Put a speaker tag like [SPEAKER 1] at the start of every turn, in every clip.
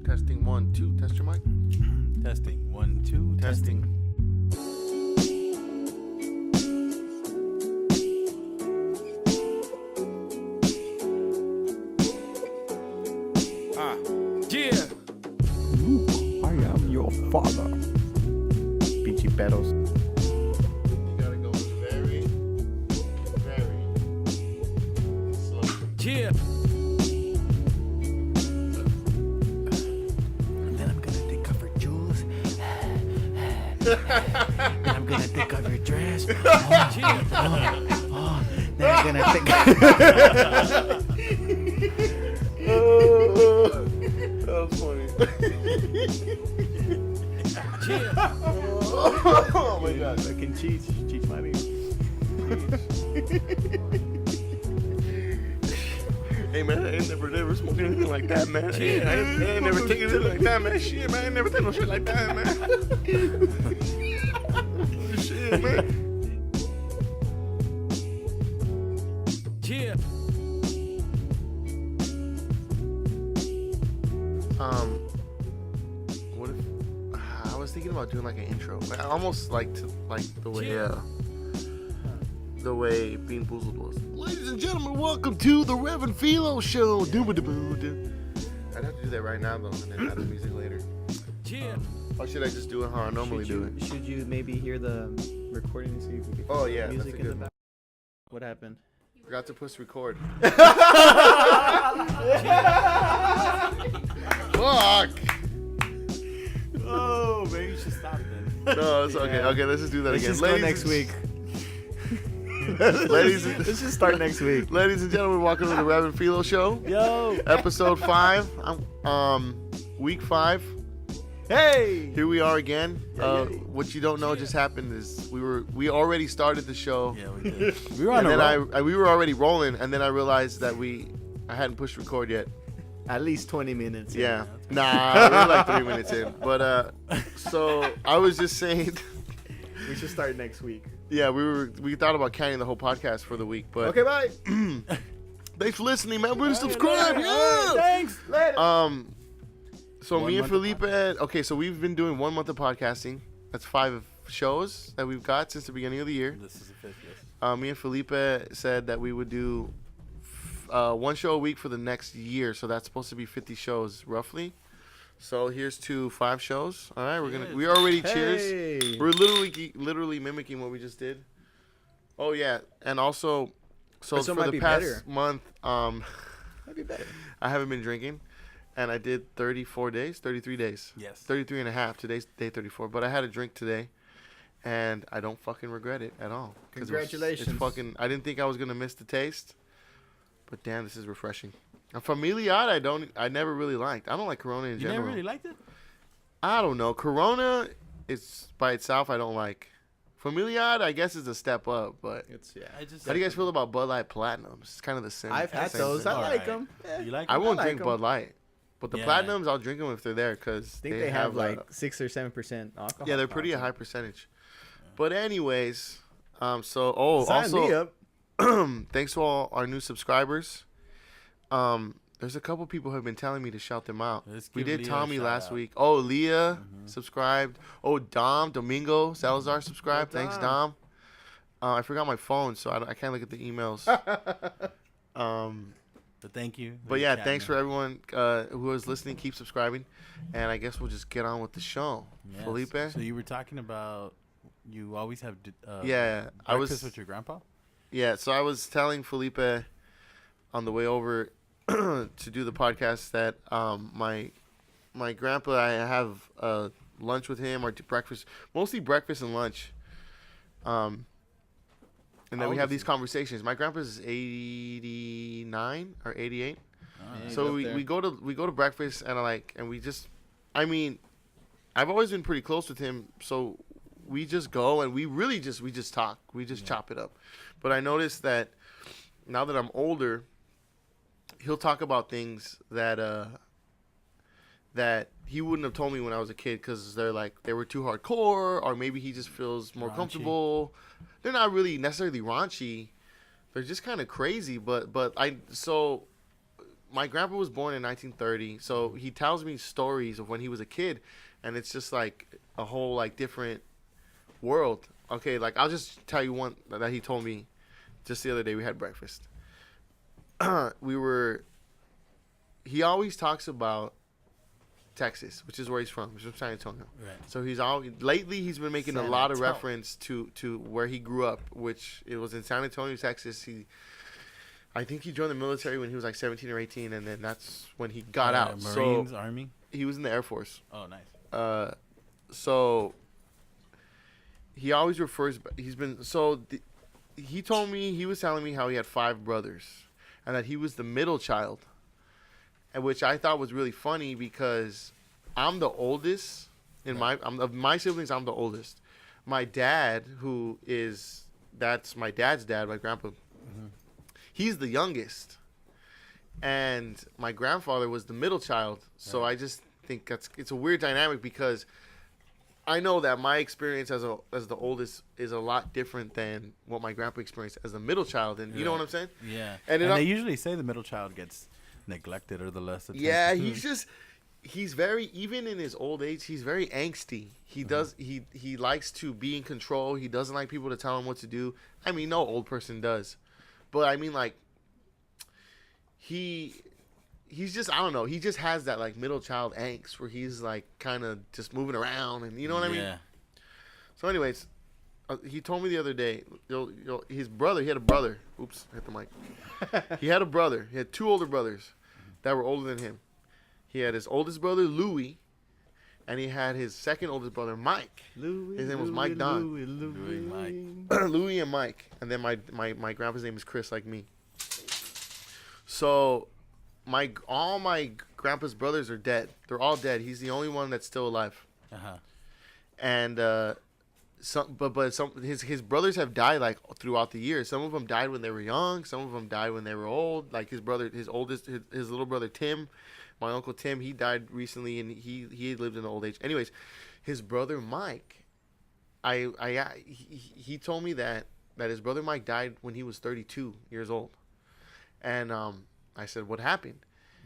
[SPEAKER 1] Testing 1 2. Test your mic.
[SPEAKER 2] Testing 1 2.
[SPEAKER 1] Testing.
[SPEAKER 2] Yeah.
[SPEAKER 3] I am your father. Pinchy pedos.
[SPEAKER 1] You gotta go very slow.
[SPEAKER 2] Yeah.
[SPEAKER 3] And then I'm gonna take off her jewels. And I'm gonna take off your dress. Then I'm gonna take.
[SPEAKER 1] That was funny. Oh my god.
[SPEAKER 3] Fucking cheat money.
[SPEAKER 1] Hey man, I ain't never smoked anything like that, man. I ain't never taken anything like that, man. Shit, man, I ain't never taken no shit like that, man. Shit, man.
[SPEAKER 2] Yeah.
[SPEAKER 1] What if I was thinking about doing like an intro? I almost like the way Bean Boozled was. Ladies and gentlemen, welcome to the Rev Filo Show. I'd have to do that right now though, and then add the music later.
[SPEAKER 2] Yeah.
[SPEAKER 1] Or should I just do it how I normally do it?
[SPEAKER 3] Should you maybe hear the recording and see if we can
[SPEAKER 1] Oh yeah,
[SPEAKER 3] music
[SPEAKER 1] that's a
[SPEAKER 3] in the
[SPEAKER 1] good
[SPEAKER 3] back? What happened?
[SPEAKER 1] Forgot to push record. Fuck.
[SPEAKER 2] Oh, maybe you should stop then.
[SPEAKER 1] No, it's okay.
[SPEAKER 3] Yeah.
[SPEAKER 1] Okay, let's just do that
[SPEAKER 3] Let's
[SPEAKER 1] again.
[SPEAKER 3] just go next week.
[SPEAKER 1] Let's
[SPEAKER 3] just start next week.
[SPEAKER 1] Ladies and gentlemen, welcome to the Rev Filo Show.
[SPEAKER 3] Yo.
[SPEAKER 1] Episode 5. Week 5.
[SPEAKER 3] Hey.
[SPEAKER 1] Here we are again.
[SPEAKER 3] Yeah.
[SPEAKER 1] What you don't know just happened is we already started the show.
[SPEAKER 2] Yeah, we did.
[SPEAKER 3] We were on
[SPEAKER 1] And
[SPEAKER 3] a
[SPEAKER 1] then
[SPEAKER 3] roll.
[SPEAKER 1] we were already rolling, and then I realized that I hadn't pushed record yet.
[SPEAKER 3] At least 20 minutes.
[SPEAKER 1] Yeah. Nah, we were like 3 minutes in. But so I was just saying.
[SPEAKER 3] We should start next week.
[SPEAKER 1] Yeah, we thought about counting the whole podcast for the week, but
[SPEAKER 3] Okay, bye.
[SPEAKER 1] thanks for listening, man. We're gonna subscribe. Yeah.
[SPEAKER 3] Thanks. Later.
[SPEAKER 1] So
[SPEAKER 2] One
[SPEAKER 1] me and
[SPEAKER 2] month of
[SPEAKER 1] Felipe. Okay, so we've been doing 1 month of podcasting. That's 5 shows that we've got since the beginning of the year.
[SPEAKER 2] This is the fifth, yes.
[SPEAKER 1] Me and Felipe said that we would do 1 show a week for the next year. So that's supposed to be 50 shows roughly. So here's to 5 shows. All right, we already cheers.
[SPEAKER 3] Hey.
[SPEAKER 1] We're literally mimicking what we just did. Oh yeah, and also, so
[SPEAKER 3] So it
[SPEAKER 1] for
[SPEAKER 3] might
[SPEAKER 1] the
[SPEAKER 3] be
[SPEAKER 1] past
[SPEAKER 3] better.
[SPEAKER 1] month,
[SPEAKER 3] Might be better.
[SPEAKER 1] I haven't been drinking, and I did 33 days.
[SPEAKER 2] Yes.
[SPEAKER 1] 33 and a half. Today's day 34, but I had a drink today, and I don't fucking regret it at all. 'Cause
[SPEAKER 3] Congratulations.
[SPEAKER 1] It's fucking. I didn't think I was gonna miss the taste, but damn, this is refreshing. A Familiar, I never really liked. I don't like Corona in
[SPEAKER 2] You
[SPEAKER 1] general.
[SPEAKER 2] never really liked it?
[SPEAKER 1] I don't know. Corona is by itself. I don't like. Familiar, I guess, is a step up, but
[SPEAKER 3] It's
[SPEAKER 1] how do you guys feel about Bud Light Platinums? It's kind of the same.
[SPEAKER 3] I've had
[SPEAKER 1] same
[SPEAKER 3] those.
[SPEAKER 1] thing.
[SPEAKER 3] I like
[SPEAKER 2] Alright.
[SPEAKER 3] them. Yeah.
[SPEAKER 2] You like
[SPEAKER 1] I
[SPEAKER 2] it?
[SPEAKER 1] won't
[SPEAKER 3] like
[SPEAKER 1] drink
[SPEAKER 3] 'em.
[SPEAKER 1] Bud Light, but the
[SPEAKER 2] Yeah.
[SPEAKER 1] Platinums, I'll drink them if they're there because
[SPEAKER 3] I think they have like 6 or 7% alcohol.
[SPEAKER 1] yeah, they're pretty a high
[SPEAKER 3] content.
[SPEAKER 1] percentage. But anyways, so
[SPEAKER 3] Sign me
[SPEAKER 1] also
[SPEAKER 3] up.
[SPEAKER 1] thanks to all our new subscribers. There's a couple people who have been telling me to shout them out.
[SPEAKER 2] Let's
[SPEAKER 1] We
[SPEAKER 2] give
[SPEAKER 1] did
[SPEAKER 2] Leah a
[SPEAKER 1] Tommy
[SPEAKER 2] shout
[SPEAKER 1] last
[SPEAKER 2] out.
[SPEAKER 1] week. Oh, Leah subscribed. Oh, Domingo Salazar subscribed.
[SPEAKER 3] Well
[SPEAKER 1] Thanks,
[SPEAKER 3] done.
[SPEAKER 1] Dom. I forgot my phone, so I can't look at the emails.
[SPEAKER 2] But thank you.
[SPEAKER 1] But yeah, thanks for everyone who is listening. Keep subscribing, and I guess we'll just get on with the show.
[SPEAKER 2] Yes.
[SPEAKER 1] Felipe.
[SPEAKER 2] So you were talking about you always have
[SPEAKER 1] Yeah, I was-
[SPEAKER 2] breakfast with your grandpa?
[SPEAKER 1] Yeah, so I was telling Felipe on the way over to do the podcast that my grandpa, I have lunch with him or breakfast, mostly breakfast and lunch. And then
[SPEAKER 2] How
[SPEAKER 1] we
[SPEAKER 2] old
[SPEAKER 1] have
[SPEAKER 2] is
[SPEAKER 1] these
[SPEAKER 2] he?
[SPEAKER 1] conversations. My grandpa's 89 or 88.
[SPEAKER 3] Yeah,
[SPEAKER 1] So
[SPEAKER 3] he's up
[SPEAKER 1] we go to breakfast and we just, I mean, I've always been pretty close with him, so we just go and we just talk, we just chop it up. But I noticed that now that I'm older, he'll talk about things that that he wouldn't have told me when I was a kid because they were too hardcore, or maybe he just feels more
[SPEAKER 2] Raunchy.
[SPEAKER 1] comfortable. They're not really necessarily raunchy. They're just kind of crazy, but my grandpa was born in 1930, so he tells me stories of when he was a kid, and it's just like a whole like different world. Okay, like I'll just tell you one that he told me just the other day. We had breakfast. He always talks about Texas, which is where he's from. He's from San Antonio.
[SPEAKER 2] Right.
[SPEAKER 1] So lately he's been making a lot of reference to where he grew up, which it was in San Antonio, Texas. I think he joined the military when he was like 17 or 18, and then that's when he got out.
[SPEAKER 2] Marines, Army?
[SPEAKER 1] He was in the Air Force.
[SPEAKER 2] Oh, nice.
[SPEAKER 1] So he always refers. He told me, he was telling me how he had 5 brothers, and that he was the middle child, and which I thought was really funny because I'm the oldest of my siblings. I'm the oldest. My dad, that's my dad's dad, my grandpa.
[SPEAKER 2] Mm-hmm.
[SPEAKER 1] He's the youngest, and my grandfather was the middle child. So I just think it's a weird dynamic because I know that my experience as the oldest is a lot different than what my grandpa experienced as the middle child, and you know what I'm saying?
[SPEAKER 2] Yeah. And they usually say the middle child gets neglected or the less attention.
[SPEAKER 1] Yeah, he's very, even in his old age, he's very angsty. He likes to be in control. He doesn't like people to tell him what to do. I mean, no old person does. But I mean, like, he's just, I don't know. He just has that like middle child angst where he's like kind of just moving around, and you know what I mean?
[SPEAKER 2] Yeah.
[SPEAKER 1] So, anyways, he told me the other day, his brother. He had a brother. Oops, I hit the mic. He had a brother. He had 2 older brothers that were older than him. He had his oldest brother Louis, and he had his second oldest brother Mike. His name was Mike Don. Louis and Mike, and then my grandpa's name is Chris, like me. So all my grandpa's brothers are dead. They're all dead. He's the only one that's still alive. And his brothers have died like throughout the years. Some of them died when they were young. Some of them died when they were old. Like his little brother Tim, my uncle Tim, he died recently, and he lived in old age. Anyways, his brother Mike, he told me that his brother Mike died when he was 32 years old, and I said, what happened?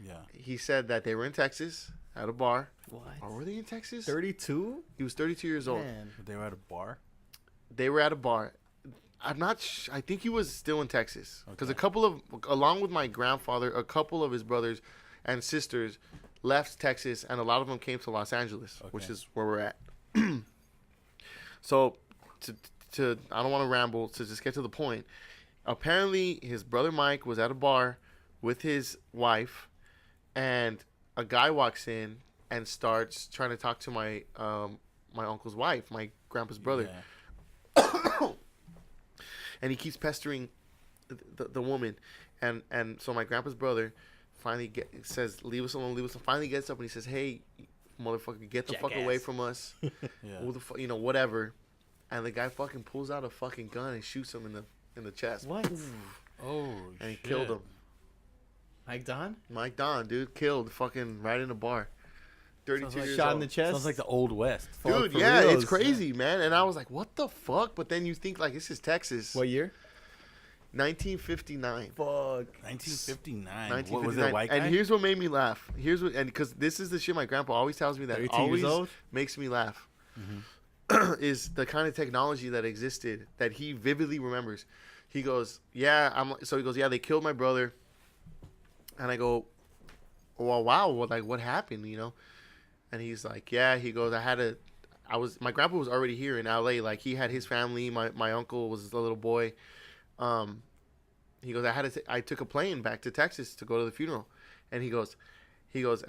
[SPEAKER 2] Yeah.
[SPEAKER 1] He said that they were in Texas at a bar.
[SPEAKER 3] What?
[SPEAKER 1] Or were they in Texas?
[SPEAKER 3] 32?
[SPEAKER 1] He was 32 years old.
[SPEAKER 3] Man.
[SPEAKER 2] They were at a bar?
[SPEAKER 1] They were at a bar. I'm not I think he was still in Texas. Because
[SPEAKER 2] Okay.
[SPEAKER 1] along with my grandfather, a couple of his brothers and sisters left Texas, and a lot of them came to Los Angeles, which is where we're at. So, I don't want to ramble, to just get to the point. Apparently, his brother Mike was at a bar with his wife, and a guy walks in and starts trying to talk to my uncle's wife, my grandpa's brother.
[SPEAKER 2] Yeah.
[SPEAKER 1] And he keeps pestering the woman, and so my grandpa's brother finally says, leave us alone, leave us alone. Finally gets up and he says, hey, motherfucker, get the fuck away from us.
[SPEAKER 2] Yeah.
[SPEAKER 1] Who the whatever. And the guy fucking pulls out a fucking gun and shoots him in the chest.
[SPEAKER 3] What?
[SPEAKER 2] Oh,
[SPEAKER 1] And he killed him.
[SPEAKER 3] Mike
[SPEAKER 1] Don, dude, killed fucking right in a bar. 32 years
[SPEAKER 3] shot
[SPEAKER 1] old.
[SPEAKER 3] in the chest.
[SPEAKER 2] Sounds like the Old West.
[SPEAKER 1] Dude,
[SPEAKER 3] for
[SPEAKER 1] yeah,
[SPEAKER 3] reals.
[SPEAKER 1] it's crazy, man. And I was like, what the fuck? But then you think, like, this is Texas.
[SPEAKER 3] What year?
[SPEAKER 1] 1959.
[SPEAKER 3] Fuck.
[SPEAKER 2] 1959. What was it, a white guy?
[SPEAKER 1] And here's what made me laugh. Because this is the shit my grandpa always tells me that
[SPEAKER 3] 32
[SPEAKER 1] always
[SPEAKER 3] years old?
[SPEAKER 1] makes me laugh.
[SPEAKER 2] Mm-hmm.
[SPEAKER 1] Is the kind of technology that existed that he vividly remembers. He goes, yeah, they killed my brother. And I go, well, wow, what happened, you know? And he's like, yeah, he goes, my grandpa was already here in LA. Like, he had his family. My uncle was a little boy. He goes, I took a plane back to Texas to go to the funeral. And he goes,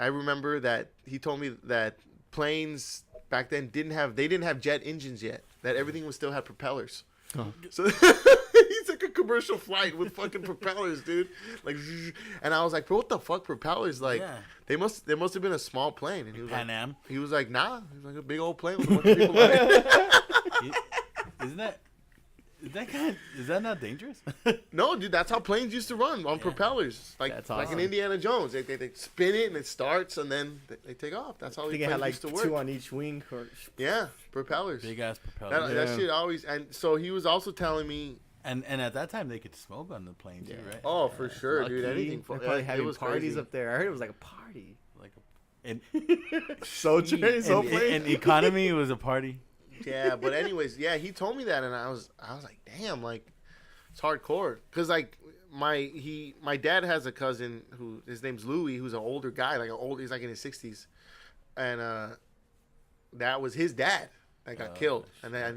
[SPEAKER 1] I remember that he told me that planes back then didn't have jet engines yet. That everything still had propellers.
[SPEAKER 3] Huh.
[SPEAKER 1] So he took a commercial flight with fucking propellers, dude. Like, and I was like, bro, what the fuck, propellers? Like,
[SPEAKER 2] Yeah.
[SPEAKER 1] there must have been a small plane. And he was
[SPEAKER 2] Pan
[SPEAKER 1] like,
[SPEAKER 2] Am?
[SPEAKER 1] he was like, nah, he was like a big old plane with a bunch of people on it.
[SPEAKER 2] Is that not dangerous?
[SPEAKER 1] No, dude, that's how planes used to run, on propellers. Like,
[SPEAKER 3] That's
[SPEAKER 1] like in
[SPEAKER 3] awesome.
[SPEAKER 1] Indiana Jones, they spin it and it starts and then they take off. That's how
[SPEAKER 3] I
[SPEAKER 1] these
[SPEAKER 3] think it
[SPEAKER 1] planes
[SPEAKER 3] had like
[SPEAKER 1] used to work.
[SPEAKER 3] 2 on each wing. Or...
[SPEAKER 1] Yeah, propellers.
[SPEAKER 2] Big ass propeller.
[SPEAKER 1] That shit always. And so he was also telling me,
[SPEAKER 2] And at that time they could smoke on the plane too, right?
[SPEAKER 1] Oh, for sure, dude.
[SPEAKER 3] Lucky.
[SPEAKER 1] Anything.
[SPEAKER 3] They're probably
[SPEAKER 1] It
[SPEAKER 3] having
[SPEAKER 1] was
[SPEAKER 3] parties
[SPEAKER 1] crazy.
[SPEAKER 3] up there. I heard it was like a party.
[SPEAKER 2] Like, and
[SPEAKER 3] plane.
[SPEAKER 2] in economy it was a party.
[SPEAKER 1] Yeah, but anyways, yeah, he told me that, and I was like, damn, like it's hardcore, cause like my dad has a cousin who his name's Louis, who's an older guy, he's like in his 60s, and that was his dad that got killed, and then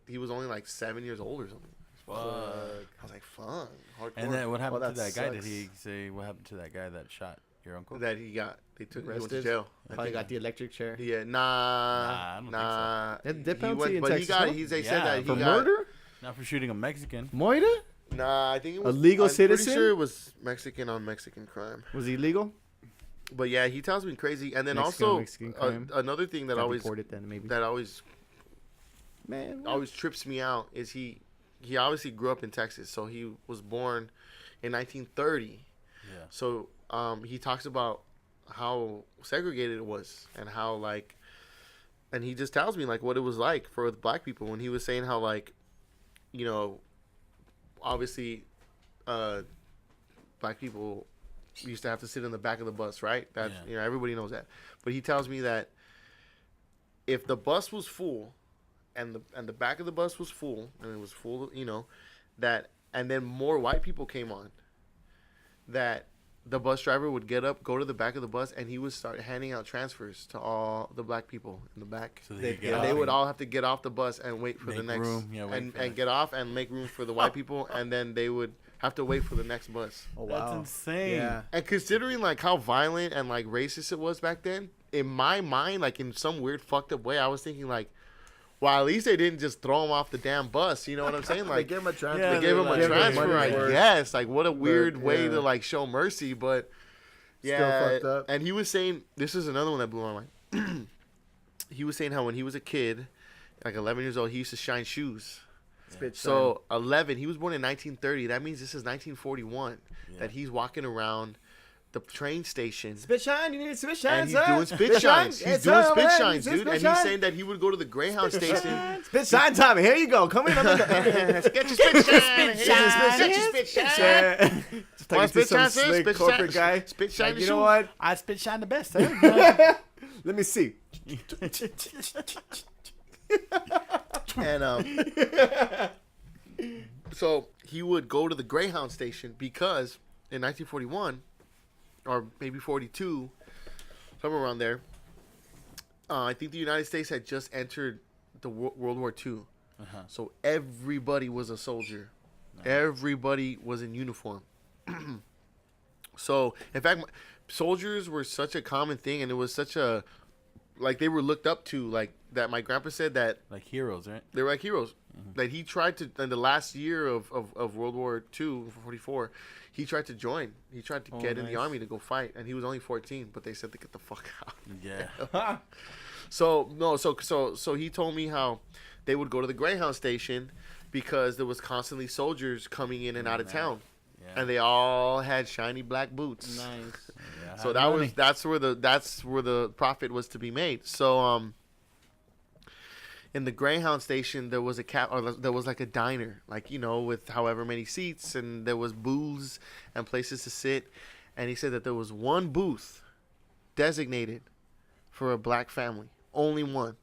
[SPEAKER 1] he was only like 7 years old or something.
[SPEAKER 2] Fuck.
[SPEAKER 1] I was like, fuck, hardcore.
[SPEAKER 2] And then what happened
[SPEAKER 3] Oh,
[SPEAKER 2] to
[SPEAKER 3] that
[SPEAKER 2] that guy? Did
[SPEAKER 3] sucks.
[SPEAKER 2] he say what happened to that guy that shot your uncle?
[SPEAKER 1] That he went to
[SPEAKER 3] Arrested?
[SPEAKER 1] jail.
[SPEAKER 3] Probably got the electric chair.
[SPEAKER 1] Yeah,
[SPEAKER 2] I don't think so.
[SPEAKER 3] That penalty in
[SPEAKER 1] but
[SPEAKER 3] Texas,
[SPEAKER 1] he got.
[SPEAKER 3] no?
[SPEAKER 1] They
[SPEAKER 2] Yeah,
[SPEAKER 1] said that he
[SPEAKER 3] For
[SPEAKER 1] got
[SPEAKER 3] murder?
[SPEAKER 2] Not for shooting a Mexican.
[SPEAKER 3] Moira?
[SPEAKER 1] Nah, I think it was
[SPEAKER 3] A legal
[SPEAKER 1] I'm
[SPEAKER 3] citizen?
[SPEAKER 1] Pretty sure it was Mexican on Mexican crime.
[SPEAKER 3] Was he legal?
[SPEAKER 1] But yeah, he tells me crazy. And then
[SPEAKER 3] Mexican crime.
[SPEAKER 1] another thing that
[SPEAKER 3] Got
[SPEAKER 1] always
[SPEAKER 3] deported then, maybe. Man,
[SPEAKER 1] always trips me out is he obviously grew up in Texas, so he was born in 1930.
[SPEAKER 2] Yeah.
[SPEAKER 1] So he talks about how segregated it was and how like, and he just tells me like what it was like for the black people when he was saying how like, you know, obviously, black people used to have to sit in the back of the bus, right? That's
[SPEAKER 2] Yeah.
[SPEAKER 1] Everybody knows that. But he tells me that if the bus was full, and the back of the bus was full, and it was full, that, and then more white people came on, that the bus driver would get up, go to the back of the bus, and he would start handing out transfers to all the black people in the back.
[SPEAKER 2] So
[SPEAKER 3] They-
[SPEAKER 2] they, get
[SPEAKER 1] And
[SPEAKER 2] off
[SPEAKER 1] they would
[SPEAKER 2] and
[SPEAKER 1] all have to get off the bus and wait for the
[SPEAKER 2] make
[SPEAKER 1] next
[SPEAKER 2] room. Yeah, wait
[SPEAKER 1] and
[SPEAKER 2] for the-
[SPEAKER 1] get off and make room for the white people, and then they would have to wait for the next bus.
[SPEAKER 3] oh,
[SPEAKER 2] That's
[SPEAKER 3] wow.
[SPEAKER 2] insane.
[SPEAKER 3] Yeah.
[SPEAKER 1] And considering like how violent and like racist it was back then, in my mind, like in some weird fucked up way, I was thinking like, well, at least they didn't just throw him off the damn bus. You know what I'm saying? Like
[SPEAKER 3] gave him a transfer.
[SPEAKER 2] Yeah,
[SPEAKER 1] they gave him a
[SPEAKER 2] like-
[SPEAKER 1] transfer, I
[SPEAKER 3] money's worth.
[SPEAKER 1] guess. Like what a weird way
[SPEAKER 3] yeah.
[SPEAKER 1] to like show mercy, but
[SPEAKER 3] Still
[SPEAKER 1] yeah.
[SPEAKER 3] fucked up.
[SPEAKER 1] And he was saying, this is another one that blew my mind. He was saying how when he was a kid, like 11 years old, he used to shine shoes.
[SPEAKER 3] Spit
[SPEAKER 1] So 11, he was born in 1930. That means this is 1941.
[SPEAKER 2] Yeah.
[SPEAKER 1] That he's walking around the train station.
[SPEAKER 3] Spit shine, you need spit
[SPEAKER 1] And
[SPEAKER 3] shine,
[SPEAKER 1] he's
[SPEAKER 3] sir.
[SPEAKER 1] doing spit shines. He's
[SPEAKER 3] Yes,
[SPEAKER 1] doing
[SPEAKER 3] sir,
[SPEAKER 1] spit
[SPEAKER 3] man.
[SPEAKER 1] shines,
[SPEAKER 3] Spit
[SPEAKER 1] dude. And
[SPEAKER 3] shine.
[SPEAKER 1] he's saying that he would go to the Greyhound station.
[SPEAKER 3] Spit shine time. Here you go. Come in.
[SPEAKER 1] Get your spit shine.
[SPEAKER 3] Spit shine.
[SPEAKER 1] Get your spit shine.
[SPEAKER 3] Just
[SPEAKER 1] Want
[SPEAKER 3] talking to
[SPEAKER 1] spit
[SPEAKER 3] some
[SPEAKER 1] shine, sir?
[SPEAKER 3] slick
[SPEAKER 1] Spit
[SPEAKER 3] corporate
[SPEAKER 1] shine.
[SPEAKER 3] guy.
[SPEAKER 1] Spit shine
[SPEAKER 3] Like,
[SPEAKER 1] the
[SPEAKER 3] you know
[SPEAKER 1] shoe.
[SPEAKER 3] what?
[SPEAKER 2] I spit shine the best. Huh?
[SPEAKER 3] Let me see.
[SPEAKER 1] And so he would go to the Greyhound station because in 1941 or maybe 42, somewhere around there, I think the United States had just entered the World War II.
[SPEAKER 2] Uh-huh.
[SPEAKER 1] So everybody was a soldier. Everybody was in uniform. So, in fact, soldiers were such a common thing, and it was such a, like, they were looked up to, like, that my grandpa said that
[SPEAKER 2] Like heroes, right?
[SPEAKER 1] they were like heroes. That he tried to, in the last year of World War II, 44, he tried to join. He tried to get in the
[SPEAKER 3] nice.
[SPEAKER 1] army to go fight, and he was only 14, but they said to get the fuck out.
[SPEAKER 2] Yeah.
[SPEAKER 1] So he told me how they would go to the Greyhound station because there was constantly soldiers coming in and out of town,
[SPEAKER 2] Yeah.
[SPEAKER 1] and they all had shiny black boots.
[SPEAKER 3] Nice.
[SPEAKER 2] Yeah,
[SPEAKER 1] So
[SPEAKER 2] had money.
[SPEAKER 1] that's where the profit was to be made. So in the Greyhound station there was there was like a diner, like, with however many seats, and there was booths and places to sit, and he said that there was one booth designated for a black family, only one,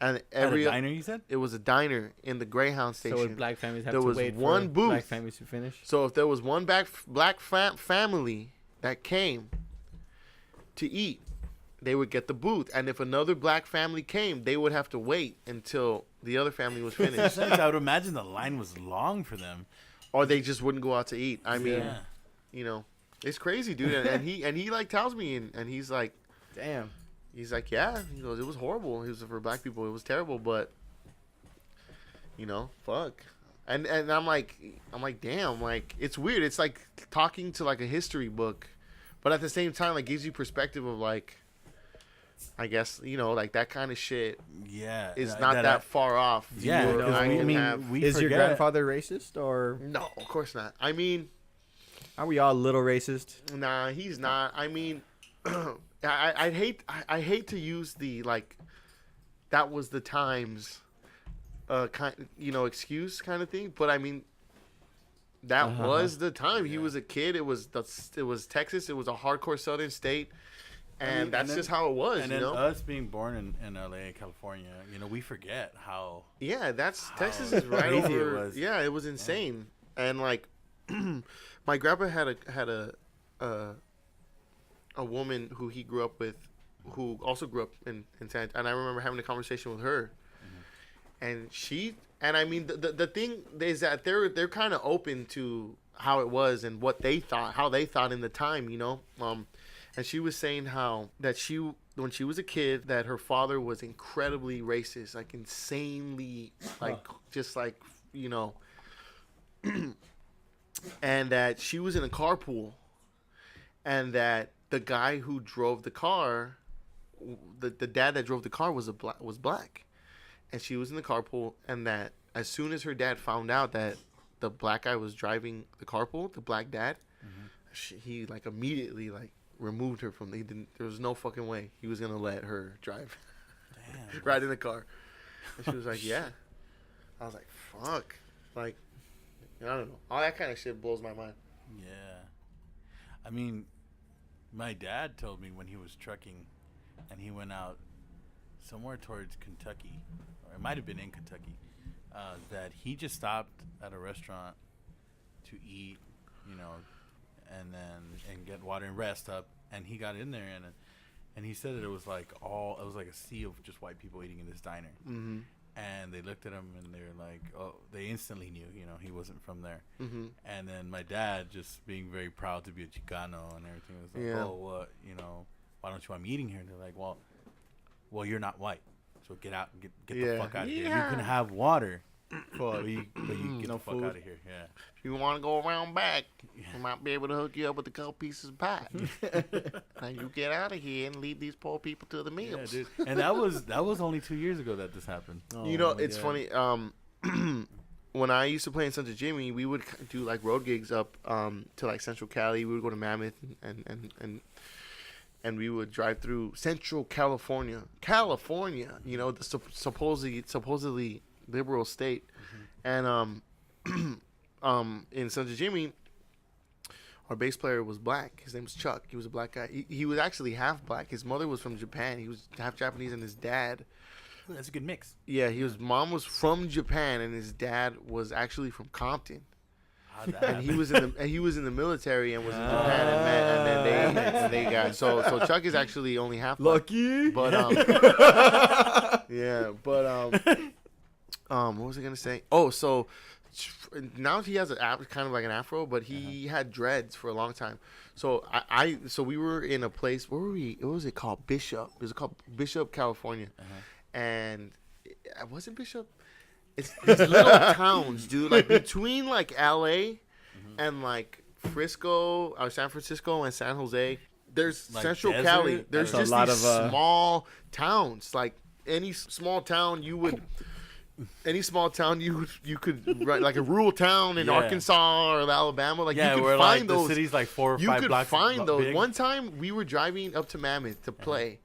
[SPEAKER 1] and
[SPEAKER 2] At a diner, you said?
[SPEAKER 1] it was a diner in the Greyhound station.
[SPEAKER 3] So would black families have
[SPEAKER 1] There
[SPEAKER 3] to
[SPEAKER 1] was
[SPEAKER 3] wait
[SPEAKER 1] one
[SPEAKER 3] for
[SPEAKER 1] booth.
[SPEAKER 3] black families to finish?
[SPEAKER 1] So if there was one black family that came to eat, they would get the booth. And if another black family came, they would have to wait until the other family was finished.
[SPEAKER 2] I would imagine the line was long for them.
[SPEAKER 1] Or they just wouldn't go out to eat. I mean,
[SPEAKER 2] Yeah.
[SPEAKER 1] it's crazy, dude. And he like tells me, and he's like,
[SPEAKER 3] Damn.
[SPEAKER 1] yeah. He goes, it was horrible. It was for black people. It was terrible, but fuck. And I'm like, damn, like, it's weird. It's like talking to like a history book, but at the same time, like, gives you perspective of like, I guess, like that kind of shit
[SPEAKER 2] Yeah.
[SPEAKER 1] is not that far off.
[SPEAKER 2] Yeah.
[SPEAKER 1] You
[SPEAKER 2] because
[SPEAKER 1] I
[SPEAKER 2] I
[SPEAKER 1] can
[SPEAKER 2] mean,
[SPEAKER 1] have-
[SPEAKER 2] we
[SPEAKER 3] Is your
[SPEAKER 2] forget-
[SPEAKER 3] grandfather racist, or
[SPEAKER 1] no, of course not. I mean,
[SPEAKER 3] are we all a little racist?
[SPEAKER 1] nah, he's not. I mean, I hate to use the like, that was the times excuse kind of thing. But I mean, that was the time. He was a kid. It was Texas. It was a hardcore Southern state, and that's just how it was.
[SPEAKER 2] And then us being born in L.A., California, we forget how.
[SPEAKER 1] Yeah, Texas is right
[SPEAKER 2] crazy
[SPEAKER 1] over.
[SPEAKER 2] it was.
[SPEAKER 1] Yeah, it was insane, and like, my grandpa had a woman who he grew up with, who also grew up in San. And I remember having a conversation with her, and I mean the thing is that they're kind of open to how it was and how they thought in the time, and she was saying how that when she was a kid, that her father was incredibly racist, like insanely, like just like and that she was in a carpool, and that the guy who drove the car, the dad that drove the car was black, and she was in the carpool, and that as soon as her dad found out that the black guy was driving the carpool, the black dad, he like immediately like removed her from. There was no fucking way he was gonna let her drive. Damn. Right in the car, and she was like, "Yeah." I was like, "Fuck," like I don't know. All that kind of shit blows my mind.
[SPEAKER 2] Yeah, I mean, my dad told me when he was trucking, and he went out somewhere towards Kentucky, or it might have been in Kentucky, that he just stopped at a restaurant to eat, and get water and rest up, and he got in there and he said that it was like a sea of just white people eating in this diner, and they looked at him and they were like, oh, they instantly knew, he wasn't from there, and then my dad just being very proud to be a Chicano and everything was like, oh, what, why don't you want me eating here? And they're like, well, you're not white, so get out, get the fuck out of here. You can have water, but you get the fuck out of here. Yeah.
[SPEAKER 1] If you want to go around back, we might be able to hook you up with a couple pieces of pie. And you get out of here and leave these poor people to the meals.
[SPEAKER 2] Yeah, dude. And that was only 2 years ago that this happened.
[SPEAKER 1] It's funny. When I used to play in Sons of Jimmy, we would do like road gigs up to like Central Cali. We would go to Mammoth and we would drive through Central California, the supposedly liberal state, and in Sons of Jimmy, our bass player was black. His name was Chuck. He was a black guy. He was actually half black. His mother was from Japan. He was half Japanese, and his dad.
[SPEAKER 2] Ooh, that's a good mix.
[SPEAKER 1] Yeah, mom was from Japan, and his dad was actually from Compton. And he was in the military and was in Japan and met, and then they got so Chuck is actually only half black.
[SPEAKER 3] Lucky,
[SPEAKER 1] but what was I gonna say? Oh, so now he has kind of like an afro, but he had dreads for a long time. So so we were in a place. Where were we? What was it called? Bishop. It was called Bishop, California, and it wasn't Bishop. It's these little towns, dude. Like between like L.A. and like Frisco, or San Francisco, and San Jose. There's like Central Cali. There's just a lot of small towns. Like any small town you could write, like a rural town in Arkansas or Alabama, like you could find those.
[SPEAKER 2] The city's like 4 or 5 blocks.
[SPEAKER 1] You could find those.
[SPEAKER 2] Big.
[SPEAKER 1] One time we were driving up to Mammoth to play,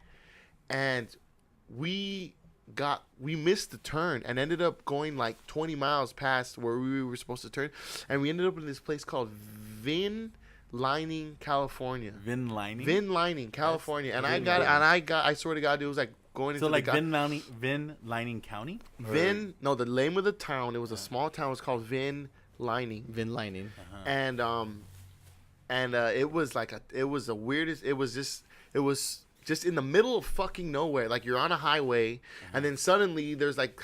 [SPEAKER 1] and we missed the turn and ended up going like 20 miles past where we were supposed to turn, and we ended up in this place called Vin Lining, California.
[SPEAKER 2] Vin
[SPEAKER 1] Lining, California. And I swear to God, it was like going into
[SPEAKER 2] like Vin Lining County?
[SPEAKER 1] No, the name of the town, it was a small town, it was called Vin Lining. And it was like it was the weirdest, it was just in the middle of fucking nowhere. Like you're on a highway, and then suddenly there's like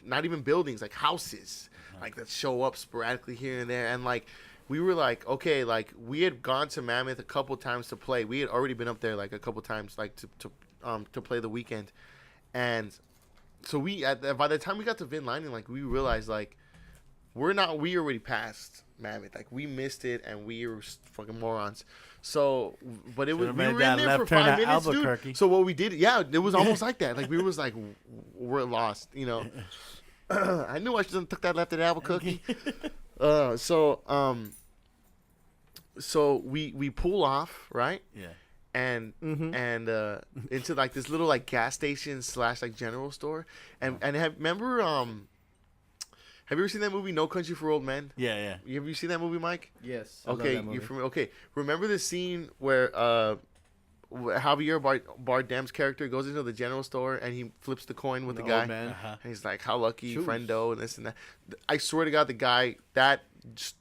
[SPEAKER 1] not even buildings, like houses, like that show up sporadically here and there. And like we were like, okay, like we had gone to Mammoth a couple times to play. We had already been up there like a couple times, like to play the weekend. And so by the time we got to Vin Lining, like we realized like we already passed Mammoth. Like we missed it, and we were fucking morons. So, but we were in there for 5 minutes, dude. So what we did, it was almost like that. Like we was like, we're lost, I knew I should have took that left at Albuquerque. So we pull off, right?
[SPEAKER 2] Yeah.
[SPEAKER 1] And into like this little like gas station / like general store, and remember Have you ever seen that movie, No Country for Old Men?
[SPEAKER 2] Yeah.
[SPEAKER 1] Have you seen that movie, Mike?
[SPEAKER 3] Yes.
[SPEAKER 1] Okay, you're from. Okay, remember the scene where Javier Bardem's character goes into the general store and he flips the coin with the guy,
[SPEAKER 3] Man.
[SPEAKER 2] Uh-huh.
[SPEAKER 1] and he's like, "How lucky,
[SPEAKER 3] Shoes.
[SPEAKER 1] friendo," and this and that. I swear to God, the guy, that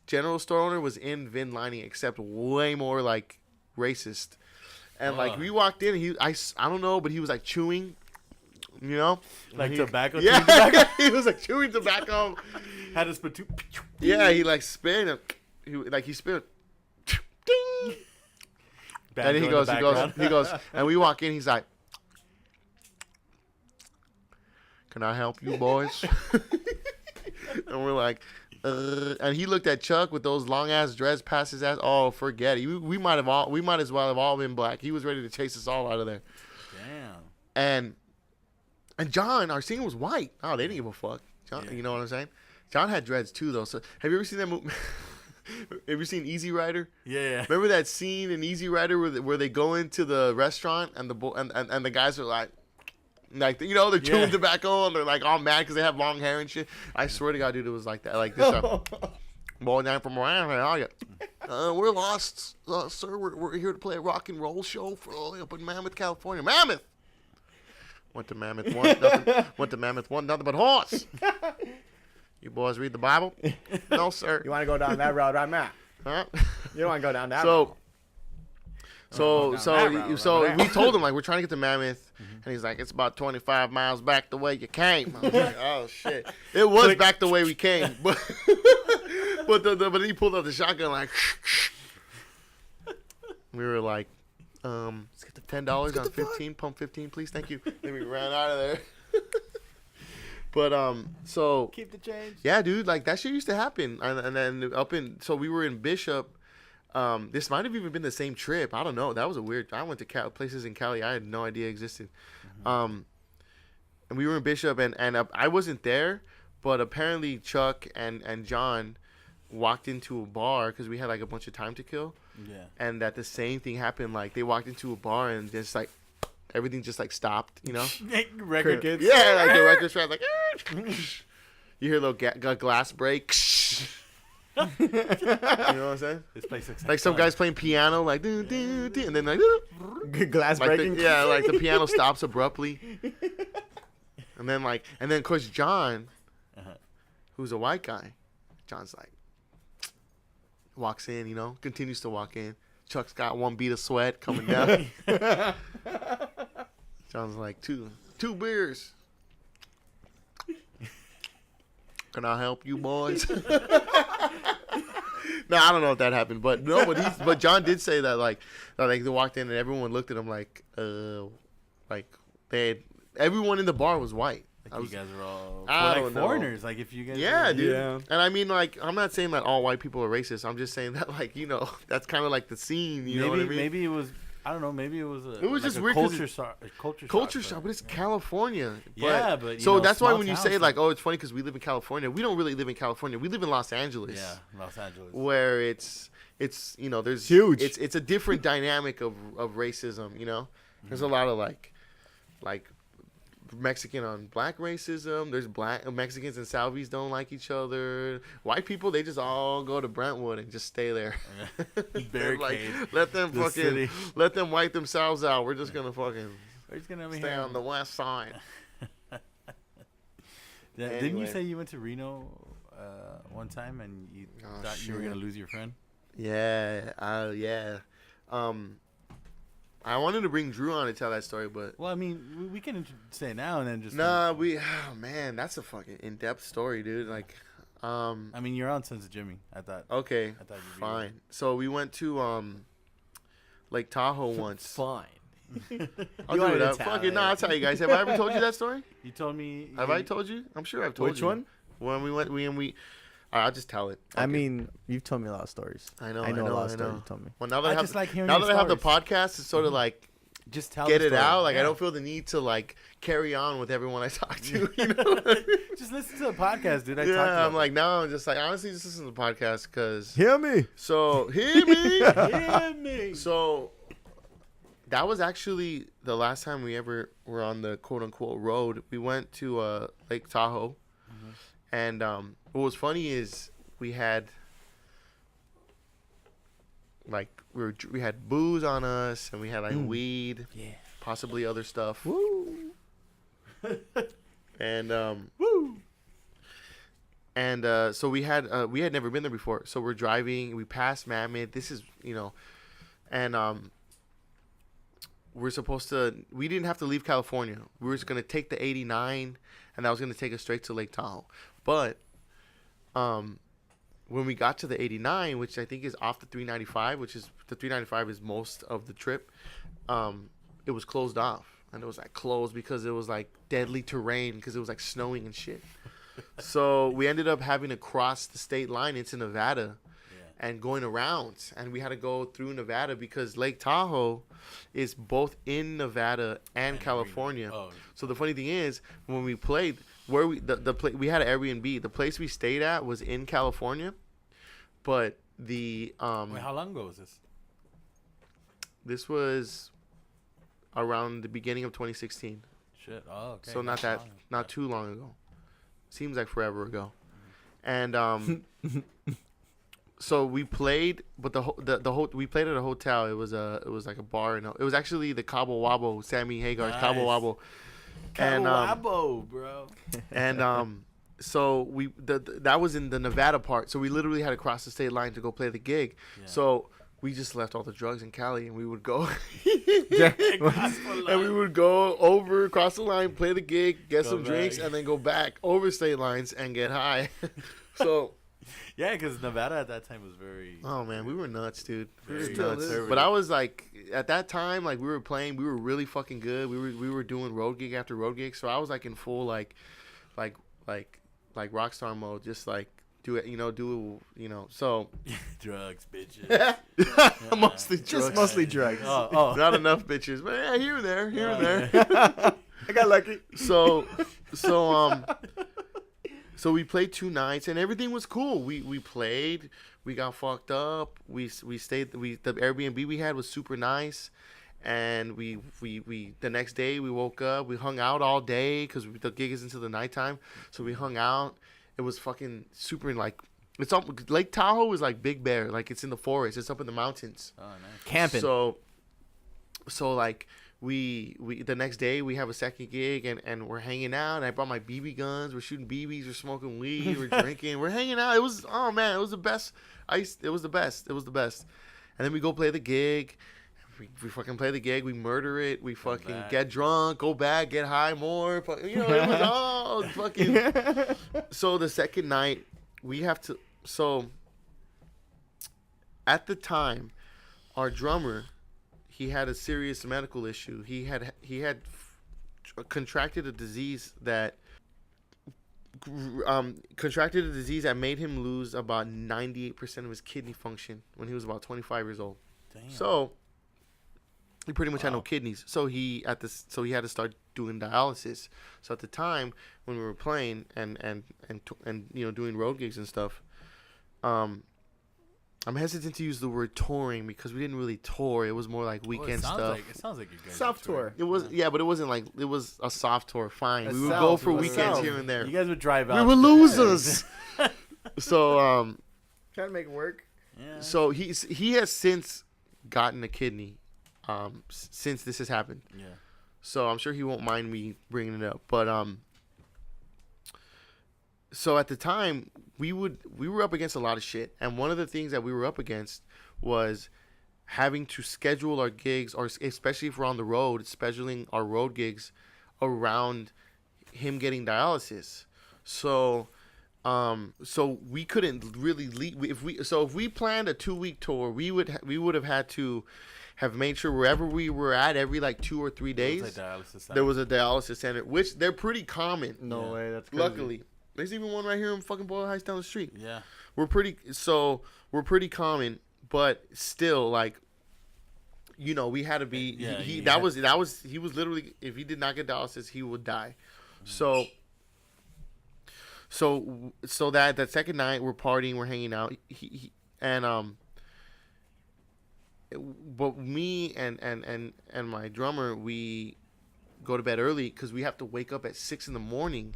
[SPEAKER 1] general store owner, was in Vin lining, except way more like racist. And like we walked in, and I don't know, but he was like chewing, you know,
[SPEAKER 2] Like tobacco.
[SPEAKER 1] Yeah,
[SPEAKER 2] chewing tobacco?
[SPEAKER 1] he was like chewing tobacco.
[SPEAKER 2] Had a spittoon.
[SPEAKER 1] Yeah, he like spin, he spin. Ding. And then he goes, and we walk in. He's like, "Can I help you, boys?" And we're like, and he looked at Chuck with those long ass dreads past his ass. Oh, forget it. We might as well have all been black. He was ready to chase us all out of there.
[SPEAKER 2] Damn.
[SPEAKER 1] And John, our singer, was white. Oh, they didn't give a fuck. John, you know what I'm saying? John had dreads too, though. So have you ever seen that movie? Have you seen Easy Rider?
[SPEAKER 2] Yeah.
[SPEAKER 1] Remember that scene in Easy Rider where they go into the restaurant and the guys are like you know, they're chewing tobacco and they're like all mad because they have long hair and shit. I swear to God, dude, it was like that. Like this boy down from around here. We're lost, sir. We're here to play a rock and roll show for up in Mammoth, California. Mammoth. Went to Mammoth one, nothing but horse. You boys read the Bible? No, sir.
[SPEAKER 3] You want to go down that road, right, Matt?
[SPEAKER 1] Huh?
[SPEAKER 3] You don't want to go down that road.
[SPEAKER 1] So
[SPEAKER 3] road.
[SPEAKER 1] we told him like we're trying to get to Mammoth, and he's like, it's about 25 miles back the way you came. I was like, oh shit, it was back the way we came, but but he pulled out the shotgun like, we were like, let's get the $10 on 15, pump 15, please, thank you. Then we ran out of there. But so
[SPEAKER 2] Keep the change.
[SPEAKER 1] yeah, dude, like that shit used to happen, and then so we were in Bishop. This might have even been the same trip. I don't know. That was a weird. I went to places in Cali I had no idea existed. And we were in Bishop, and I wasn't there, but apparently Chuck and John walked into a bar because we had like a bunch of time to kill.
[SPEAKER 2] Yeah.
[SPEAKER 1] And that the same thing happened. Like they walked into a bar and just like everything just like stopped. You know.
[SPEAKER 2] Record.
[SPEAKER 3] Crickets.
[SPEAKER 1] Yeah, like the record shop, like you hear a little glass break. You know what I'm saying?
[SPEAKER 2] This place looks
[SPEAKER 1] Like some guys playing piano, like do do do, and then like
[SPEAKER 3] Glass
[SPEAKER 1] like
[SPEAKER 3] breaking.
[SPEAKER 1] like the piano stops abruptly, and then of course John, who's a white guy, John's like walks in, you know, continues to walk in. Chuck's got one bead of sweat coming down. John's like two beers. Can I help you, boys? No, I don't know if that happened, but no, but John did say that like they walked in and everyone looked at him like everyone in the bar was white.
[SPEAKER 2] Like you guys are all
[SPEAKER 1] I don't know.
[SPEAKER 2] foreigners. Like if you guys.
[SPEAKER 1] Yeah, dude.
[SPEAKER 3] Yeah.
[SPEAKER 1] And I mean, like, I'm not saying that all white people are racist. I'm just saying that, like, you know, that's kind of like the scene. You know what I mean?
[SPEAKER 2] Maybe it was. I don't know. Maybe it was a.
[SPEAKER 1] It was
[SPEAKER 2] like
[SPEAKER 1] just
[SPEAKER 2] a
[SPEAKER 1] weird 'cause
[SPEAKER 2] culture
[SPEAKER 1] shock, but it's California.
[SPEAKER 2] Yeah, but you
[SPEAKER 1] so
[SPEAKER 2] know,
[SPEAKER 1] that's why
[SPEAKER 2] small
[SPEAKER 1] when you
[SPEAKER 2] towns,
[SPEAKER 1] say like, oh, it's funny because we live in California. We don't really live in California. We live in Los Angeles.
[SPEAKER 2] Yeah, Los Angeles.
[SPEAKER 1] Where it's you know there's
[SPEAKER 3] huge.
[SPEAKER 1] It's a different dynamic of racism. You know, there's a lot of like Mexican on black racism. There's black Mexicans and Salvies don't like each other. White people, they just all go to Brentwood and just stay there.
[SPEAKER 2] Barricade.
[SPEAKER 1] Like, let them
[SPEAKER 2] the city.
[SPEAKER 1] let them wipe themselves out. We're just gonna fucking
[SPEAKER 2] We're just gonna be
[SPEAKER 1] stay
[SPEAKER 2] here.
[SPEAKER 1] on the west side.
[SPEAKER 2] Yeah, didn't you
[SPEAKER 1] Anyway.
[SPEAKER 2] say you went to Reno one time and you
[SPEAKER 1] Oh,
[SPEAKER 2] thought you were
[SPEAKER 1] shit.
[SPEAKER 2] gonna lose your friend?
[SPEAKER 1] Yeah, yeah. I wanted to bring Drew on to tell that story, but
[SPEAKER 2] Well, I mean, we can say it now and then just.
[SPEAKER 1] nah, oh man, that's a fucking in-depth story, dude. Like,
[SPEAKER 2] I mean, you're on Sons of Jimmy. I thought.
[SPEAKER 1] okay,
[SPEAKER 2] I thought you'd be
[SPEAKER 1] fine. So we went to Lake Tahoe once.
[SPEAKER 3] Fine.
[SPEAKER 1] I'll
[SPEAKER 3] You
[SPEAKER 1] do
[SPEAKER 3] wanted
[SPEAKER 1] it.
[SPEAKER 3] to
[SPEAKER 1] Fuck
[SPEAKER 3] tell
[SPEAKER 1] it. No,
[SPEAKER 3] it.
[SPEAKER 1] I'll tell you guys. Have I ever told you that story?
[SPEAKER 2] You told me.
[SPEAKER 1] Have I told you? I'm sure I've told
[SPEAKER 3] Which
[SPEAKER 1] you.
[SPEAKER 3] one?
[SPEAKER 1] When we went, I'll just tell it.
[SPEAKER 3] I
[SPEAKER 1] Okay.
[SPEAKER 3] mean, you've told me a lot of stories.
[SPEAKER 1] I know
[SPEAKER 3] a lot of
[SPEAKER 1] I
[SPEAKER 3] stories
[SPEAKER 1] know.
[SPEAKER 3] you told me.
[SPEAKER 1] Well, now that
[SPEAKER 2] I
[SPEAKER 1] I have,
[SPEAKER 2] just like hearing
[SPEAKER 1] now
[SPEAKER 2] your
[SPEAKER 1] that I have the
[SPEAKER 2] stories.
[SPEAKER 1] podcast, it's sort of like
[SPEAKER 2] Just tell.
[SPEAKER 1] get
[SPEAKER 2] the
[SPEAKER 1] it
[SPEAKER 2] story.
[SPEAKER 1] out. Like
[SPEAKER 2] Yeah.
[SPEAKER 1] I don't feel the need to like carry on with everyone I talk to. You know?
[SPEAKER 2] Just listen to the podcast, dude. I talked
[SPEAKER 1] Yeah, I'm
[SPEAKER 2] about
[SPEAKER 1] like now I'm just like honestly just listen to the podcast because
[SPEAKER 3] Hear me.
[SPEAKER 1] so hear me.
[SPEAKER 2] Hear me.
[SPEAKER 1] So that was actually the last time we ever were on the quote unquote road. We went to Lake Tahoe, And what was funny is we had like we had booze on us, and we had like weed, possibly other stuff.
[SPEAKER 3] Woo.
[SPEAKER 1] And so we had never been there before. So we're driving, we passed Mammoth. This is, and we didn't have to leave California. We were just going to take the 89, and that was going to take us straight to Lake Tahoe. But when we got to the 89, which I think is off the 395, which is the 395 is most of the trip, it was closed off. And it was like closed because it was like deadly terrain because it was like snowing and shit. So we ended up having to cross the state line into Nevada and going around. And we had to go through Nevada because Lake Tahoe is both in Nevada and California. Oh. So the funny thing is, when we played, where we we had an Airbnb. The place we stayed at was in California, but the
[SPEAKER 2] Wait, how long ago was this?
[SPEAKER 1] This was around the beginning of 2016.
[SPEAKER 2] Shit. Oh, okay.
[SPEAKER 1] So not too long ago. Seems like forever ago. And so we played, but we played at a hotel. It was like a bar, and it was actually the Cabo Wabo, Sammy Hagar's Cabo Wabo.
[SPEAKER 2] Cabo Wabo, bro.
[SPEAKER 1] And so that was in the Nevada part. So we literally had to cross the state line to go play the gig. Yeah. So we just left all the drugs in Cali, and we would go, and we would go over, cross the line, play the gig, get some drinks, and then go back over state lines and get high. So,
[SPEAKER 2] yeah, because Nevada at that time was very.
[SPEAKER 1] Oh man, we were nuts, dude. We were
[SPEAKER 2] nuts.
[SPEAKER 1] But I was like, at that time, like we were playing, we were really fucking good. We were doing road gig after road gig, so I was like in full like rockstar mode, just like. So
[SPEAKER 2] drugs, bitches.
[SPEAKER 1] Mostly drugs.
[SPEAKER 3] Just mostly drugs.
[SPEAKER 1] Not enough bitches, but yeah, here and there.
[SPEAKER 3] I got lucky.
[SPEAKER 1] So we played 2 nights and everything was cool. We played, we got fucked up. We stayed. The Airbnb we had was super nice, and we the next day we woke up. We hung out all day because the gig is until the nighttime. So we hung out. It was fucking super, like, it's all, Lake Tahoe is like Big Bear, like it's in the forest, it's up in the mountains.
[SPEAKER 2] Oh, nice.
[SPEAKER 3] Camping.
[SPEAKER 1] So like we the next day we have a second gig and we're hanging out, and I brought my BB guns, we're shooting BBs, we're smoking weed, we're drinking, we're hanging out. It was, oh man, it was the best. It was the best. And then we go play the gig. We fucking play the gig, we murder it, we fucking get drunk, go back, get high more, it was all fucking. So the second night, we have to, so at the time, our drummer, he had a serious medical issue. He had contracted a disease that made him lose about 98% of his kidney function when he was about 25 years old.
[SPEAKER 2] Damn.
[SPEAKER 1] So he pretty much had no kidneys, so he had to start doing dialysis. So at the time when we were playing and doing road gigs and stuff, I'm hesitant to use the word touring because we didn't really tour. It was more like weekend stuff.
[SPEAKER 2] It sounds like you guys
[SPEAKER 3] soft tour.
[SPEAKER 1] It was, yeah, but it wasn't like, it was a soft tour. Fine, we would go for weekends here and there.
[SPEAKER 2] You guys would drive out.
[SPEAKER 1] We were losers. So
[SPEAKER 3] trying to make it work.
[SPEAKER 2] Yeah.
[SPEAKER 1] So he has since gotten a kidney. Since this has happened.
[SPEAKER 2] Yeah.
[SPEAKER 1] So I'm sure he won't mind me bringing it up. But so at the time we were up against a lot of shit, and one of the things that we were up against was having to schedule our gigs, or especially if we're on the road, scheduling our road gigs around him getting dialysis. So we couldn't really leave. If we planned a 2-week tour, we would have had to have made sure wherever we were at every like 2 or 3 days there was a dialysis center, which they're pretty common.
[SPEAKER 3] No way, that's crazy.
[SPEAKER 1] Luckily, there's even one right here in fucking Boyle Heights down the street.
[SPEAKER 2] Yeah,
[SPEAKER 1] we're pretty common, but still, like, we had to be.
[SPEAKER 2] Yeah,
[SPEAKER 1] he was literally, if he did not get dialysis, he would die. So that second night we're partying, we're hanging out. But me and my drummer, we go to bed early because we have to wake up at 6 a.m.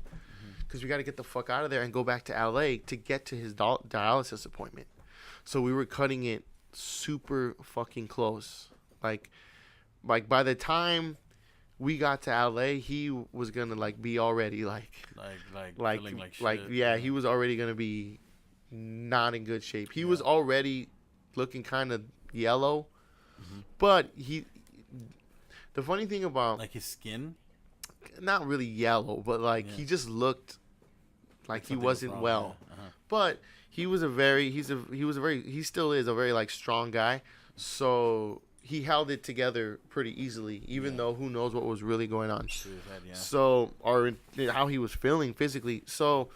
[SPEAKER 1] because we got to get the fuck out of there and go back to LA to get to his dialysis appointment. So we were cutting it super fucking close. Like by the time we got to LA, he was gonna like be already
[SPEAKER 2] feeling like shit.
[SPEAKER 1] Yeah, he was already gonna be not in good shape. He was already looking kind of yellow, but the funny thing about
[SPEAKER 2] like his skin,
[SPEAKER 1] not really yellow, but like he just looked like he wasn't well.
[SPEAKER 2] Yeah. Uh-huh.
[SPEAKER 1] But he still is a very like strong guy, so he held it together pretty easily, even though who knows what was really going on. So, or how he was feeling physically. So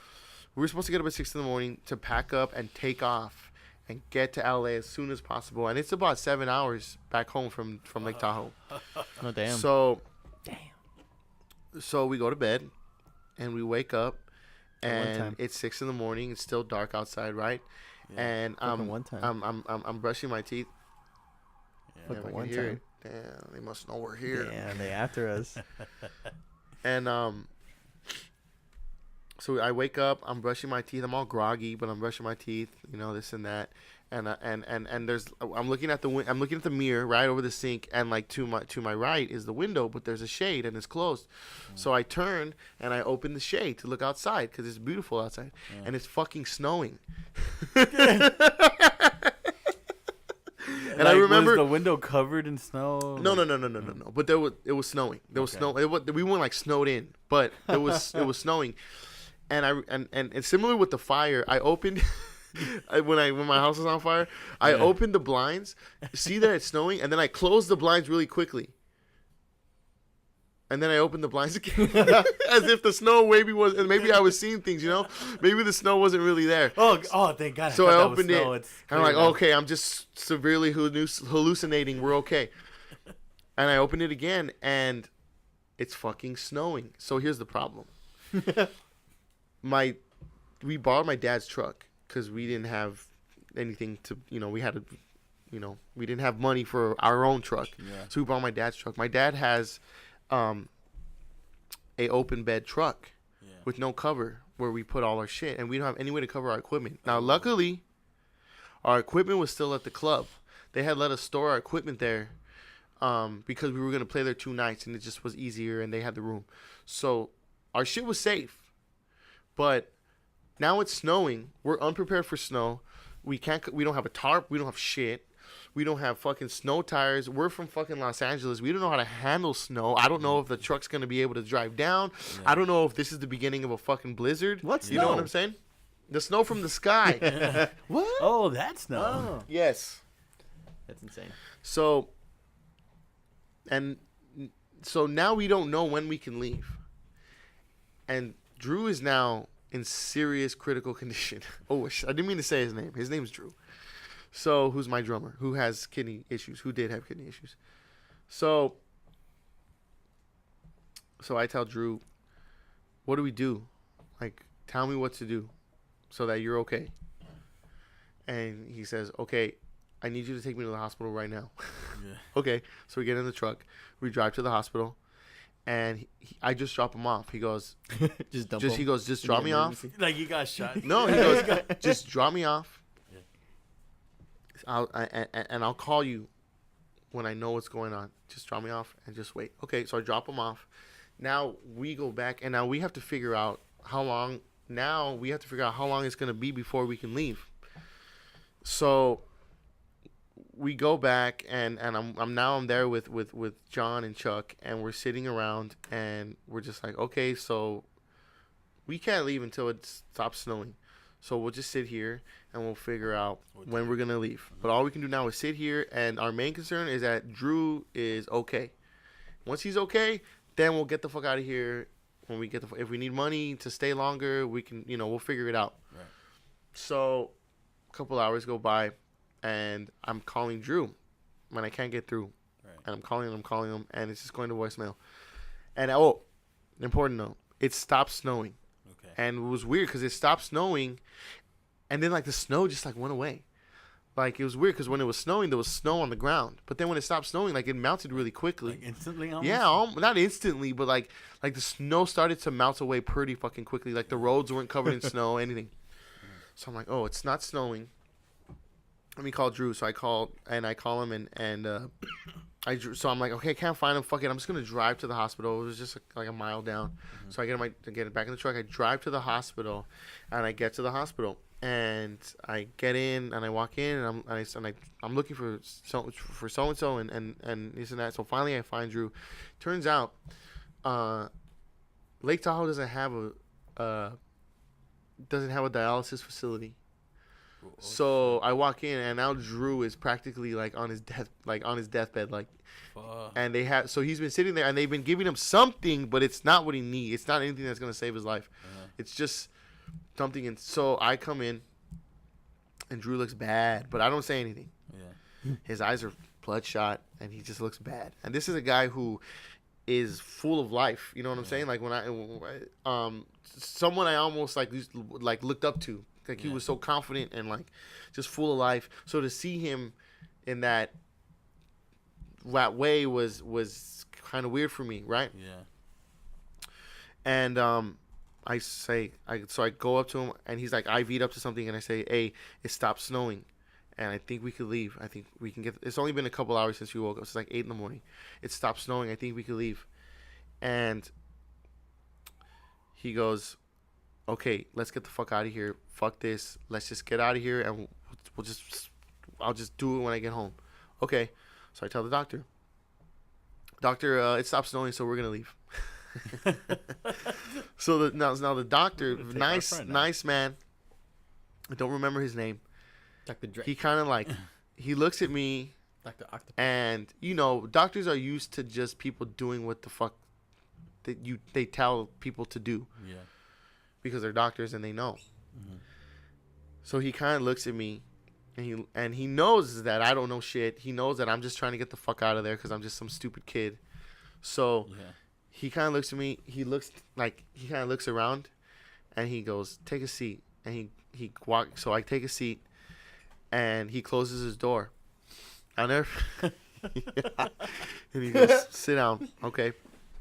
[SPEAKER 1] we were supposed to get up at 6 a.m. to pack up and take off and get to LA as soon as possible. And it's about 7 hours back home from Lake Tahoe.
[SPEAKER 3] Oh, damn.
[SPEAKER 1] So we go to bed and we wake up and it's 6 a.m. It's still dark outside, right? Yeah. And I'm brushing my teeth.
[SPEAKER 3] Yeah,
[SPEAKER 1] I can hear it. Damn, they must know we're here.
[SPEAKER 3] Damn, they after us.
[SPEAKER 1] And so I wake up. I'm brushing my teeth. I'm all groggy, but I'm brushing my teeth. You know, this and that. And I'm looking at the mirror right over the sink, and like to my right is the window, but there's a shade and it's closed. So I turn and I open the shade to look outside because it's beautiful outside, and it's fucking snowing. And I remember,
[SPEAKER 2] was the window covered in snow?
[SPEAKER 1] No. But it was snowing. There was snow. We weren't like snowed in, but it was snowing. And similar with the fire, I opened when my house was on fire, I opened the blinds, see that it's snowing, and then I closed the blinds really quickly. And then I opened the blinds again, as if the snow maybe I was seeing things, you know? Maybe the snow wasn't really there.
[SPEAKER 2] Oh, thank God.
[SPEAKER 1] So I opened it, and I'm like, okay, I'm just severely hallucinating. We're okay. And I opened it again, and it's fucking snowing. So here's the problem. We borrowed my dad's truck because we didn't have anything to, we had to, we didn't have money for our own truck. Yeah. So we borrowed my dad's truck. My dad has a open bed truck with no cover where we put all our shit, and we don't have any way to cover our equipment. Now, luckily, our equipment was still at the club. They had let us store our equipment there because we were going to play there 2 nights, and it just was easier, and they had the room. So our shit was safe. But now it's snowing. We're unprepared for snow. We don't have a tarp. We don't have shit. We don't have fucking snow tires. We're from fucking Los Angeles. We don't know how to handle snow. I don't know if the truck's going to be able to drive down. Yeah. I don't know if this is the beginning of a fucking blizzard.
[SPEAKER 3] What snow?
[SPEAKER 1] You know what I'm saying? The snow from the sky.
[SPEAKER 2] What? Oh, that snow. Oh.
[SPEAKER 1] Yes.
[SPEAKER 3] That's insane.
[SPEAKER 1] So now we don't know when we can leave. And Drew is now in serious critical condition. Oh, I didn't mean to say his name. His name's Drew. So, who's my drummer? Who has kidney issues? Who did have kidney issues? So I tell Drew, what do we do? Like, tell me what to do so that you're okay. And he says, okay, I need you to take me to the hospital right now. Yeah. Okay. So we get in the truck. We drive to the hospital. And I just drop him off. He goes, just drop me off.
[SPEAKER 2] Like you got shot.
[SPEAKER 1] No, he goes, just drop me off. I'll call you when I know what's going on. Just drop me off and just wait. Okay, so I drop him off. Now we go back, and now we have to figure out how long. Now we have to figure out how long it's gonna be before we can leave. So we go back, and I'm there with John and Chuck, and we're sitting around, and we're just like, okay, so we can't leave until it stops snowing. So we'll just sit here and we'll figure out when we're going to leave. But all we can do now is sit here, and our main concern is that Drew is okay. Once he's okay, then we'll get the fuck out of here. When we if we need money to stay longer, we can, we'll figure it out. Right. So a couple hours go by, and I'm calling Drew when I can't get through. Right. And I'm calling him, and it's just going to voicemail. And important note, it stopped snowing. Okay. And it was weird because it stopped snowing, and then like the snow just like went away. Like, it was weird because when it was snowing, there was snow on the ground. But then when it stopped snowing, like, it melted really quickly.
[SPEAKER 2] Like instantly, almost?
[SPEAKER 1] Yeah, not instantly, but like the snow started to melt away pretty fucking quickly. Like, the roads weren't covered in snow, anything. So I'm like, oh, it's not snowing. Let me call Drew. So I call him and so I'm like, okay, I can't find him. Fuck it, I'm just gonna drive to the hospital. It was just like a mile down. So I get it back in the truck. I drive to the hospital, and I get to the hospital. And I get in and I walk in and I'm looking for so and so and this and that. So finally I find Drew. Turns out, Lake Tahoe doesn't have a dialysis facility. So I walk in and now Drew is practically like on his deathbed, like. And so he's been sitting there and they've been giving him something, but it's not what he needs. It's not anything that's gonna save his life. It's just something. And so I come in and Drew looks bad, but I don't say anything. His eyes are bloodshot and he just looks bad. And this is a guy who is full of life. You know what I'm saying? Like, when someone I almost looked up to. Like, he was so confident and like just full of life. So to see him in that way was kind of weird for me, right? And so I go up to him and he's like IV'd up to something and I say, hey, it stopped snowing and I think we could leave. I think we can it's only been a couple hours since we woke up. It's like 8 a.m. It stopped snowing. I think we could leave. And he goes, okay, let's get the fuck out of here. Fuck this. Let's just get out of here and I'll just do it when I get home. Okay. So I tell the doctor, it stopped snowing, so we're going to leave. So now the doctor, nice man. I don't remember his name.
[SPEAKER 3] Dr. Dre.
[SPEAKER 1] He kind of like, he looks at me.
[SPEAKER 3] Dr. Octopus.
[SPEAKER 1] And, doctors are used to just people doing what the fuck they tell people to do.
[SPEAKER 2] Yeah.
[SPEAKER 1] Because they're doctors and they know. So he kind of looks at me. And he knows that I don't know shit. He knows that I'm just trying to get the fuck out of there because I'm just some stupid kid. So he kind of looks at me. He kind of looks around, and he goes, "Take a seat." And he walks. So I take a seat, and he closes his door. I'll never. And he goes, "Sit down." Okay.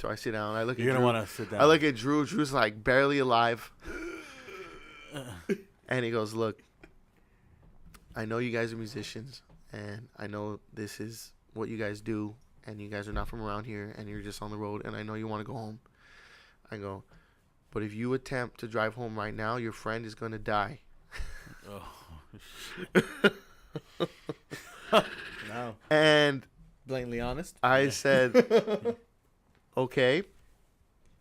[SPEAKER 1] So I sit down. I look.
[SPEAKER 2] You're
[SPEAKER 1] at
[SPEAKER 2] gonna
[SPEAKER 1] Drew.
[SPEAKER 2] want to sit down.
[SPEAKER 1] I look at Drew. Drew's like barely alive. And he goes, "Look. I know you guys are musicians, and I know this is what you guys do, and you guys are not from around here, and you're just on the road, and I know you want to go home." I go, "But if you attempt to drive home right now, your friend is going to die."
[SPEAKER 3] No.
[SPEAKER 1] And
[SPEAKER 3] Blatantly honest.
[SPEAKER 1] I said, "Okay,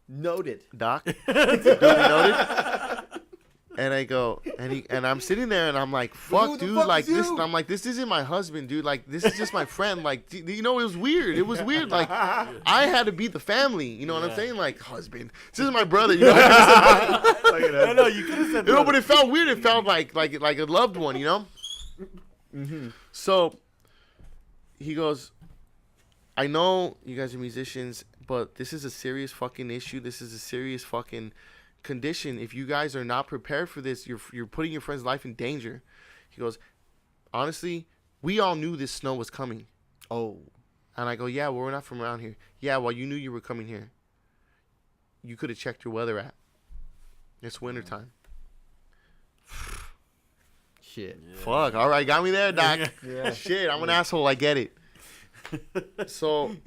[SPEAKER 3] Noted.
[SPEAKER 1] Doc." Duly noted. And I go, and I'm sitting there, and I'm like, "Fuck, dude! Like this, I'm like, this isn't my husband, dude. Like, this is just my friend. Like, it was weird. It was weird. Like, I had to be the family. You know what I'm saying? Like, husband. This is my brother. You know?
[SPEAKER 2] No, you could have said.
[SPEAKER 1] But it felt weird. It felt like a loved one. You know? So he goes, "I know you guys are musicians, but this is a serious fucking issue. This is a serious fucking condition. If you guys are not prepared for this, you're putting your friend's life in danger." He goes, "Honestly, we all knew this snow was coming."
[SPEAKER 3] Oh.
[SPEAKER 1] And I go, "Yeah, well, we're not from around here." "Yeah, well, you knew you were coming here. You could have checked your weather app. It's wintertime."
[SPEAKER 3] Shit.
[SPEAKER 2] Yeah.
[SPEAKER 1] Fuck. All right, got me there, Doc.
[SPEAKER 3] Yeah.
[SPEAKER 1] Shit, I'm an asshole. I get it. So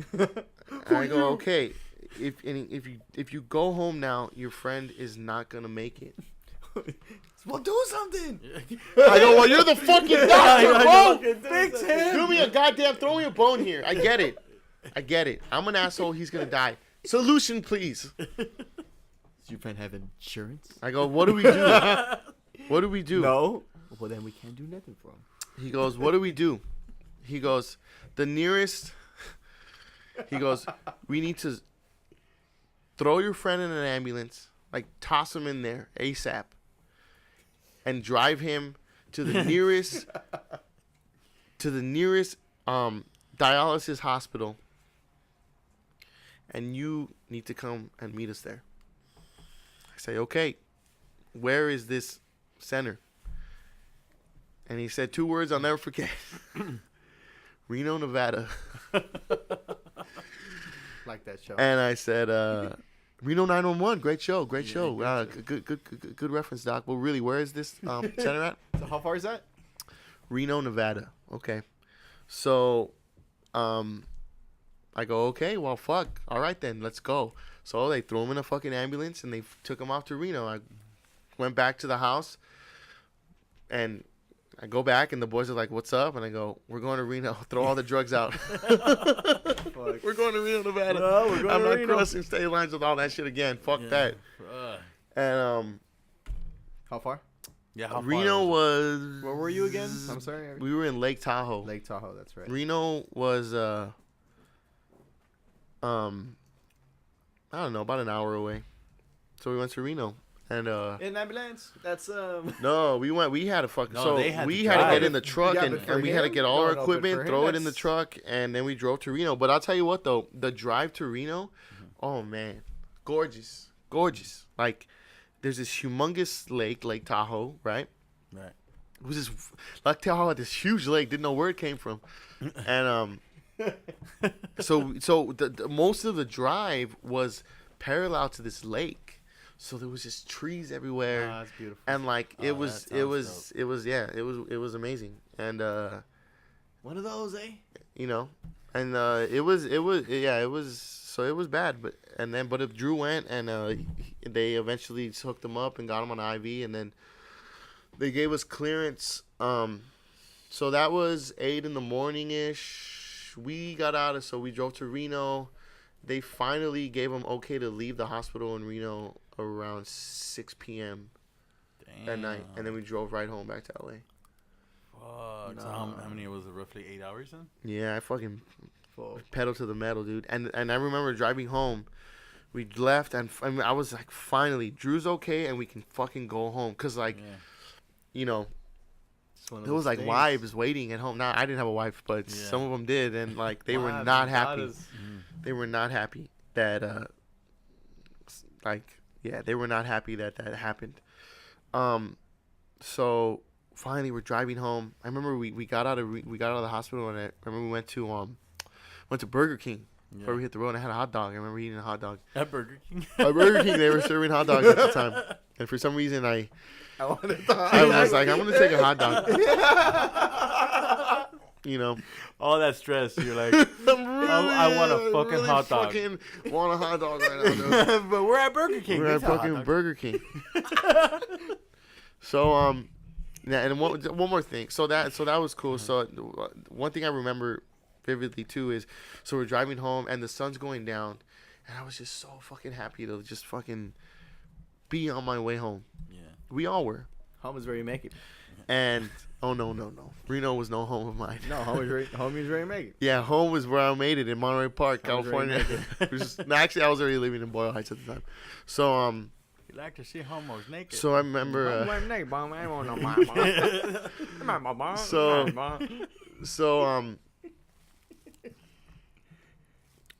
[SPEAKER 1] I go, "Okay. If you go home now, your friend is not gonna make it."
[SPEAKER 3] Well, do something.
[SPEAKER 1] I go, "Well, you're the fucking doctor, bro.
[SPEAKER 3] Fix him.
[SPEAKER 1] Do me a goddamn, throw me a bone here. I get it. I'm an asshole. He's gonna die. Solution, please."
[SPEAKER 3] Does your friend have insurance?
[SPEAKER 1] I go, "What do we do? What do we do?"
[SPEAKER 3] No. Well, then we can't do nothing for him.
[SPEAKER 1] He goes, "What do we do?" He goes, "The nearest." He goes, "We need to throw your friend in an ambulance, like toss him in there ASAP, and drive him to the nearest dialysis hospital. And you need to come and meet us there." I say, "Okay, where is this center?" And he said 2 words I'll never forget. Reno, Nevada.
[SPEAKER 3] Like that show.
[SPEAKER 1] And I said, Reno 911, great show. Good reference, Doc. Well, really, where is this center at?
[SPEAKER 3] So how far is that?
[SPEAKER 1] Reno, Nevada. Okay. So, I go, okay, well, fuck. All right, then, let's go. So they threw him in a fucking ambulance, and they took him off to Reno. I went back to the house, and I go back, and the boys are like, what's up? And I go, we're going to Reno. Throw all the drugs out. We're going to Reno, Nevada.
[SPEAKER 3] No, we're going
[SPEAKER 1] I'm
[SPEAKER 3] to
[SPEAKER 1] not
[SPEAKER 3] Reno.
[SPEAKER 1] crossing state lines with all that shit again. Fuck that. And
[SPEAKER 3] How far?
[SPEAKER 2] Yeah, how far
[SPEAKER 1] Reno was...
[SPEAKER 3] Where were you again? I'm sorry.
[SPEAKER 1] We were in Lake Tahoe.
[SPEAKER 3] Lake Tahoe, that's right.
[SPEAKER 1] Reno was, I don't know, about an hour away. So we went to Reno. And,
[SPEAKER 3] In ambulance? That's,
[SPEAKER 1] no, we had a fucking,
[SPEAKER 2] No,
[SPEAKER 1] so
[SPEAKER 2] they had
[SPEAKER 1] we
[SPEAKER 2] to
[SPEAKER 1] had to
[SPEAKER 2] drive.
[SPEAKER 1] get in the truck
[SPEAKER 3] Yeah,
[SPEAKER 1] and,
[SPEAKER 3] but for
[SPEAKER 1] and we had to
[SPEAKER 3] him?
[SPEAKER 1] get all
[SPEAKER 3] No,
[SPEAKER 1] our
[SPEAKER 3] no, but
[SPEAKER 1] equipment,
[SPEAKER 3] for him,
[SPEAKER 1] throw it in the
[SPEAKER 3] that's-
[SPEAKER 1] truck, and then we drove to Reno. But I'll tell you what, though, the drive to Reno, oh, man, gorgeous. Like, there's this humongous lake, Lake Tahoe, right?
[SPEAKER 2] Right.
[SPEAKER 1] It was this, Lake Tahoe had this huge lake, didn't know where it came from. And, so the most of the drive was parallel to this lake. So there was just trees everywhere.
[SPEAKER 3] that's beautiful.
[SPEAKER 1] And like
[SPEAKER 2] Oh,
[SPEAKER 1] it
[SPEAKER 2] that
[SPEAKER 1] was amazing. And
[SPEAKER 3] One of those, eh?
[SPEAKER 1] you know, and it was so it was bad, but if Drew went and they eventually hooked him up and got him on IV, and then they gave us clearance. So that was 8 a.m. ish. We got out of, so we drove to Reno. They finally gave him okay to leave the hospital in Reno around 6 p.m. that night, and then we drove right home back to LA.
[SPEAKER 2] Fuck. So how many was it? Roughly 8 hours then?
[SPEAKER 1] Yeah, I fucking
[SPEAKER 3] Full.
[SPEAKER 1] pedal to the metal, dude. And I remember driving home. We left, and I was like, finally, Drew's okay, and we can fucking go home. Cause like,
[SPEAKER 2] Yeah.
[SPEAKER 1] you know,
[SPEAKER 3] It's one of
[SPEAKER 1] there was
[SPEAKER 3] those
[SPEAKER 1] like
[SPEAKER 3] things.
[SPEAKER 1] wives waiting at home. Now I didn't have a wife, but
[SPEAKER 2] Yeah.
[SPEAKER 1] some of them did, and like they were
[SPEAKER 3] Wives
[SPEAKER 1] not
[SPEAKER 3] and
[SPEAKER 1] happy.
[SPEAKER 3] daughters.
[SPEAKER 1] They were not happy that they were not happy that happened. So finally we're driving home. I remember we got out of the hospital, and I remember we went to Burger King before we hit the road, and I had a hot dog. I remember eating a hot dog.
[SPEAKER 2] At Burger King.
[SPEAKER 1] At Burger King, they were serving hot dogs at the time, and for some reason I
[SPEAKER 3] wanted
[SPEAKER 1] was like, I'm gonna take a hot dog. You know,
[SPEAKER 2] All that stress, you're like,
[SPEAKER 1] I
[SPEAKER 2] want a fucking hot dog.
[SPEAKER 1] Fucking want a hot dog right now, dude.
[SPEAKER 2] but we're at Burger King.
[SPEAKER 1] We're at
[SPEAKER 2] It's a hot
[SPEAKER 1] fucking
[SPEAKER 2] dog.
[SPEAKER 1] Burger King. So yeah, and one more thing. So that was cool. So one thing I remember vividly too is, so we're driving home and the sun's going down, and I was just so fucking happy to just fucking be on my way home.
[SPEAKER 2] Yeah.
[SPEAKER 1] We all were.
[SPEAKER 3] Home is where you make it.
[SPEAKER 1] And oh no, Reno was no home of mine.
[SPEAKER 3] No, home is where you make it.
[SPEAKER 1] Yeah, home was where I made it in Monterey Park,
[SPEAKER 3] Home is where you
[SPEAKER 1] California. No, actually, I was already living in Boyle Heights at the time. So
[SPEAKER 2] You like to see homos naked.
[SPEAKER 1] so I remember.
[SPEAKER 3] Home where you make it, bomb. I want no mama.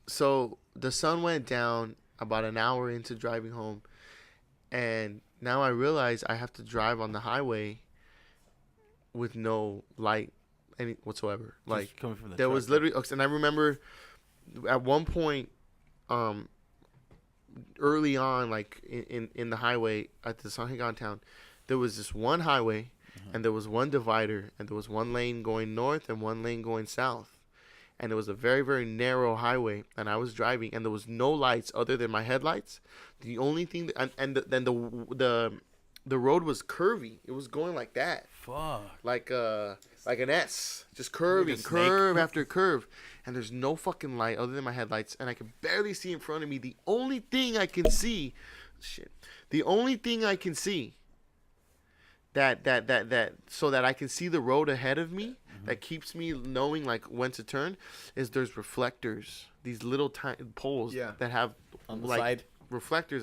[SPEAKER 1] So the sun went down about an hour into driving home, and now I realize I have to drive on the highway with no light any whatsoever.
[SPEAKER 2] Just
[SPEAKER 1] Like
[SPEAKER 2] coming from the
[SPEAKER 1] there
[SPEAKER 2] truck,
[SPEAKER 1] was literally, and I remember at one point, early on, like in the highway at the San Juan town, there was this one highway, and there was one divider, and there was one lane going north and one lane going south. And it was a very, very narrow highway, and I was driving, and there was no lights other than my headlights. The only thing, then the road was curvy. It was going like that,
[SPEAKER 2] Fuck.
[SPEAKER 1] like an S, just curving,
[SPEAKER 2] Like a snake.
[SPEAKER 1] curve after curve, and there's no fucking light other than my headlights, and I can barely see in front of me. The only thing I can see, that so that I can see the road ahead of me, that keeps me knowing like when to turn, is there's reflectors, these little tiny poles that have
[SPEAKER 3] On the
[SPEAKER 1] like
[SPEAKER 3] side.
[SPEAKER 1] reflectors.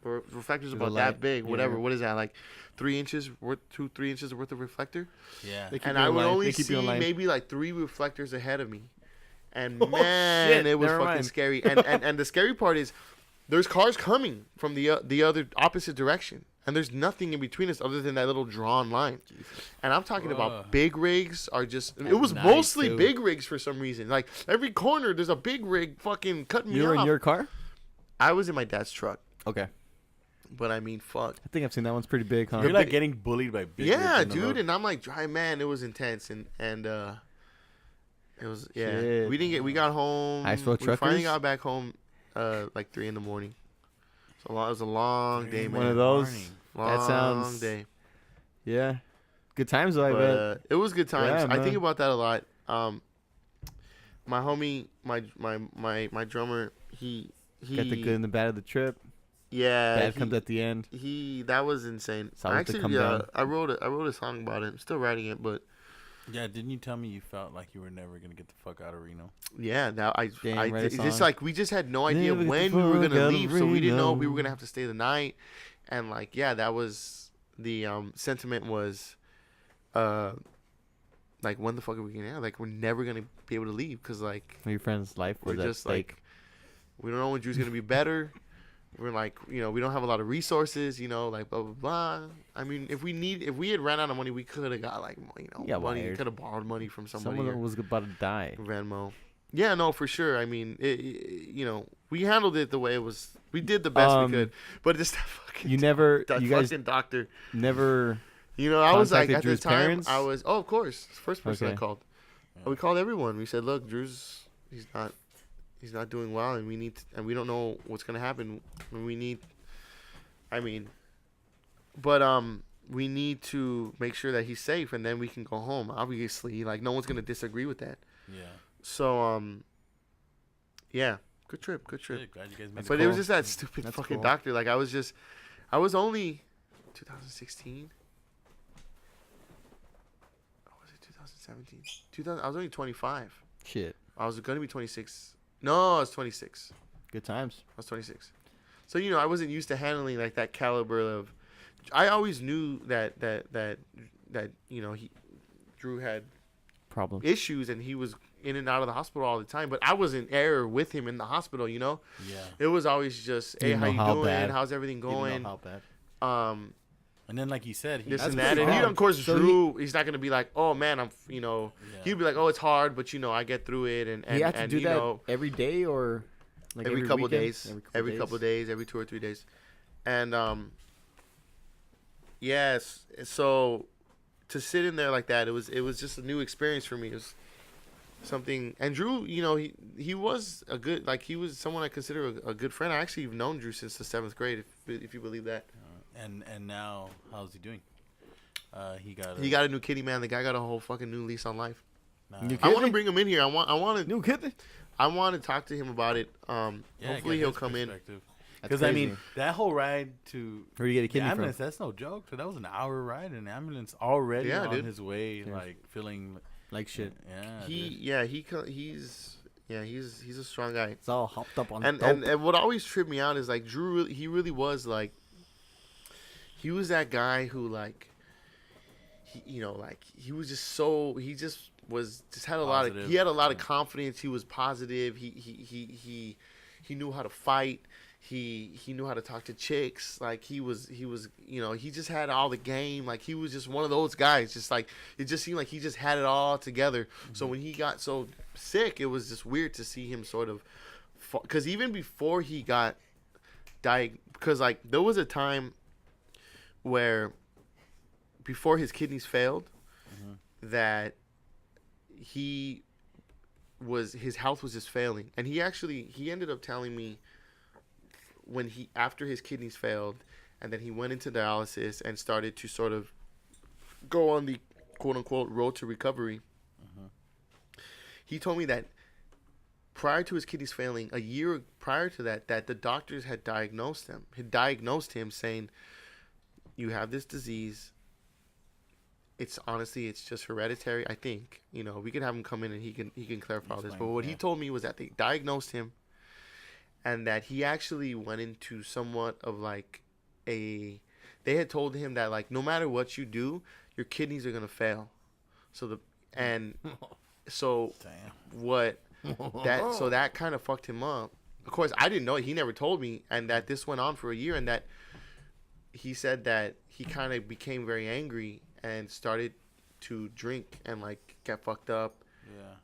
[SPEAKER 1] Reflectors
[SPEAKER 3] The
[SPEAKER 1] about
[SPEAKER 3] light.
[SPEAKER 1] that big, whatever.
[SPEAKER 3] Yeah.
[SPEAKER 1] What is that, like 3 inches worth, 3 inches worth of reflector?
[SPEAKER 2] Yeah.
[SPEAKER 3] They keep
[SPEAKER 1] And
[SPEAKER 3] you
[SPEAKER 1] I would
[SPEAKER 3] online.
[SPEAKER 1] only
[SPEAKER 3] They keep you
[SPEAKER 1] see
[SPEAKER 3] online.
[SPEAKER 1] maybe like 3 reflectors ahead of me, and
[SPEAKER 3] Oh,
[SPEAKER 1] man,
[SPEAKER 3] shit.
[SPEAKER 1] it was
[SPEAKER 3] Never
[SPEAKER 1] fucking
[SPEAKER 3] mind.
[SPEAKER 1] scary. And the scary part is, there's cars coming from the other opposite direction, And there's nothing in between us other than that little drawn line. And I'm talking about big rigs are just... It was mostly big rigs for some reason. Like, every corner, there's a big rig fucking cutting me off.
[SPEAKER 4] You were in your car?
[SPEAKER 1] I was in my dad's truck.
[SPEAKER 4] Okay.
[SPEAKER 1] But, I mean, fuck.
[SPEAKER 4] I think I've seen that one's pretty big, huh?
[SPEAKER 2] You're like getting bullied by big
[SPEAKER 1] Yeah,
[SPEAKER 2] rigs
[SPEAKER 1] dude. And I'm like, dry man. It was intense. And it was... Yeah.
[SPEAKER 4] Shit.
[SPEAKER 1] We got home.
[SPEAKER 4] Ice road
[SPEAKER 1] We finally
[SPEAKER 4] truckers?
[SPEAKER 1] got back home like 3 in the morning. So it was a long day, man.
[SPEAKER 4] One of those.
[SPEAKER 1] Long
[SPEAKER 4] That sounds...
[SPEAKER 1] day.
[SPEAKER 4] Yeah. Good times, though, I
[SPEAKER 1] But,
[SPEAKER 4] bet.
[SPEAKER 1] it was good times.
[SPEAKER 4] Yeah,
[SPEAKER 1] I think
[SPEAKER 4] man.
[SPEAKER 1] about that a lot. My homie, my drummer, he
[SPEAKER 4] Got the good and the bad of the trip.
[SPEAKER 1] yeah,
[SPEAKER 4] Bad comes at the end.
[SPEAKER 1] that was insane.
[SPEAKER 4] It's always to
[SPEAKER 1] Actually,
[SPEAKER 4] come down.
[SPEAKER 1] I wrote a song about it. I'm still writing it, but
[SPEAKER 2] Yeah, didn't you tell me you felt like you were never gonna get the fuck out of Reno?
[SPEAKER 1] yeah, now
[SPEAKER 4] Damn, write a
[SPEAKER 1] it's just
[SPEAKER 4] song.
[SPEAKER 1] like we just had no idea
[SPEAKER 4] Never get
[SPEAKER 1] when
[SPEAKER 4] the
[SPEAKER 1] we were
[SPEAKER 4] fuck
[SPEAKER 1] gonna
[SPEAKER 4] out of
[SPEAKER 1] leave, so we didn't know if we
[SPEAKER 4] Reno.
[SPEAKER 1] were gonna have to stay the night, and like yeah, that was the sentiment was, like when the fuck are we gonna like we're never gonna be able to leave because like
[SPEAKER 4] Your friend's life
[SPEAKER 1] we're
[SPEAKER 4] was at
[SPEAKER 1] just
[SPEAKER 4] stake.
[SPEAKER 1] like we don't know when Drew's gonna be better. We're like, we don't have a lot of resources, like blah blah blah. I mean, if we had ran out of money, we could have got like,
[SPEAKER 4] Yeah,
[SPEAKER 1] money.
[SPEAKER 4] wired.
[SPEAKER 1] Could have borrowed money from somebody.
[SPEAKER 4] Someone
[SPEAKER 1] or
[SPEAKER 4] was about to die.
[SPEAKER 1] Venmo. Yeah, no, for sure. I mean, we handled it the way it was. We did the best we could, but just that fucking
[SPEAKER 4] You never,
[SPEAKER 1] that
[SPEAKER 4] you guys
[SPEAKER 1] fucking doctor.
[SPEAKER 4] never.
[SPEAKER 1] I was like
[SPEAKER 4] contacted
[SPEAKER 1] at
[SPEAKER 4] Drew's
[SPEAKER 1] the time,
[SPEAKER 4] parents?
[SPEAKER 1] I was. Oh, of course, first person I
[SPEAKER 4] Okay.
[SPEAKER 1] called. We called everyone. We said, look, Drew's he's not doing well, and we don't know what's gonna happen. We need to make sure that he's safe, and then we can go home. Obviously, like no one's gonna disagree with that.
[SPEAKER 2] Yeah.
[SPEAKER 1] So yeah, good trip.
[SPEAKER 2] Shit, glad you guys made
[SPEAKER 1] But
[SPEAKER 2] it.
[SPEAKER 1] it was just that stupid
[SPEAKER 4] That's
[SPEAKER 1] fucking
[SPEAKER 4] cool.
[SPEAKER 1] doctor. Like I was only 2016. Or was it 2017? I was only 25.
[SPEAKER 4] Shit.
[SPEAKER 1] I was gonna be 26. No, I was 26.
[SPEAKER 4] Good times.
[SPEAKER 1] I was 26. So I wasn't used to handling like that caliber of. I always knew that Drew had
[SPEAKER 4] Problem.
[SPEAKER 1] issues and he was in and out of the hospital all the time, but I was in error with him in the hospital.
[SPEAKER 2] Yeah.
[SPEAKER 1] It was always just, hey,
[SPEAKER 4] Didn't
[SPEAKER 1] how
[SPEAKER 4] know
[SPEAKER 1] you
[SPEAKER 4] how
[SPEAKER 1] doing?
[SPEAKER 4] bad.
[SPEAKER 1] How's everything
[SPEAKER 4] Didn't
[SPEAKER 1] going?
[SPEAKER 4] know how bad.
[SPEAKER 2] And then, like you said,
[SPEAKER 1] This
[SPEAKER 4] That's
[SPEAKER 1] and that,
[SPEAKER 4] pretty
[SPEAKER 1] and
[SPEAKER 4] bad.
[SPEAKER 1] of course,
[SPEAKER 4] So
[SPEAKER 1] Drew, he's not gonna be like, oh man,
[SPEAKER 2] Yeah.
[SPEAKER 1] he'd be like, oh, it's hard, but I get through it, and
[SPEAKER 4] He had to do
[SPEAKER 1] you
[SPEAKER 4] that
[SPEAKER 1] know,
[SPEAKER 4] every day or like
[SPEAKER 1] every couple
[SPEAKER 4] weekend?
[SPEAKER 1] days, every couple days, every 2 or 3 days, and yes, so to sit in there like that, it was just a new experience for me. It was something, and Drew, he was a good, like he was someone I consider a good friend. I actually have known Drew since the 7th grade, if you believe that.
[SPEAKER 2] and now, how's he doing? He
[SPEAKER 1] got a new kitty, man. The guy got a whole fucking new lease on life.
[SPEAKER 4] New
[SPEAKER 1] I want to
[SPEAKER 4] kitty?
[SPEAKER 1] bring him in here. I want to.
[SPEAKER 4] New kid.
[SPEAKER 1] I want to talk to him about it. Hopefully he'll come in.
[SPEAKER 2] Because I mean, that whole ride to
[SPEAKER 4] Where do you get a
[SPEAKER 2] the
[SPEAKER 4] kidney from?
[SPEAKER 2] ambulance, that's no joke. So that was an hour ride in an ambulance already
[SPEAKER 1] Yeah,
[SPEAKER 2] on
[SPEAKER 1] dude.
[SPEAKER 2] his way,
[SPEAKER 4] Yeah.
[SPEAKER 2] like feeling.
[SPEAKER 4] Like shit.
[SPEAKER 2] Yeah.
[SPEAKER 1] He's a strong guy.
[SPEAKER 4] It's all hopped up on
[SPEAKER 1] And
[SPEAKER 4] dope.
[SPEAKER 1] and what always tripped me out is like Drew. He really was like. He was that guy who like. He was just so he just was just had a lot of
[SPEAKER 2] Positive.
[SPEAKER 1] he had a lot of
[SPEAKER 2] Yeah.
[SPEAKER 1] confidence. He was positive. He knew how to fight. He knew how to talk to chicks. Like he just had all the game. Like he was just one of those guys. Just like it just seemed like he just had it all together.
[SPEAKER 2] Mm-hmm.
[SPEAKER 1] So when he got so sick, it was just weird to see him sort of, because even before he got because like there was a time where before his kidneys failed, that his health was just failing, and he ended up telling me when after his kidneys failed, and then he went into dialysis and started to sort of go on the quote unquote road to recovery. He told me that prior to his kidneys failing, a year prior to that the doctors had diagnosed him saying, you have this disease. It's just hereditary. I think, we could have him come in and he can clarify all this. But what he told me was that they diagnosed him, and that he actually went into somewhat of like they had told him that like no matter what you do, your kidneys are gonna fail. So
[SPEAKER 2] Damn.
[SPEAKER 1] that kind of fucked him up. Of course, I didn't know it. He never told me, and that this went on for a year, and that he said that he kind of became very angry and started to drink and like get fucked up,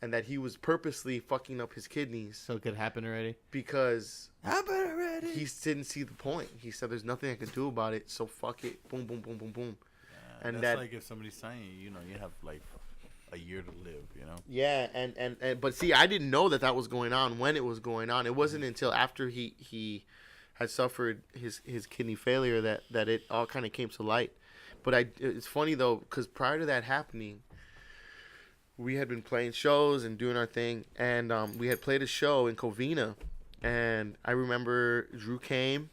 [SPEAKER 1] and that he was purposely fucking up his kidneys
[SPEAKER 4] So it could happen already.
[SPEAKER 1] because
[SPEAKER 2] Happen already.
[SPEAKER 1] he didn't see the point. He said, "There's nothing I can do about it, so fuck it." Boom, boom, boom, boom, boom.
[SPEAKER 2] Yeah,
[SPEAKER 1] And
[SPEAKER 2] that's
[SPEAKER 1] that-
[SPEAKER 2] like if somebody's telling you, you have like a year to live,
[SPEAKER 1] Yeah, and but see, I didn't know that was going on when it was going on. It wasn't until after he had suffered his kidney failure that it all kind of came to light. But it's funny though, because prior to that happening, we had been playing shows and doing our thing, and we had played a show in Covina, and I remember Drew came,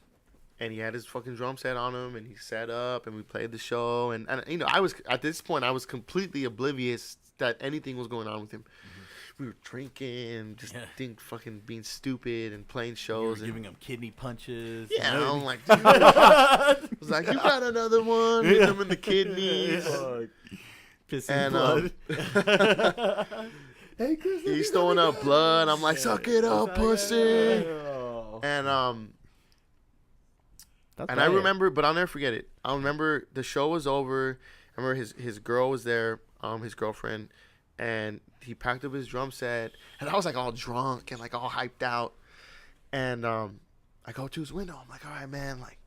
[SPEAKER 1] and he had his fucking drum set on him, and he set up, and we played the show, and I was at this point I was completely oblivious that anything was going on with him. We were drinking, just fucking being stupid and playing
[SPEAKER 2] You
[SPEAKER 1] shows
[SPEAKER 2] were
[SPEAKER 1] and
[SPEAKER 2] giving him kidney punches.
[SPEAKER 1] yeah,
[SPEAKER 2] and
[SPEAKER 1] I'm like, dude. I was like, you got another one? Hit him in the kidneys.
[SPEAKER 4] Pissing
[SPEAKER 1] And
[SPEAKER 4] Hey, Chris,
[SPEAKER 1] he's throwing up blood. I'm like, suck it up, pussy. And I remember, but I'll never forget it. I'll remember the show was over. I remember his girl was there, his girlfriend, and he packed up his drum set, and I was like all drunk and like all hyped out. And I go to his window. I'm like, all right, man, like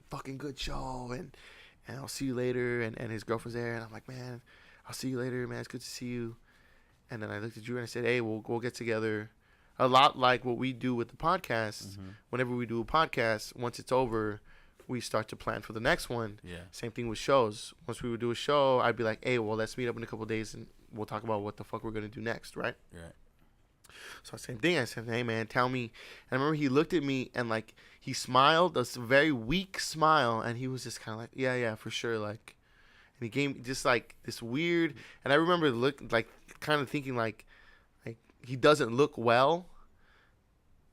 [SPEAKER 1] fucking good show, and I'll see you later. And his girlfriend's there, and I'm like, man, I'll see you later, man. It's good to see you. And then I looked at Drew and I said, hey, we'll get together. A lot like what we do with the podcast.
[SPEAKER 2] Mm-hmm.
[SPEAKER 1] Whenever we do a podcast, once it's over, we start to plan for the next one.
[SPEAKER 2] Yeah.
[SPEAKER 1] Same thing with shows. Once we would do a show, I'd be like, hey, well, let's meet up in a couple of days and we'll talk about what the fuck we're going to do next, right?
[SPEAKER 2] Right.
[SPEAKER 1] So same thing. I said, hey, man, tell me. And I remember he looked at me and, like, he smiled, a very weak smile, and he was just kind of like, yeah, for sure, like. And he gave me just, like, this weird, and I remember kind of thinking, like he doesn't look well.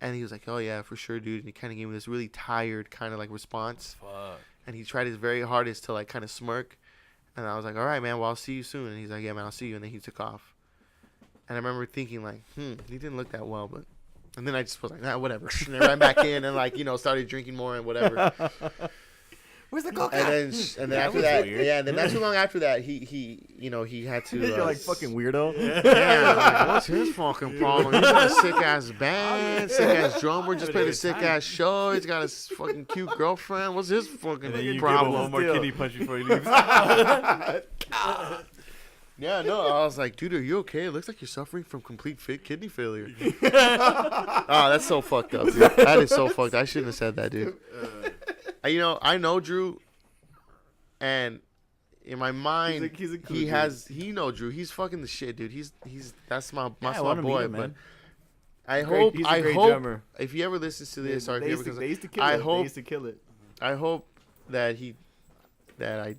[SPEAKER 1] And he was like, oh, yeah, for sure, dude. And he kind of gave me this really tired kind of, like, response.
[SPEAKER 2] Fuck.
[SPEAKER 1] And he tried his very hardest to, like, kind of smirk. And I was like, all right, man, well, I'll see you soon. And he's like, yeah, man, I'll see you. And then he took off. And I remember thinking, like, he didn't look that well. But and then I just was like, nah, whatever. And I ran back in and, like, started drinking more and whatever.
[SPEAKER 3] Where's the coca?
[SPEAKER 1] And then after that, and then not too long after that, he had to.
[SPEAKER 4] You're like fucking weirdo.
[SPEAKER 1] Yeah, like, what's his fucking problem? He's got a sick ass band, sick ass drummer, just played a sick ass show. He's got a fucking cute girlfriend. What's his fucking
[SPEAKER 2] And then you
[SPEAKER 1] problem?
[SPEAKER 2] give him one more kidney punch before he leaves.
[SPEAKER 1] Yeah, no, I was like, dude, are you okay? It looks like you're suffering from complete kidney failure. Oh, that's so fucked up, dude. That is so fucked. I shouldn't have said that, dude. I know Drew, and in my mind,
[SPEAKER 4] he's a cool
[SPEAKER 1] he know Drew. He's fucking the shit, dude. That's my
[SPEAKER 4] I wanna meet
[SPEAKER 1] boy,
[SPEAKER 4] him,
[SPEAKER 1] but
[SPEAKER 4] man.
[SPEAKER 1] I
[SPEAKER 4] He's a great
[SPEAKER 1] hope
[SPEAKER 4] drummer.
[SPEAKER 1] if he ever listens to this, or if
[SPEAKER 4] They
[SPEAKER 1] he
[SPEAKER 4] used
[SPEAKER 1] ever
[SPEAKER 4] to- they used to kill
[SPEAKER 1] I
[SPEAKER 4] it. They
[SPEAKER 1] hope
[SPEAKER 4] used to kill it.
[SPEAKER 1] I hope that I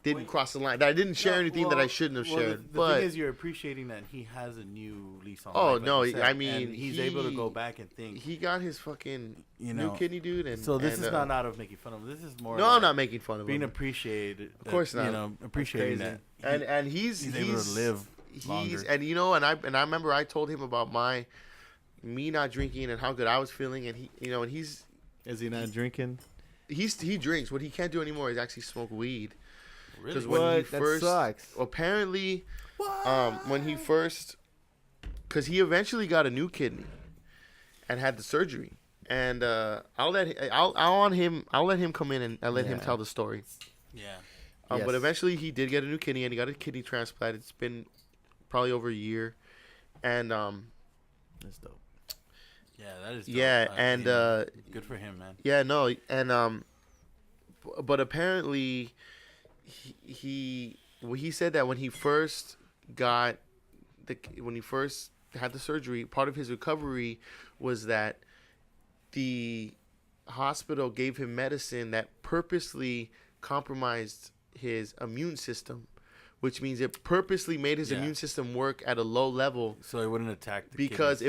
[SPEAKER 1] didn't cross the line. That I didn't share anything that I shouldn't have shared.
[SPEAKER 2] The
[SPEAKER 1] but
[SPEAKER 2] thing is, you're appreciating that he has a new lease on
[SPEAKER 1] Oh,
[SPEAKER 2] life. like
[SPEAKER 1] no,
[SPEAKER 2] you said,
[SPEAKER 1] I mean,
[SPEAKER 2] and he's able to go back and think.
[SPEAKER 1] he got his fucking
[SPEAKER 2] You
[SPEAKER 1] new
[SPEAKER 2] know,
[SPEAKER 1] kidney, dude. And
[SPEAKER 2] So this
[SPEAKER 1] and,
[SPEAKER 2] is not out of making fun of him. This is more.
[SPEAKER 1] No,
[SPEAKER 2] like
[SPEAKER 1] I'm not making fun of
[SPEAKER 2] being
[SPEAKER 1] him.
[SPEAKER 2] appreciated.
[SPEAKER 1] Of course not.
[SPEAKER 2] Appreciating
[SPEAKER 4] crazy.
[SPEAKER 2] that.
[SPEAKER 1] And he's
[SPEAKER 2] able to live longer.
[SPEAKER 1] And and I remember I told him about me not drinking and how good I was feeling, and he's
[SPEAKER 4] Is he not drinking?
[SPEAKER 1] he drinks. What he can't do anymore is actually smoke weed.
[SPEAKER 2] Really?
[SPEAKER 1] Because when he
[SPEAKER 4] What? That
[SPEAKER 1] first,
[SPEAKER 4] sucks.
[SPEAKER 1] apparently, when he first, because he eventually got a new kidney, and had the surgery, and I'll let him come in and let him
[SPEAKER 4] Yeah.
[SPEAKER 1] tell the story.
[SPEAKER 2] Yeah.
[SPEAKER 1] But
[SPEAKER 4] Yes.
[SPEAKER 1] eventually he did get a new kidney, and he got a kidney transplant. It's been probably over a year, and
[SPEAKER 4] That's dope.
[SPEAKER 2] Yeah, that is. Dope.
[SPEAKER 1] yeah, and
[SPEAKER 2] good for him, man.
[SPEAKER 1] yeah, no, and but apparently he said that when he first had the surgery, part of his recovery was that the hospital gave him medicine that purposely compromised his immune system, which means it purposely made his immune system work at a low level
[SPEAKER 2] So it wouldn't attack the
[SPEAKER 1] because
[SPEAKER 2] kidneys.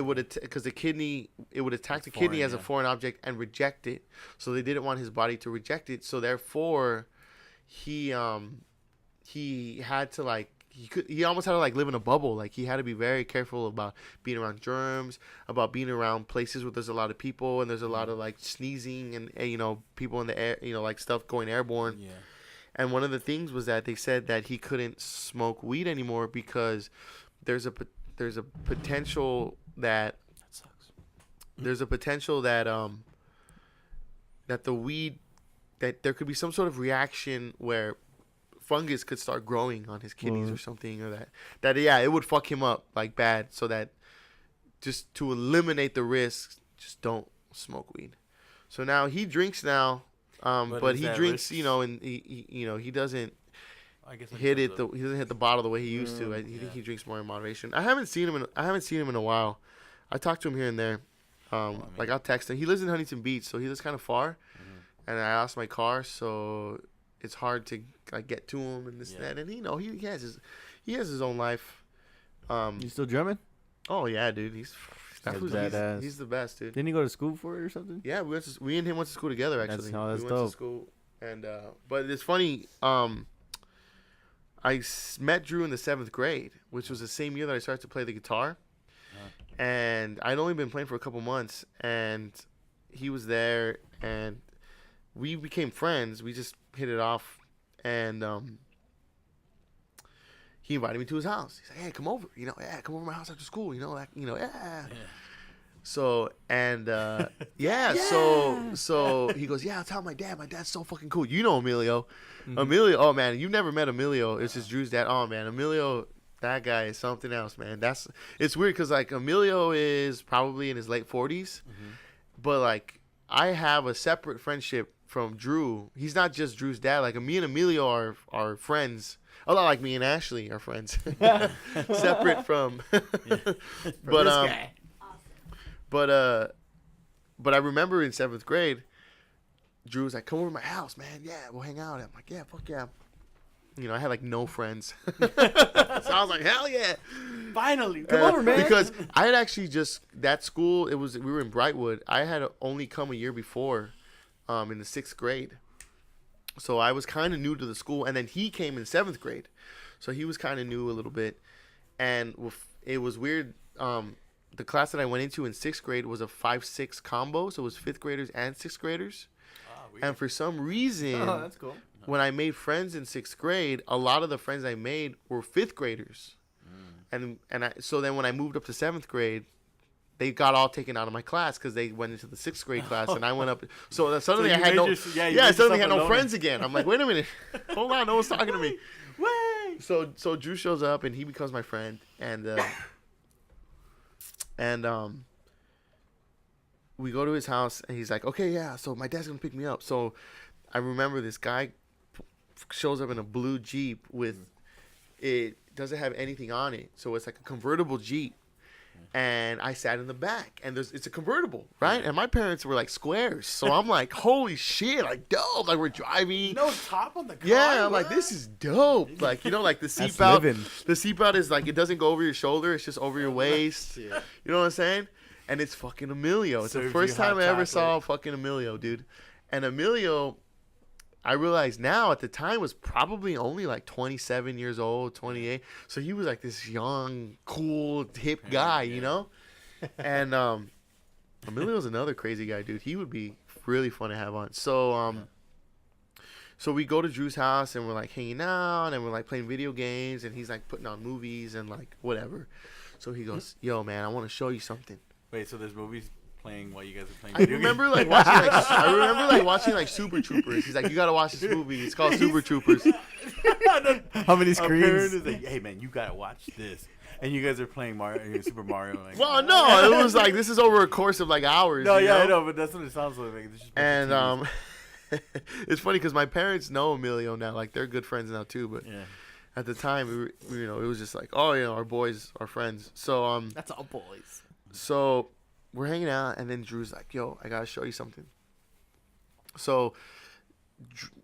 [SPEAKER 1] it would attack the
[SPEAKER 2] Foreign,
[SPEAKER 1] kidney as a
[SPEAKER 2] yeah.
[SPEAKER 1] foreign object and reject it. So they didn't want his body to reject it. So therefore, he had to, like, he almost had to like live in a bubble. Like he had to be very careful about being around germs, about being around places where there's a lot of people and there's a lot of like sneezing and people in the air, like stuff going airborne.
[SPEAKER 2] Yeah.
[SPEAKER 1] And one of the things was that they said that he couldn't smoke weed anymore because there's a potential that that the weed, that there could be some sort of reaction where fungus could start growing on his kidneys or something, or that it would fuck him up like bad. So that just to eliminate the risks, just don't smoke weed. So now he drinks now, but he drinks, and he doesn't
[SPEAKER 2] I guess
[SPEAKER 1] he doesn't hit the bottle the way he used to. I think he drinks more in moderation. I haven't seen him in a while. I talk to him here and there. Like I'll text him. He lives in Huntington Beach, so he lives kind of far. And I lost my car, so it's hard to like get to him and this and that. And he has his own life.
[SPEAKER 4] You still drumming?
[SPEAKER 1] Oh yeah, dude. He's the best, dude.
[SPEAKER 4] Didn't he go to school for it or something?
[SPEAKER 1] Yeah, we and him went to school together actually.
[SPEAKER 4] That's
[SPEAKER 1] we went
[SPEAKER 4] dope.
[SPEAKER 1] to school, and but it's funny. I met Drew in the 7th grade, which was the same year that I started to play the guitar. And I'd only been playing for a couple months, and he was there, and we became friends. We just hit it off, and he invited me to his house. He's like, "Hey, come over, come over to my house after school, yeah." So and so he goes, "Yeah, I'll tell my dad. My dad's so fucking cool. You know Emilio, Emilio. Oh man, you've never met Emilio. It's just Drew's dad. Oh man, Emilio." That guy is something else, man. It's weird because like Emilio is probably in his late 40s, but like I have a separate friendship from Drew. He's not just Drew's dad. Like me and Emilio are friends. A lot like me and Ashley are friends. Separate from. But
[SPEAKER 3] this guy.
[SPEAKER 1] but I remember in 7th grade, Drew was like, "Come over to my house, man. Yeah, we'll hang out." I'm like, "Yeah, fuck yeah." I had like no friends. So I was like, hell yeah.
[SPEAKER 3] Finally. Come over, man.
[SPEAKER 1] Because I had actually that school, we were in Brightwood. I had only come a year before in the 6th grade. So I was kind of new to the school. And then he came in 7th grade. So he was kind of new a little bit. And it was weird. The class that I went into in 6th grade was a 5-6 combo. So it was 5th graders and 6th graders. And for some reason...
[SPEAKER 3] Oh, that's cool.
[SPEAKER 1] When I made friends in 6th grade, a lot of the friends I made were 5th graders, so then when I moved up to 7th grade, they got all taken out of my class because they went into the 6th grade class, and I went up. So suddenly I had no friends again. I'm like, wait a minute, hold on, no one's talking to me.
[SPEAKER 3] Wait.
[SPEAKER 1] So Drew shows up and he becomes my friend, and we go to his house and he's like, okay, yeah, so my dad's gonna pick me up. So I remember this guy shows up in a blue Jeep it doesn't have anything on it, so it's like a convertible Jeep, and I sat in the back, and it's a convertible, right? And my parents were like squares, so I'm like, holy shit, like dope, like we're driving.
[SPEAKER 3] No top on the car.
[SPEAKER 1] Yeah, I'm like, this is dope. Like, like the seatbelt is like, it doesn't go over your shoulder, it's just over your waist.
[SPEAKER 3] Yeah.
[SPEAKER 1] You know what I'm saying? And it's fucking Emilio. It's the
[SPEAKER 2] Serves
[SPEAKER 1] first
[SPEAKER 2] you hot
[SPEAKER 1] time I ever
[SPEAKER 2] chocolate.
[SPEAKER 1] saw fucking Emilio, dude. And Emilio, I realize now, at the time, was probably only like 27 years old, 28. So he was like this young, cool, hip guy, And Emilio's another crazy guy, dude. He would be really fun to have on. So so we go to Drew's house and we're like hanging out and we're like playing video games and he's like putting on movies and like whatever. So he goes, "Yo, man, I want to show you something."
[SPEAKER 2] Wait, so there's movies playing while you guys are playing
[SPEAKER 1] I
[SPEAKER 2] video
[SPEAKER 1] remember
[SPEAKER 2] games?
[SPEAKER 1] watching like Super Troopers. He's like, "You gotta watch this movie. It's called Super Troopers."
[SPEAKER 4] How many
[SPEAKER 2] A parent
[SPEAKER 4] screens?
[SPEAKER 2] is like, hey man, you gotta watch this. And you guys are playing Super Mario. Like,
[SPEAKER 1] Well, no, it was like this is over a course of like hours.
[SPEAKER 2] no,
[SPEAKER 1] you
[SPEAKER 2] yeah,
[SPEAKER 1] know?
[SPEAKER 2] I know, but that's what it sounds like. It's just
[SPEAKER 1] And it's funny because my parents know Emilio now. Like they're good friends now too. But
[SPEAKER 2] yeah.
[SPEAKER 1] at the time, it was just like, oh, our boys are friends. So
[SPEAKER 3] That's all boys.
[SPEAKER 1] So we're hanging out, and then Drew's like, "Yo, I gotta show you something." So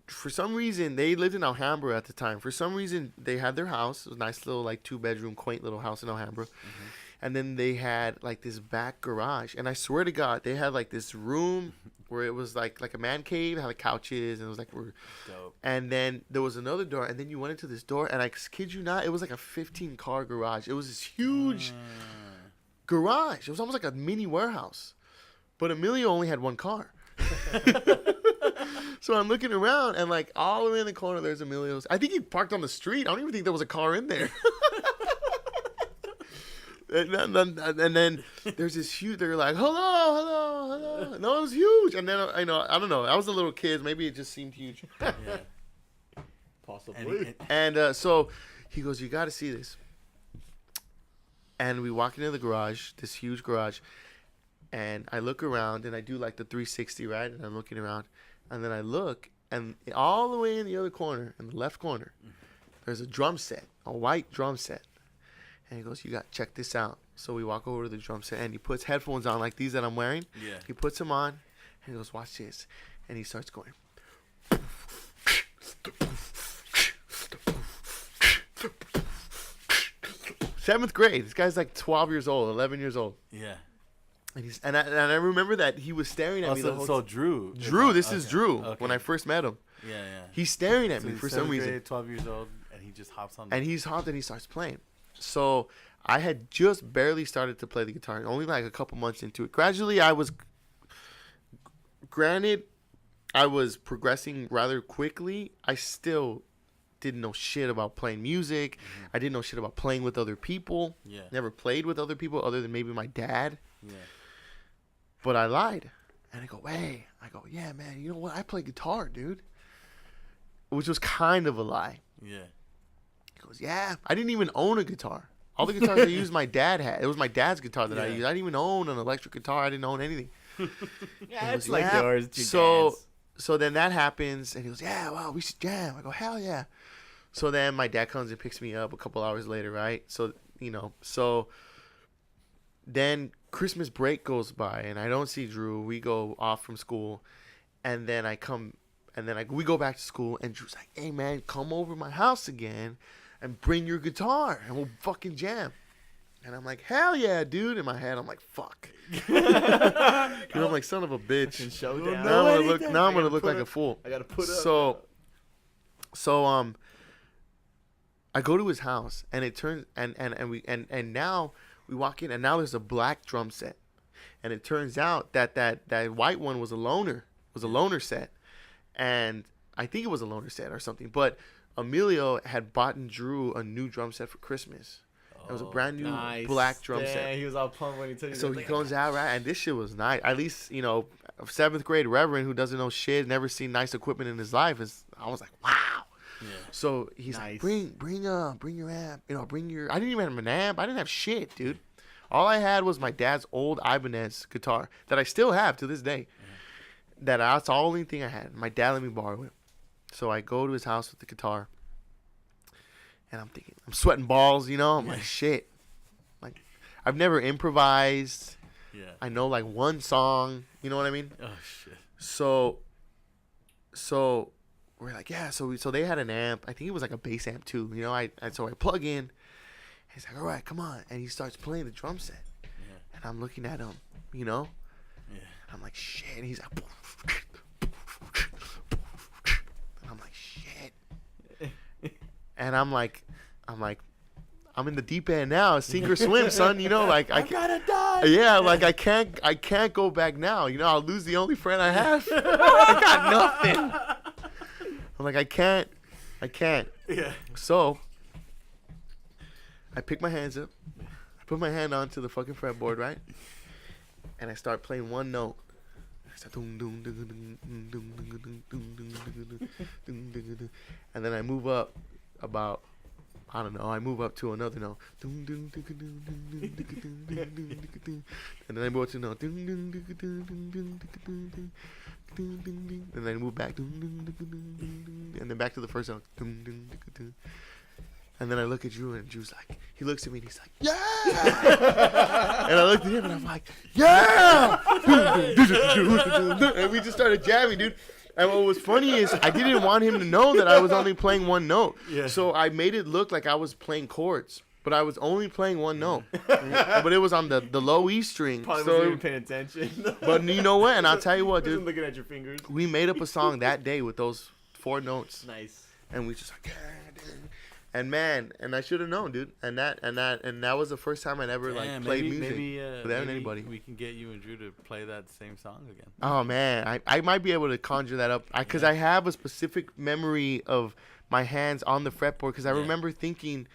[SPEAKER 1] for some reason, they lived in Alhambra at the time. For some reason, they had their house. It was a nice little like 2-bedroom, quaint little house in Alhambra. And then they had like this back garage, and I swear to God, they had like this room where it was like a man cave, had like couches, and it was like
[SPEAKER 2] Dope.
[SPEAKER 1] and then there was another door, and then you went into this door, and I kid you not, it was like a 15-car garage. It was this huge garage. It was almost like a mini warehouse, but Emilio only had one car. So I'm looking around, and like all the way in the corner, there's Emilio's. I think he parked on the street. I don't even think there was a car in there. And then there's this huge. They're like, hello. No, it was huge. And then I don't know. I was a little kid. Maybe it just seemed huge.
[SPEAKER 2] Yeah.
[SPEAKER 4] Possibly.
[SPEAKER 1] And so he goes, you got to see this. And we walk into the garage, this huge garage, and I look around, and I do like the 360, right? And I'm looking around, and then I look, and all the way in the other corner, in the left corner, there's a drum set, a white drum set. And he goes, you got to check this out. So we walk over to the drum set, and he puts headphones on like these that I'm wearing.
[SPEAKER 2] Yeah.
[SPEAKER 1] He puts them on, and he goes, watch this. And he starts going. Seventh grade. This guy's like 12 years old, 11 years old.
[SPEAKER 2] Yeah.
[SPEAKER 1] And I remember that he was staring at me the whole
[SPEAKER 2] So
[SPEAKER 1] time.
[SPEAKER 2] Drew.
[SPEAKER 1] This is Drew.
[SPEAKER 2] Okay.
[SPEAKER 1] When I first met him.
[SPEAKER 2] Yeah.
[SPEAKER 1] He's staring at
[SPEAKER 2] So
[SPEAKER 1] me
[SPEAKER 2] he's
[SPEAKER 1] for some
[SPEAKER 2] 7th
[SPEAKER 1] reason.
[SPEAKER 2] grade, 12 years old, and he just hops on.
[SPEAKER 1] And he's hopped and he starts playing. So I had just barely started to play the guitar, only like a couple months into it. Gradually, I was progressing rather quickly. I still didn't know shit about playing music. I didn't know shit about playing with other people.
[SPEAKER 2] Yeah.
[SPEAKER 1] Never played with other people other than maybe my dad.
[SPEAKER 2] Yeah.
[SPEAKER 1] But I lied. And I go, hey. I go, yeah, man, you know what? I play guitar, dude. Which was kind of a lie.
[SPEAKER 2] Yeah.
[SPEAKER 1] He goes, yeah. I didn't even own a guitar. All the guitars I used, my dad had. It was my dad's guitar that I used. I didn't even own an electric guitar. I didn't own anything.
[SPEAKER 4] Yeah,
[SPEAKER 1] He
[SPEAKER 4] it's
[SPEAKER 1] goes,
[SPEAKER 4] like
[SPEAKER 1] "Yeah."
[SPEAKER 4] yours. It's your
[SPEAKER 1] So,
[SPEAKER 4] dad's.
[SPEAKER 1] so then that happens, and he goes, yeah, wow, we should jam. I go, hell yeah. So then my dad comes and picks me up a couple hours later, right? So, so then Christmas break goes by, and I don't see Drew. We go off from school, and then we go back to school, and Drew's like, hey, man, come over to my house again and bring your guitar, and we'll fucking jam. And I'm like, hell yeah, dude. In my head, I'm like, fuck. I'm like, son of a bitch.
[SPEAKER 4] Showdown.
[SPEAKER 1] Now I'm gonna look like a fool.
[SPEAKER 4] I gotta put up.
[SPEAKER 1] So I go to his house, and it turns and now we walk in, and now there's a black drum set, and it turns out that white one was a loaner set, and I think it was a loaner set or something. But Emilio had bought Drew a new drum set for Christmas. It was a brand new black drum set.
[SPEAKER 4] He was all pumped when he told you.
[SPEAKER 1] So he goes out, right? And this shit was nice. At least, a 7th grade reverend who doesn't know shit, never seen nice equipment in his life. I was like, wow.
[SPEAKER 2] Yeah.
[SPEAKER 1] So he's like, bring your amp. I didn't even have an amp. I didn't have shit, dude. All I had was my dad's old Ibanez guitar that I still have to this day. Yeah. That's the only thing I had. My dad let me borrow it. So I go to his house with the guitar. And I'm thinking, I'm sweating balls, I'm like, shit. Like, I've never improvised.
[SPEAKER 2] Yeah. I
[SPEAKER 1] I know like one song, you know what I mean?
[SPEAKER 2] Oh shit.
[SPEAKER 1] So we're like, yeah. So they had an amp. I think it was like a bass amp too. So I plug in. He's like, all right, come on, and he starts playing the drum set.
[SPEAKER 2] Yeah.
[SPEAKER 1] And I'm looking at him,
[SPEAKER 2] Yeah.
[SPEAKER 1] And I'm like, shit. And he's like, and I'm like, shit. And I'm like, I'm in the deep end now, sink or swim, son. Like I
[SPEAKER 4] gotta die.
[SPEAKER 1] Yeah, like I can't go back now. I'll lose the only friend I have. I got nothing. I'm like, I can't.
[SPEAKER 2] Yeah.
[SPEAKER 1] So I pick my hands up. I put my hand onto the fucking fretboard, right? And I start playing one note. I start and then I move up about, I don't know, I move up to another note. And then I move up to another. And then I move back. And then back to the first note. And then I look at Drew, and Drew's like, he looks at me and he's like, yeah! And I looked at him and I'm like, yeah! And we just started jamming, dude. And what was funny is I didn't want him to know that I was only playing one note.
[SPEAKER 2] Yeah.
[SPEAKER 1] So I made it look like I was playing chords. but I was only playing one note. But it was on the low E string.
[SPEAKER 4] Probably
[SPEAKER 1] So,
[SPEAKER 4] wasn't even paying attention.
[SPEAKER 1] but you know what? And I'll tell you what,
[SPEAKER 4] Wasn't
[SPEAKER 1] dude.
[SPEAKER 4] looking at your fingers.
[SPEAKER 1] We made up a song that day with those 4 notes.
[SPEAKER 4] Nice.
[SPEAKER 1] And we just like, and man, and I should have known, dude. And that was the first time I'd ever like played music without anybody.
[SPEAKER 2] We can get you and Drew to play that same song again.
[SPEAKER 1] Oh man, I might be able to conjure that up because I have a specific memory of my hands on the fretboard because I remember thinking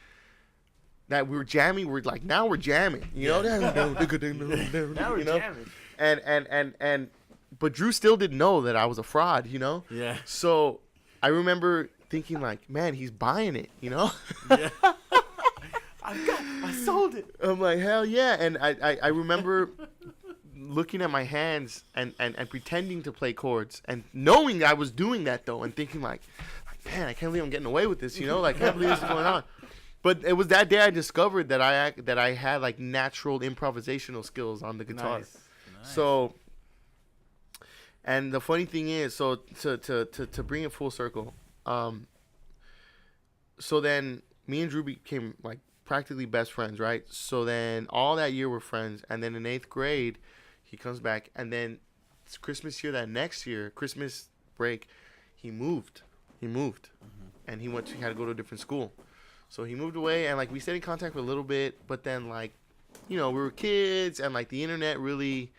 [SPEAKER 1] that we were jamming. We're like, now we're jamming, you know?
[SPEAKER 4] Now we're
[SPEAKER 1] You know?
[SPEAKER 4] jamming.
[SPEAKER 1] And but Drew still didn't know that I was a fraud, you know?
[SPEAKER 2] Yeah.
[SPEAKER 1] So I remember thinking like, man, he's buying it, you know?
[SPEAKER 2] Yeah.
[SPEAKER 4] I sold it.
[SPEAKER 1] I'm like, hell yeah. And I remember looking at my hands and pretending to play chords and knowing I was doing that though and thinking like, man, I can't believe I'm getting away with this, you know? Like, I can't believe this is going on. But it was that day I discovered that I had like natural improvisational skills on the guitar.
[SPEAKER 4] Nice.
[SPEAKER 1] So, and the funny thing is, so to bring it full circle, so then me and Drew became like practically best friends, right? So then all that year we're friends, and then in 8th grade, he comes back, and then it's Christmas year that next year, Christmas break, he moved, and he had to go to a different school, so he moved away, and like we stayed in contact for a little bit, but then like, you know, we were kids, and like the internet really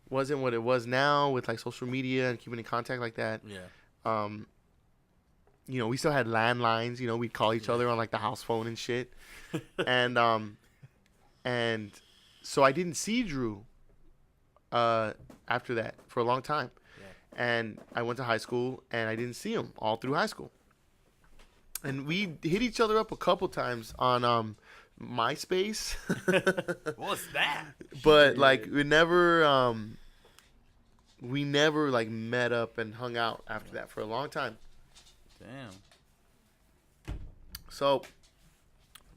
[SPEAKER 1] wasn't what it was now with like social media and keeping in contact like that.
[SPEAKER 2] Yeah.
[SPEAKER 1] You know, we still had landlines. You know, we'd call each other on like the house phone and shit. and so I didn't see Drew after that for a long time. Yeah. And I went to high school and I didn't see him all through high school. And we hit each other up a couple times on MySpace.
[SPEAKER 2] What's that?
[SPEAKER 1] But like we never like met up and hung out after that for a long time.
[SPEAKER 2] Damn.
[SPEAKER 1] So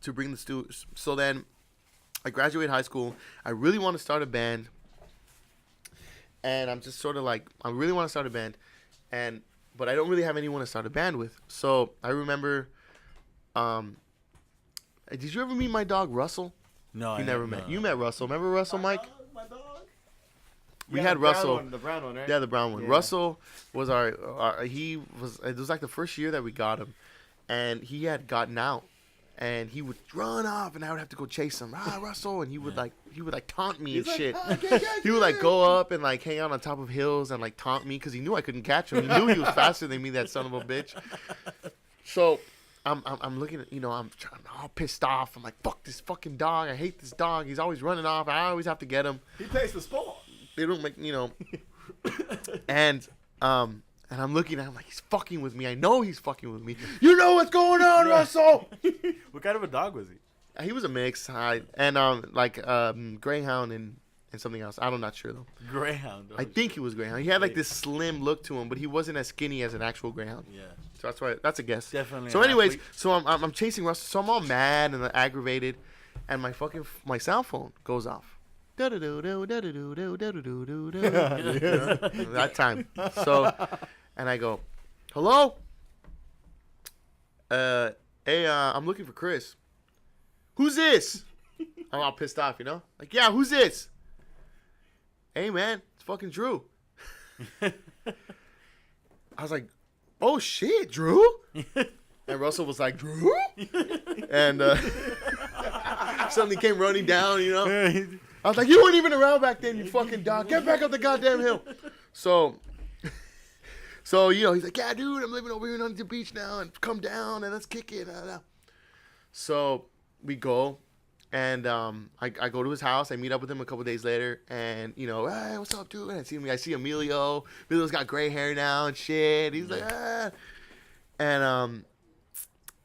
[SPEAKER 1] to bring so then I graduate high school. I really want to start a band. And I'm just sort of like, I really want to start a band, but I don't really have anyone to start a band with. So I remember, did you ever meet my dog Russell?
[SPEAKER 2] No,
[SPEAKER 1] You never met. You met Russell. Remember Russell, Mike?
[SPEAKER 4] My dog.
[SPEAKER 1] We
[SPEAKER 4] Yeah,
[SPEAKER 1] had
[SPEAKER 4] the brown
[SPEAKER 1] Russell.
[SPEAKER 4] one, the brown one, right?
[SPEAKER 1] Yeah, the brown one.
[SPEAKER 4] Yeah.
[SPEAKER 1] Russell was it was like the first year that we got him, and he had gotten out, and he would run off, and I would have to go chase him. Russell, and he would like taunt me and shit. He would like go up and like hang out on top of hills and like taunt me because he knew I couldn't catch him. He knew he was faster than me, that son of a bitch. So I'm looking at, I'm all pissed off. I'm like, fuck this fucking dog. I hate this dog. He's always running off. I always have to get him.
[SPEAKER 4] He plays for sport.
[SPEAKER 1] They don't make, and I'm looking at him like, he's fucking with me. I know he's fucking with me. You know what's going on, Russell?
[SPEAKER 2] What kind of a dog was he?
[SPEAKER 1] He was a mix, and greyhound and something else. I'm not sure though.
[SPEAKER 2] Greyhound.
[SPEAKER 1] I think he was greyhound. He had like this slim look to him, but he wasn't as skinny as an actual greyhound.
[SPEAKER 2] Yeah.
[SPEAKER 1] So that's a guess.
[SPEAKER 2] Definitely.
[SPEAKER 1] So
[SPEAKER 2] an
[SPEAKER 1] anyways,
[SPEAKER 2] athlete.
[SPEAKER 1] so I'm chasing Russell. So I'm all mad and aggravated, and my cell phone goes off. That time. So, and I go, hello? Hey, I'm looking for Chris. Who's this? I'm all pissed off, Like, yeah, who's this? Hey, man, it's fucking Drew. I was like, oh, shit, Drew? And Russell was like, Drew? And something came running down, I was like, you weren't even around back then, you fucking dog. Get back up the goddamn hill. So he's like, yeah, dude, I'm living over here on the beach now, and come down and let's kick it. So we go, and I go to his house. I meet up with him a couple days later, and hey, what's up, dude? And I see Emilio. Emilio's got gray hair now and shit. He's like, ah. And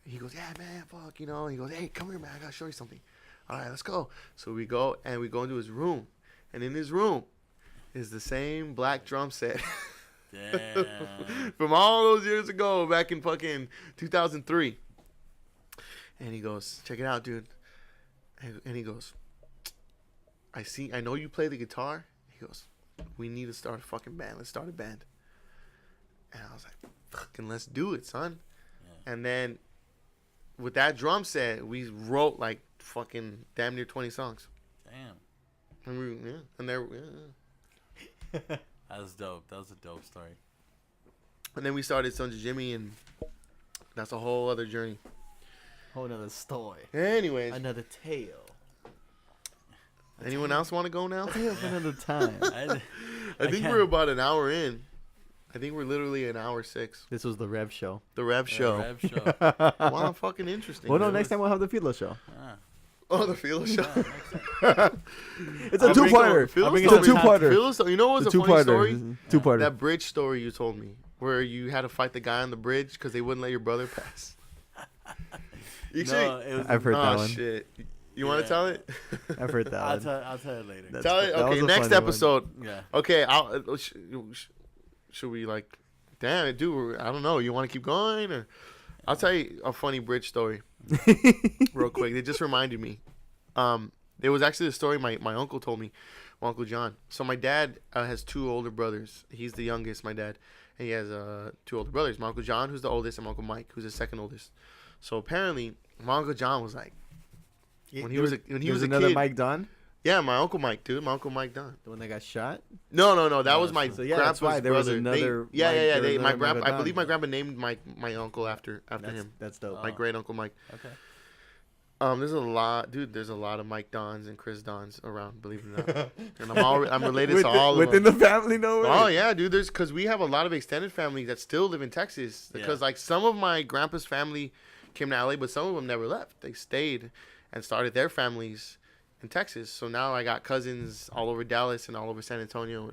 [SPEAKER 1] he goes, yeah, man, fuck, He goes, hey, come here, man. I gotta show you something. All right, let's go. So we go, and we go into his room. And in his room is the same black drum set
[SPEAKER 2] Damn.
[SPEAKER 1] from all those years ago, back in fucking 2003. And he goes, check it out, dude. And he goes, I know you play the guitar. He goes, we need to start a fucking band. Let's start a band. And I was like, fucking let's do it, son. Yeah. And then with that drum set, we wrote like fucking damn near 20 songs.
[SPEAKER 2] Damn.
[SPEAKER 1] And there,
[SPEAKER 2] That was dope. That was a dope story.
[SPEAKER 1] and then we started Sons of Jimmy, and that's a whole other journey.
[SPEAKER 3] Whole another story.
[SPEAKER 1] Anyways,
[SPEAKER 3] Another tale.
[SPEAKER 1] anyone else want to go now?
[SPEAKER 3] Tale of another time.
[SPEAKER 1] I think
[SPEAKER 2] can't-
[SPEAKER 1] we're about an hour in. I think we're literally an hour 6.
[SPEAKER 3] This was the Rev Show.
[SPEAKER 1] The Rev Show.
[SPEAKER 2] Rev Show.
[SPEAKER 1] Wow, fucking interesting.
[SPEAKER 3] Well, no,
[SPEAKER 1] man.
[SPEAKER 3] next time we'll have the Filo Show.
[SPEAKER 2] Ah.
[SPEAKER 1] Oh, the Filo Show.
[SPEAKER 3] It's a
[SPEAKER 2] I'll bring
[SPEAKER 3] two-parter.
[SPEAKER 1] Phil's
[SPEAKER 3] It's a
[SPEAKER 1] told me-
[SPEAKER 3] two-parter.
[SPEAKER 1] Phil's told- you know what was
[SPEAKER 3] It's
[SPEAKER 1] a funny story?
[SPEAKER 3] Two-parter.
[SPEAKER 1] That bridge story you told me, where you had to fight the guy on the bridge because they wouldn't let your brother pass. You
[SPEAKER 2] No, it was.
[SPEAKER 3] I've heard that
[SPEAKER 1] oh
[SPEAKER 3] one.
[SPEAKER 1] shit! You want to
[SPEAKER 2] Yeah.
[SPEAKER 1] tell it?
[SPEAKER 3] I've heard that
[SPEAKER 2] I'll
[SPEAKER 3] one.
[SPEAKER 2] tell it later.
[SPEAKER 3] That's
[SPEAKER 1] Tell it.
[SPEAKER 3] that was
[SPEAKER 1] Okay,
[SPEAKER 3] a
[SPEAKER 1] next
[SPEAKER 3] funny one.
[SPEAKER 1] episode.
[SPEAKER 2] Yeah.
[SPEAKER 1] Okay, should we like? Damn it, dude. I don't know. You want to keep going, or I'll tell you a funny bridge story real quick. It just reminded me. It was actually the story my uncle told me, my Uncle John. So my dad has 2 older brothers. He's the youngest, my dad, and he has 2 older brothers. My Uncle John, who's the oldest, and my Uncle Mike, who's the second oldest. So apparently, my Uncle John was like, when he was a
[SPEAKER 3] another
[SPEAKER 1] kid.
[SPEAKER 3] Mike Dunn,
[SPEAKER 1] Yeah, my Uncle Mike, dude. My Uncle Mike Dunn.
[SPEAKER 3] the one that got shot.
[SPEAKER 1] No. That
[SPEAKER 2] No,
[SPEAKER 1] was my
[SPEAKER 3] so yeah, that's
[SPEAKER 1] grandpa's
[SPEAKER 3] why there was
[SPEAKER 1] brother.
[SPEAKER 3] another
[SPEAKER 1] Yeah.
[SPEAKER 3] Mike- there was
[SPEAKER 1] My
[SPEAKER 3] another
[SPEAKER 1] grandpa.
[SPEAKER 3] Mike
[SPEAKER 1] I
[SPEAKER 3] Dunn.
[SPEAKER 1] believe my grandpa named my uncle after him.
[SPEAKER 3] That's dope.
[SPEAKER 1] My great uncle Mike.
[SPEAKER 2] Okay.
[SPEAKER 1] There's a lot, dude. There's a lot of Mike Dons and Chris Dons around. Believe it or not, and I'm related to all of
[SPEAKER 3] within
[SPEAKER 1] them.
[SPEAKER 3] the family, no way.
[SPEAKER 1] Oh yeah, dude. Because we have a lot of extended family that still live in Texas. Because
[SPEAKER 2] Yeah.
[SPEAKER 1] like some of my grandpa's family came to LA, but some of them never left. They stayed and started their families in Texas. So now I got cousins all over Dallas and all over San Antonio.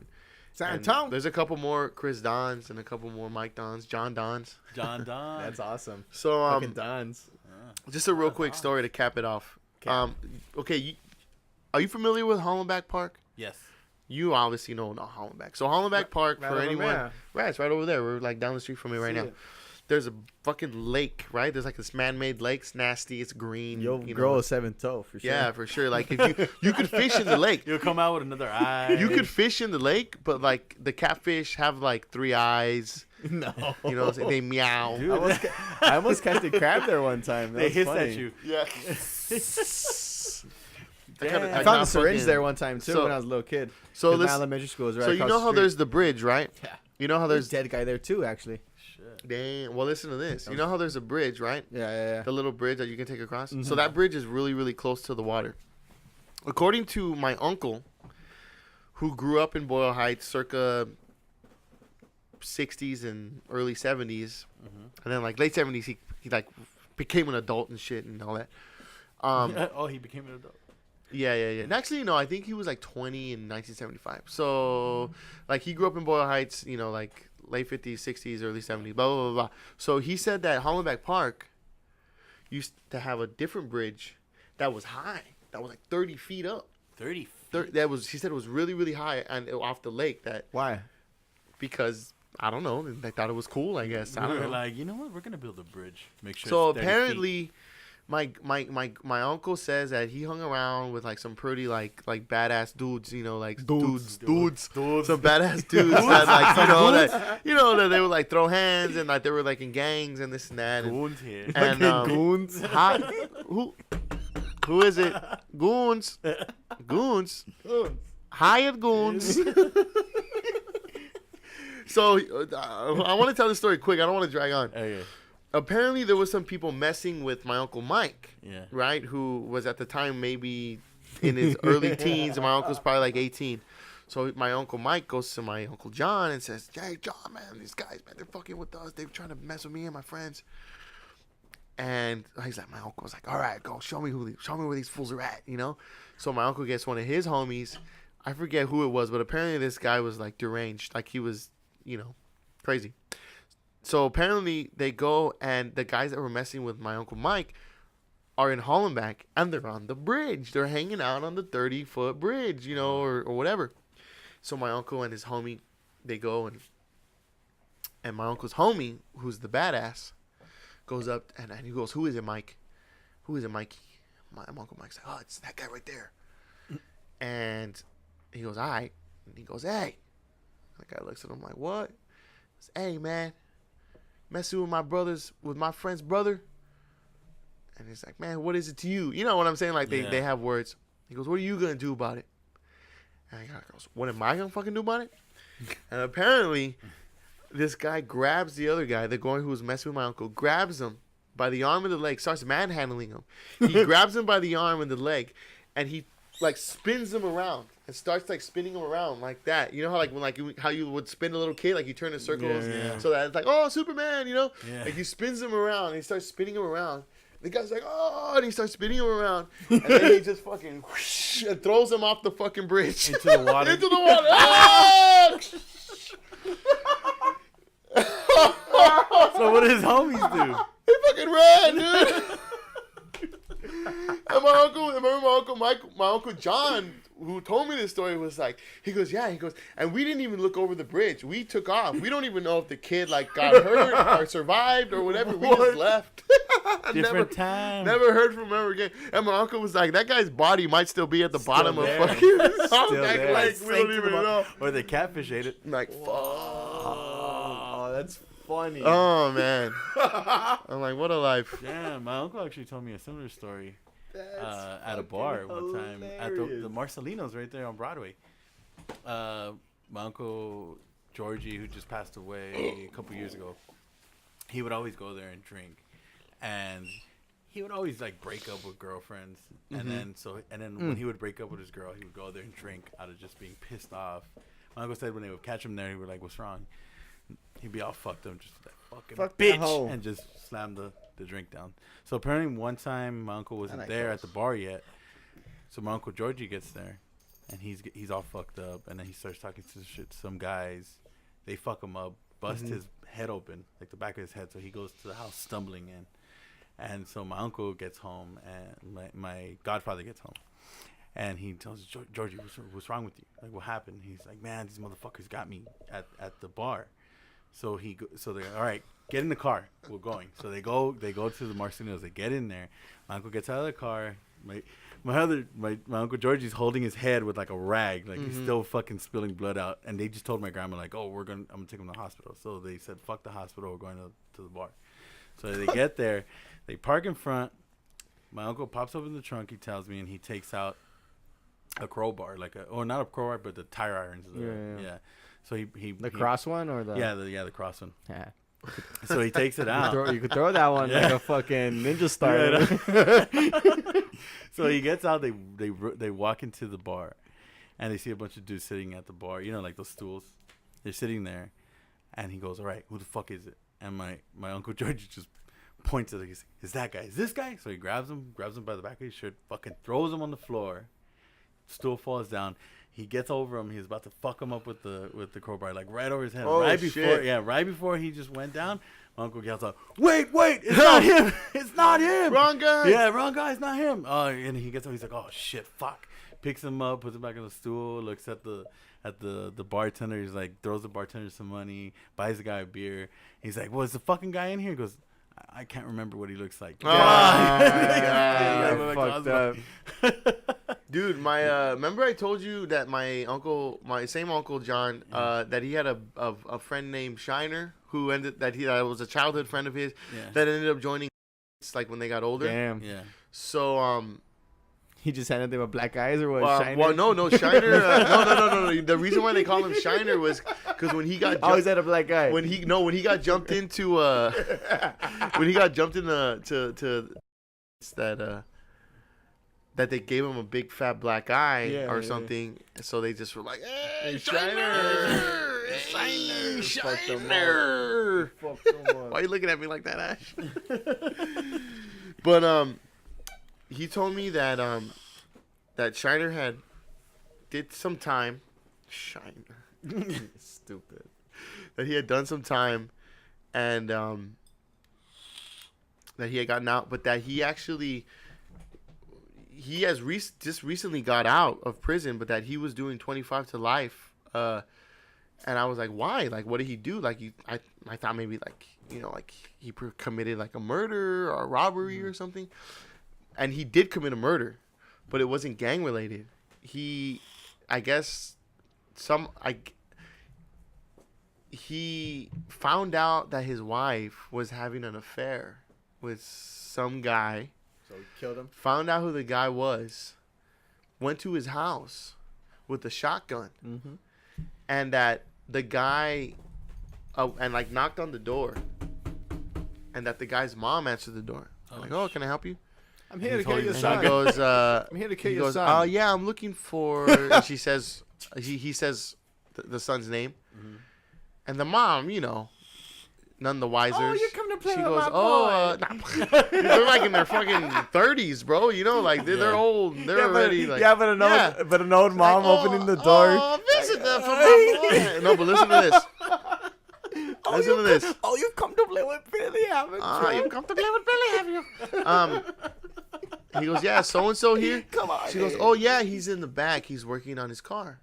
[SPEAKER 3] San
[SPEAKER 1] And
[SPEAKER 3] Antonio.
[SPEAKER 1] there's a couple more Chris Dons and a couple more Mike Dons, John Dons.
[SPEAKER 2] John Don.
[SPEAKER 3] That's awesome.
[SPEAKER 1] So
[SPEAKER 3] Fucking Dons.
[SPEAKER 1] just a real quick story to cap it off. Okay, are you familiar with Hollenbeck Park?
[SPEAKER 2] Yes.
[SPEAKER 1] You obviously know Hollenbeck. So Hollenbeck Park,
[SPEAKER 3] right
[SPEAKER 1] for
[SPEAKER 3] over
[SPEAKER 1] anyone,
[SPEAKER 3] there.
[SPEAKER 1] right? It's right over there. We're like down the street from it right
[SPEAKER 3] See
[SPEAKER 1] now.
[SPEAKER 3] it.
[SPEAKER 1] There's a fucking lake, right? There's like this man-made lake. It's nasty. It's green.
[SPEAKER 3] You'll
[SPEAKER 1] you
[SPEAKER 3] grow
[SPEAKER 1] know.
[SPEAKER 3] a 7th toe for sure.
[SPEAKER 1] Yeah, for sure. Like if you could fish in the lake.
[SPEAKER 2] You'll come out with another eye.
[SPEAKER 1] You could fish in the lake, but like the catfish have like 3 eyes.
[SPEAKER 3] No.
[SPEAKER 1] You know, what I'm saying? They meow.
[SPEAKER 3] Dude, I almost catch a crab there one time. That
[SPEAKER 2] They
[SPEAKER 3] was
[SPEAKER 2] hiss
[SPEAKER 3] funny.
[SPEAKER 2] at you.
[SPEAKER 1] Yeah.
[SPEAKER 3] I found a syringe there one time too
[SPEAKER 1] So-
[SPEAKER 3] when I was a little kid.
[SPEAKER 1] So
[SPEAKER 3] 'Cause my
[SPEAKER 1] this,
[SPEAKER 3] elementary school was right
[SPEAKER 1] so you
[SPEAKER 3] across
[SPEAKER 1] know
[SPEAKER 3] the
[SPEAKER 1] how
[SPEAKER 3] street.
[SPEAKER 1] there's the bridge, right?
[SPEAKER 3] Yeah.
[SPEAKER 1] You know how
[SPEAKER 3] There's
[SPEAKER 1] there's
[SPEAKER 3] a dead guy there too, actually.
[SPEAKER 2] Shit.
[SPEAKER 1] damn. Well, listen to this. You know how there's a bridge, right?
[SPEAKER 3] Yeah.
[SPEAKER 1] The little bridge that you can take across.
[SPEAKER 3] Mm-hmm.
[SPEAKER 1] So that bridge is really, really close to the water. According to my uncle, who grew up in Boyle Heights, circa 60s and early 70s, and then like late 70s, he like became an adult and shit and all that.
[SPEAKER 2] Oh, he became an adult.
[SPEAKER 1] Yeah. And actually, no, I think he was like 20 in 1975. So, like, he grew up in Boyle Heights, you know, like late 50s, 60s, early 70s, blah, blah, blah, blah. So he said that Hollenbeck Park used to have a different bridge that was high, that was like 30 feet up.
[SPEAKER 2] 30.
[SPEAKER 1] He said it was really, really high and off the lake. That
[SPEAKER 3] Why?
[SPEAKER 1] because I don't know, they thought it was cool. I guess I
[SPEAKER 2] We
[SPEAKER 1] don't
[SPEAKER 2] were
[SPEAKER 1] know.
[SPEAKER 2] like, you know what? We're gonna build a bridge. Make sure.
[SPEAKER 1] So
[SPEAKER 2] it's 30
[SPEAKER 1] apparently, my uncle says that he hung around with like some pretty like badass dudes, you know, like dudes, some badass dudes that like you know that they would like throw hands and like they were like in gangs and this and that. And,
[SPEAKER 2] Goons here.
[SPEAKER 1] and
[SPEAKER 3] Goons.
[SPEAKER 1] who is it? Goons. Hired goons. So I want to tell the story quick. I don't want to drag on.
[SPEAKER 2] Okay.
[SPEAKER 1] Apparently, there was some people messing with my Uncle Mike,
[SPEAKER 2] Yeah.
[SPEAKER 1] right? Who was at the time maybe in his early teens, and my uncle's probably like 18. So my Uncle Mike goes to my Uncle John and says, "Hey, John, man, these guys, man, they're fucking with us. They're trying to mess with me and my friends." And he's like, my uncle was like, "All right, go show me where these fools are at," you know. So my uncle gets one of his homies. I forget who it was, but apparently this guy was like deranged, like he was, you know, crazy. So apparently they go, and the guys that were messing with my Uncle Mike are in Hollenbeck, and they're on the bridge. They're hanging out on the 30-foot bridge, you know, or whatever. So my uncle and his homie, they go, and my uncle's homie, who's the badass, goes up, and he goes, "Who is it, Mike? Who is it, Mikey?" My Uncle Mike's like, "Oh, it's that guy right there." And he goes, "All right." And he goes, "Hey." The guy looks at him like, "What?" He goes, "Hey, man. Messing with my friend's brother, And he's like, man, what is it to you? You know what I'm saying? Like,
[SPEAKER 2] Yeah.
[SPEAKER 1] they have words. He goes, what are you going to do about it? And the guy goes, what am I going to fucking do about it? And apparently, this guy grabs the other guy, the guy who was messing with my uncle, grabs him by the arm and the leg, starts manhandling him. He grabs him by the arm and the leg, and he, like, spins him around and starts, like, spinning him around like that. You know how, like, how you would spin a little kid? Like, you turn in circles
[SPEAKER 2] Yeah.
[SPEAKER 1] so that it's like, oh, Superman, you know?
[SPEAKER 2] Yeah.
[SPEAKER 1] Like, he spins him around, and he starts spinning him around. The guy's like, oh, and he starts spinning him around. And then he just fucking whoosh, and throws him off the fucking bridge.
[SPEAKER 2] Into the water.
[SPEAKER 1] Into the water. Ah!
[SPEAKER 2] So what did his homies do?
[SPEAKER 1] He fucking ran, dude. And my uncle, remember my uncle John, who told me this story, was like, he goes, and we didn't even look over the bridge. We took off. We don't even know if the kid, like, got hurt or survived or whatever. We just left.
[SPEAKER 2] Different time.
[SPEAKER 1] Never heard from him again. And my uncle was like, that guy's body might still be at the bottom
[SPEAKER 2] there.
[SPEAKER 1] of fucking
[SPEAKER 3] Still
[SPEAKER 1] back
[SPEAKER 3] there.
[SPEAKER 1] lake. We don't even know.
[SPEAKER 2] Or the catfish ate it.
[SPEAKER 1] I'm like, fuck.
[SPEAKER 3] Oh, that's funny.
[SPEAKER 1] Oh, man. I'm like, what a life.
[SPEAKER 2] Yeah, my uncle actually told me a similar story at a bar one time at the Marcelinos right there on Broadway. My uncle Georgie, who just passed away a couple years ago, he would always go there and drink, and he would always like break up with girlfriends, and then when he would break up with his girl, he would go there and drink out of just being pissed off. My uncle said when they would catch him there, he would like, "What's wrong?" He'd be all fucked up, just like fucking
[SPEAKER 3] Fuck
[SPEAKER 2] bitch,
[SPEAKER 3] that hoe.
[SPEAKER 2] and just slam the drink down. So apparently one time my uncle wasn't there at the bar yet. So my uncle Georgie gets there, and he's all fucked up, and then he starts talking to some guys. They fuck him up, bust his head open, like the back of his head. So he goes to the house stumbling in, and so my uncle gets home, and my godfather gets home, and he tells Georgie, what's wrong with you? Like, what happened? He's like, man, these motherfuckers got me at the bar. So they're all right. Get in the car. We're going. So they go to the Marcelinos. They get in there. My uncle gets out of the car. My uncle Georgie's holding his head with like a rag, like he's still fucking spilling blood out. And they just told my grandma like, oh, I'm gonna take him to the hospital. So they said, fuck the hospital. We're going to the bar. So they get there. They park in front. My uncle pops open the trunk. He tells me, and he takes out a crowbar, not a crowbar, but the tire irons. Yeah. So he
[SPEAKER 3] cross one or the
[SPEAKER 2] the cross one.
[SPEAKER 3] Yeah.
[SPEAKER 2] So he takes it out.
[SPEAKER 3] You could throw that one like a fucking ninja star.
[SPEAKER 2] So he gets out. They walk into the bar, and they see a bunch of dudes sitting at the bar. You know, like those stools. They're sitting there, and he goes, "All right, who the fuck is it?" And my uncle George just points at it. He's like, "Is that guy? Is this guy?" So he grabs him by the back of his shirt, fucking throws him on the floor. Stool falls down. He gets over him. He's about to fuck him up with the crowbar, like right over his head.
[SPEAKER 1] Oh,
[SPEAKER 2] right before he just went down, my uncle yells out, "Wait, it's not him! It's not him!
[SPEAKER 1] Wrong guy!"
[SPEAKER 2] Yeah, wrong guy. It's not him. Oh, and he gets up. He's like, "Oh shit, fuck!" Picks him up, puts him back on the stool, looks at the bartender. He's like, throws the bartender some money, buys the guy a beer. He's like, "Well, is the fucking guy in here?" He goes, I can't remember what he looks like.
[SPEAKER 3] Fucked up.
[SPEAKER 1] Dude, remember I told you that my same uncle John, that he had a friend named Shiner that was a childhood friend of his that ended up joining, like when they got older.
[SPEAKER 3] Damn.
[SPEAKER 2] Yeah.
[SPEAKER 1] So
[SPEAKER 3] He just handed them a black eyes or what? Shiner?
[SPEAKER 1] well, no, Shiner. No. The reason why they call him Shiner was because when he got
[SPEAKER 3] Oh, is that a black guy?
[SPEAKER 1] when he got jumped into when he got jumped into that they gave him a big fat black eye or something, so they just were like, "Hey, Shiner, Shiner." Why are you looking at me like that, Ash? But he told me that that Shiner did some time. Shiner,
[SPEAKER 3] Stupid.
[SPEAKER 1] that he had done some time, and that he had gotten out, but that he actually. He has just recently got out of prison, but that he was doing 25 to life. And I was like, why? Like, what did he do? Like, I thought maybe like he committed like a murder or a robbery or something. And he did commit a murder, but it wasn't gang related. He found out that his wife was having an affair with some guy
[SPEAKER 4] So we killed him.
[SPEAKER 1] Found out who the guy was. Went to his house with a shotgun.
[SPEAKER 4] Mm-hmm.
[SPEAKER 1] And that the guy, and like knocked on the door. And that the guy's mom answered the door. I'm like, oh, can I help you?
[SPEAKER 4] I'm here to kill
[SPEAKER 2] told
[SPEAKER 4] your
[SPEAKER 2] you.
[SPEAKER 1] And he
[SPEAKER 4] son.
[SPEAKER 1] goes,
[SPEAKER 4] I'm here to kill
[SPEAKER 1] he
[SPEAKER 4] your
[SPEAKER 1] goes,
[SPEAKER 4] son.
[SPEAKER 1] oh yeah, I'm looking for. And she says, he says the son's name, and the mom, none the wiser.
[SPEAKER 4] Oh, you come to play
[SPEAKER 1] She
[SPEAKER 4] with
[SPEAKER 1] goes,
[SPEAKER 4] my
[SPEAKER 1] oh,
[SPEAKER 4] boy.
[SPEAKER 1] they're like in their fucking 30s, bro. Like they're old. They're already like.
[SPEAKER 4] but an old mom
[SPEAKER 1] like,
[SPEAKER 4] opening the door.
[SPEAKER 1] Oh, visit them for my boy. No, but listen to this. Listen to this.
[SPEAKER 4] Oh, you've come to play with Billy, haven't you?
[SPEAKER 1] You've come to play with Billy, have you? He goes, yeah, so and so here.
[SPEAKER 4] Come on.
[SPEAKER 1] She goes, oh yeah, he's in the back. He's working on his car.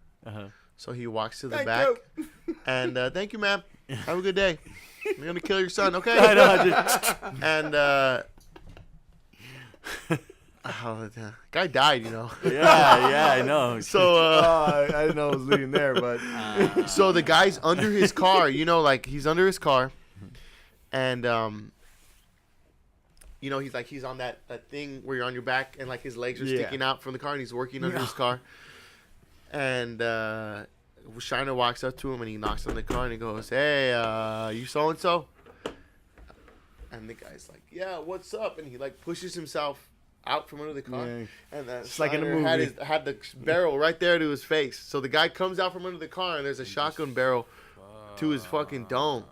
[SPEAKER 1] So he walks to the
[SPEAKER 4] Thank
[SPEAKER 1] back,
[SPEAKER 4] you.
[SPEAKER 1] and thank you, ma'am. Have a good day. I'm gonna kill your son, okay?
[SPEAKER 2] I know.
[SPEAKER 1] And guy died,
[SPEAKER 2] Yeah, I know.
[SPEAKER 1] So
[SPEAKER 4] I didn't know it was leading there, but
[SPEAKER 1] so the guy's under his car, like he's under his car, and he's on that thing where you're on your back and like his legs are sticking out from the car, and he's working under his car. And Shiner walks up to him and he knocks on the car and he goes, hey, you so and so? And the guy's like, yeah, what's up? And he like pushes himself out from under the car, and
[SPEAKER 4] It's like in a movie.
[SPEAKER 1] had the barrel right there to his face. So the guy comes out from under the car and there's a shotgun barrel to his fucking dome,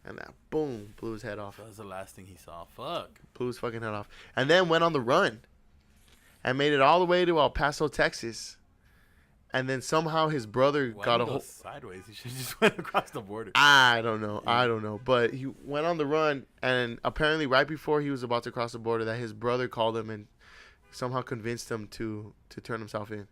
[SPEAKER 1] and that boom blew his head off.
[SPEAKER 2] That was the last thing he saw. Fuck.
[SPEAKER 1] Blew his fucking head off, and then went on the run, and made it all the way to El Paso, Texas, and then somehow his brother
[SPEAKER 2] Why
[SPEAKER 1] got
[SPEAKER 2] did
[SPEAKER 1] a
[SPEAKER 2] he go
[SPEAKER 1] hold.
[SPEAKER 2] sideways? He should just went across the border.
[SPEAKER 1] I don't know. But he went on the run, and apparently right before he was about to cross the border, that his brother called him and somehow convinced him to turn himself in.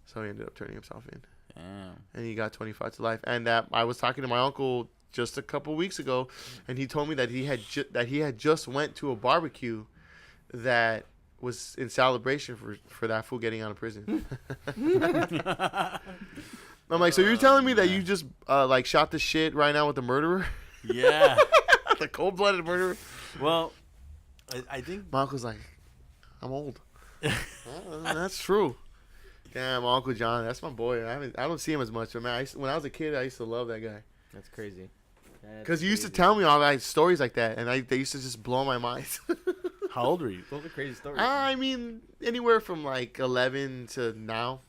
[SPEAKER 1] So he ended up turning himself in.
[SPEAKER 2] Damn.
[SPEAKER 1] And he got 25 to life. And that I was talking to my uncle just a couple weeks ago, and he told me that he had just went to a barbecue that was in celebration for that fool getting out of prison. I'm like, so you're telling me that you just like shot the shit right now with the murderer?
[SPEAKER 2] Yeah.
[SPEAKER 1] The cold-blooded murderer?
[SPEAKER 2] Well, I think.
[SPEAKER 1] My uncle's like, I'm old. That's true. Damn, my Uncle John, that's my boy. I don't see him as much. But man, when I was a kid, I used to love that guy.
[SPEAKER 4] that's crazy.
[SPEAKER 1] Because he used to tell me all that stories like that, and they used to just blow my mind.
[SPEAKER 2] How old were you?
[SPEAKER 4] Those are crazy stories.
[SPEAKER 1] I mean, anywhere from like 11 to now.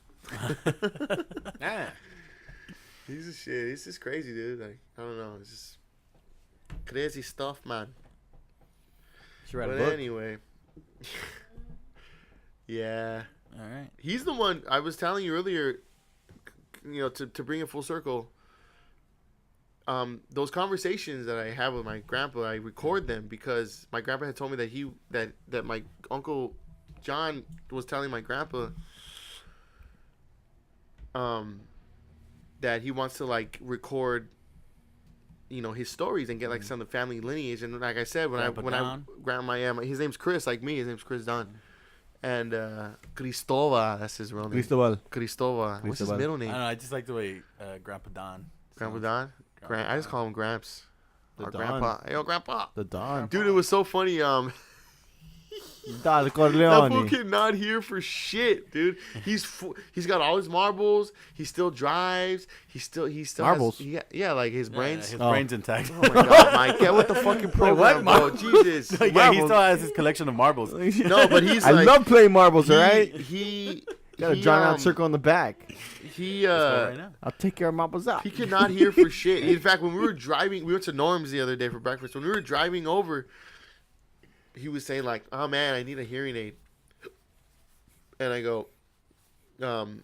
[SPEAKER 1] He's just shit. It's just crazy, dude. Like, I don't know. It's just crazy stuff, man.
[SPEAKER 4] Should write a
[SPEAKER 1] But
[SPEAKER 4] book.
[SPEAKER 1] anyway. Yeah.
[SPEAKER 2] All right.
[SPEAKER 1] He's the one I was telling you earlier, to bring it full circle. Those conversations that I have with my grandpa, I record them because my grandpa had told me that my Uncle John was telling my grandpa that he wants to like record his stories and get like some of the family lineage. And like I said, his name's Chris, like me, his name's Chris Don. And Cristova, that's his real name. Cristova. What's his middle
[SPEAKER 2] I
[SPEAKER 1] name?
[SPEAKER 2] don't know. I just like the way Grandpa Don.
[SPEAKER 1] Grandpa Don? I just call him Gramps.
[SPEAKER 4] The
[SPEAKER 1] Or
[SPEAKER 4] Don.
[SPEAKER 1] Grandpa. Hey, yo, Grandpa.
[SPEAKER 4] The Don.
[SPEAKER 1] Dude, it was so funny.
[SPEAKER 4] Dal
[SPEAKER 1] That fool
[SPEAKER 4] Corleone.
[SPEAKER 1] cannot hear for shit, dude. He's got all his marbles. He still drives. He still
[SPEAKER 4] Marbles?
[SPEAKER 1] yeah, like his brains.
[SPEAKER 2] His
[SPEAKER 4] Oh.
[SPEAKER 2] brain's intact.
[SPEAKER 1] Oh my god, Mike, get with the fucking program, bro. Jesus.
[SPEAKER 2] Yeah, he
[SPEAKER 4] Marbles.
[SPEAKER 2] still has his collection of marbles.
[SPEAKER 1] No, but he's
[SPEAKER 4] I
[SPEAKER 1] like,
[SPEAKER 4] love playing marbles,
[SPEAKER 1] he,
[SPEAKER 4] alright?
[SPEAKER 1] He
[SPEAKER 4] Got a
[SPEAKER 1] he,
[SPEAKER 4] drawn out circle on the back.
[SPEAKER 1] He
[SPEAKER 2] Right now.
[SPEAKER 4] I'll take your marbles out.
[SPEAKER 1] he cannot hear for shit. In fact, when we were driving, we went to Norm's the other day for breakfast. When we were driving over, he was saying like, "Oh man, I need a hearing aid." And I go, "Man,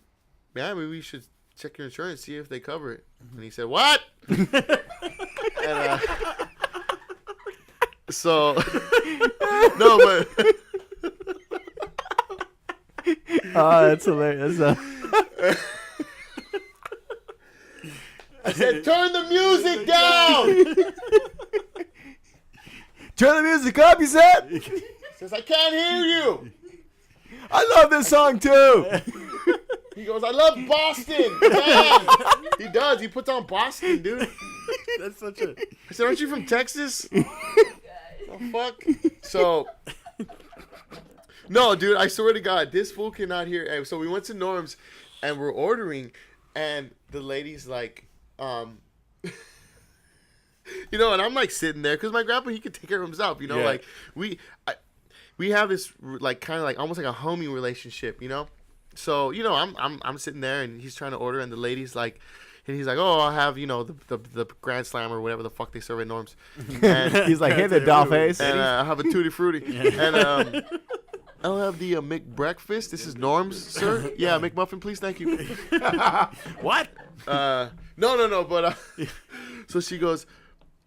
[SPEAKER 1] maybe we should check your insurance, see if they cover it." And he said, "What?" And so no, but
[SPEAKER 4] Oh, that's hilarious.
[SPEAKER 1] I said, "Turn the music down."
[SPEAKER 4] Turn the music up, you said?
[SPEAKER 1] He says, "I can't hear you."
[SPEAKER 4] I love this song too.
[SPEAKER 1] He goes, "I love Boston." Man. He does. He puts on Boston, dude.
[SPEAKER 2] That's such a.
[SPEAKER 1] I said, "Aren't you from Texas?" Oh, fuck. So No, dude, I swear to God, this fool cannot hear. And so we went to Norm's, and we're ordering, and the lady's like, you know, and I'm like sitting there because my grandpa, he could take care of himself, you know, like we have this like kind of like almost like a homie relationship, you know. So you know, I'm sitting there and he's trying to order, and the lady's like, and he's like, oh, I'll have, you know, the Grand Slam or whatever the fuck they serve at Norm's. And
[SPEAKER 4] He's like, hey, the doll face.
[SPEAKER 1] and I'll have a Tutti Frutti, and I'll have the McBreakfast. This is Norm's, sir. Yeah, McMuffin, please, thank you.
[SPEAKER 2] What?
[SPEAKER 1] No, but so he goes,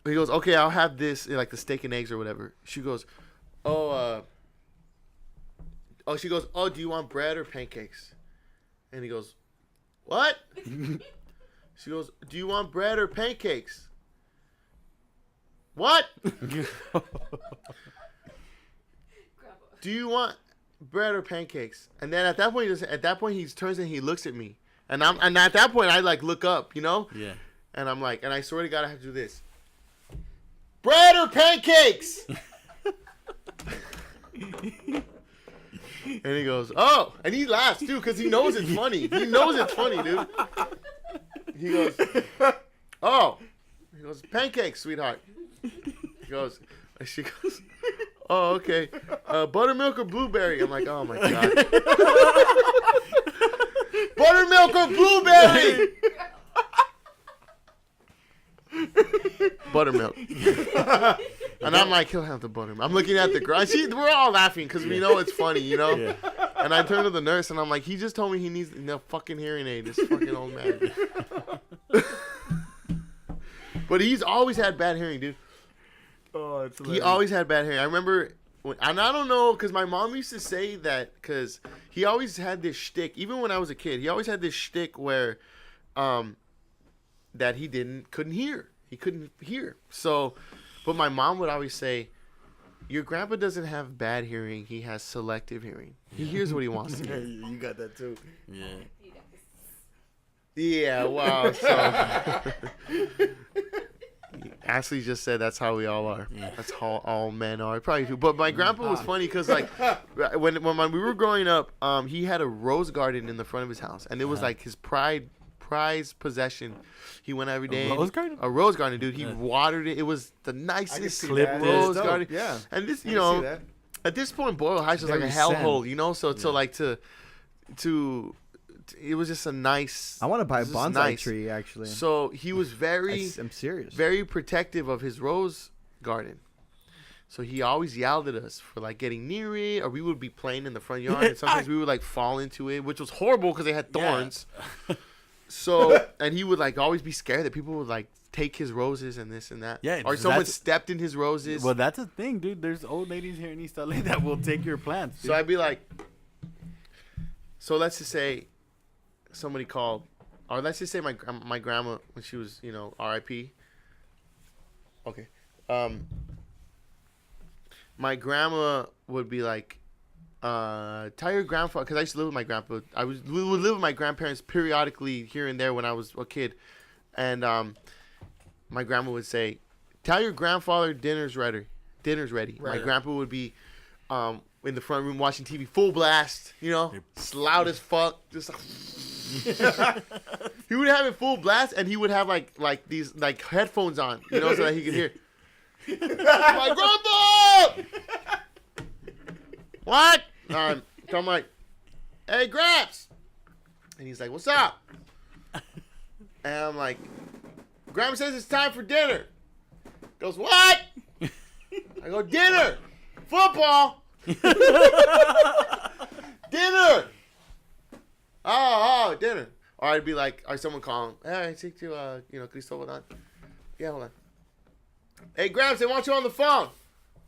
[SPEAKER 1] okay, I'll have this, like the steak and eggs or whatever. She goes, she goes, oh, do you want bread or pancakes? And he goes, what? She goes, do you want bread or pancakes? What? Do you want bread or pancakes? And then at that point he turns and he looks at me, and at that point I like look up, you know?
[SPEAKER 2] Yeah.
[SPEAKER 1] And I'm like, and I swear to God I have to do this. Bread or pancakes? And he goes, oh, and he laughs too because he knows it's funny. He knows it's funny, dude. He goes, oh, he goes, pancakes, sweetheart. She goes, oh, okay, buttermilk or blueberry? I'm like, oh my God. Buttermilk or blueberry? Buttermilk. And I'm like, he'll have the buttermilk. I'm looking at the girl. We're all laughing because we know it's funny, you know? Yeah. And I turn to the nurse and I'm like, he just told me he needs a fucking hearing aid, this fucking old man. But he's always had bad hearing, dude.
[SPEAKER 4] Oh, it's
[SPEAKER 1] He always had bad hearing. I remember, and I don't know, because my mom used to say that, because he always had this shtick, even when I was a kid, he always had this shtick where, that he couldn't hear. He couldn't hear. So, but my mom would always say, your grandpa doesn't have bad hearing, he has selective hearing. He hears what he wants to hear.
[SPEAKER 4] You got that too.
[SPEAKER 2] Yeah.
[SPEAKER 1] Yeah, wow. So, Ashley just said that's how we all are. Yeah. That's how all men are. Probably too. But my grandpa was funny because, like, when we were growing up, he had a rose garden in the front of his house, and it was like his prized possession. He went every day. A rose garden, dude. He watered it. It was the nicest rose garden. Yeah. And this, you know, at this point, Boyle Heights was like a hellhole, you know. So to it was just a nice.
[SPEAKER 4] I want to buy a bonsai tree, actually.
[SPEAKER 1] So he was
[SPEAKER 4] I'm serious.
[SPEAKER 1] very protective of his rose garden. So he always yelled at us for like getting near it, or we would be playing in the front yard, and sometimes we would like fall into it, which was horrible because they had thorns. Yeah. So, and he would like always be scared that people would like take his roses and this and that.
[SPEAKER 2] Yeah,
[SPEAKER 1] or someone stepped in his roses.
[SPEAKER 2] Well, that's a thing, dude. There's old ladies here in East LA that will take your plants. Dude.
[SPEAKER 1] So I'd be like, so let's just say somebody called, or let's just say my grandma when she was, you know, R.I.P. Okay, my grandma would be like, tell your grandfather, because I used to live with my grandpa. We would live with my grandparents periodically here and there when I was a kid, and my grandma would say, tell your grandfather dinner's ready. Right. My grandpa would be in the front room watching TV full blast, you know, loud as fuck, just like he would have it full blast, and he would have like these like headphones on, you know, so that he could hear. My grandpa! What? So I'm like, hey, Gramps! And he's like, what's up? And I'm like, Gramps says it's time for dinner. He goes, what? I go, dinner! Football! Dinner! Oh, dinner. Or I'd be like, or someone call him, hey, I think to, Cristobal on. Yeah, hold on. Hey, Gramps, they want you on the phone.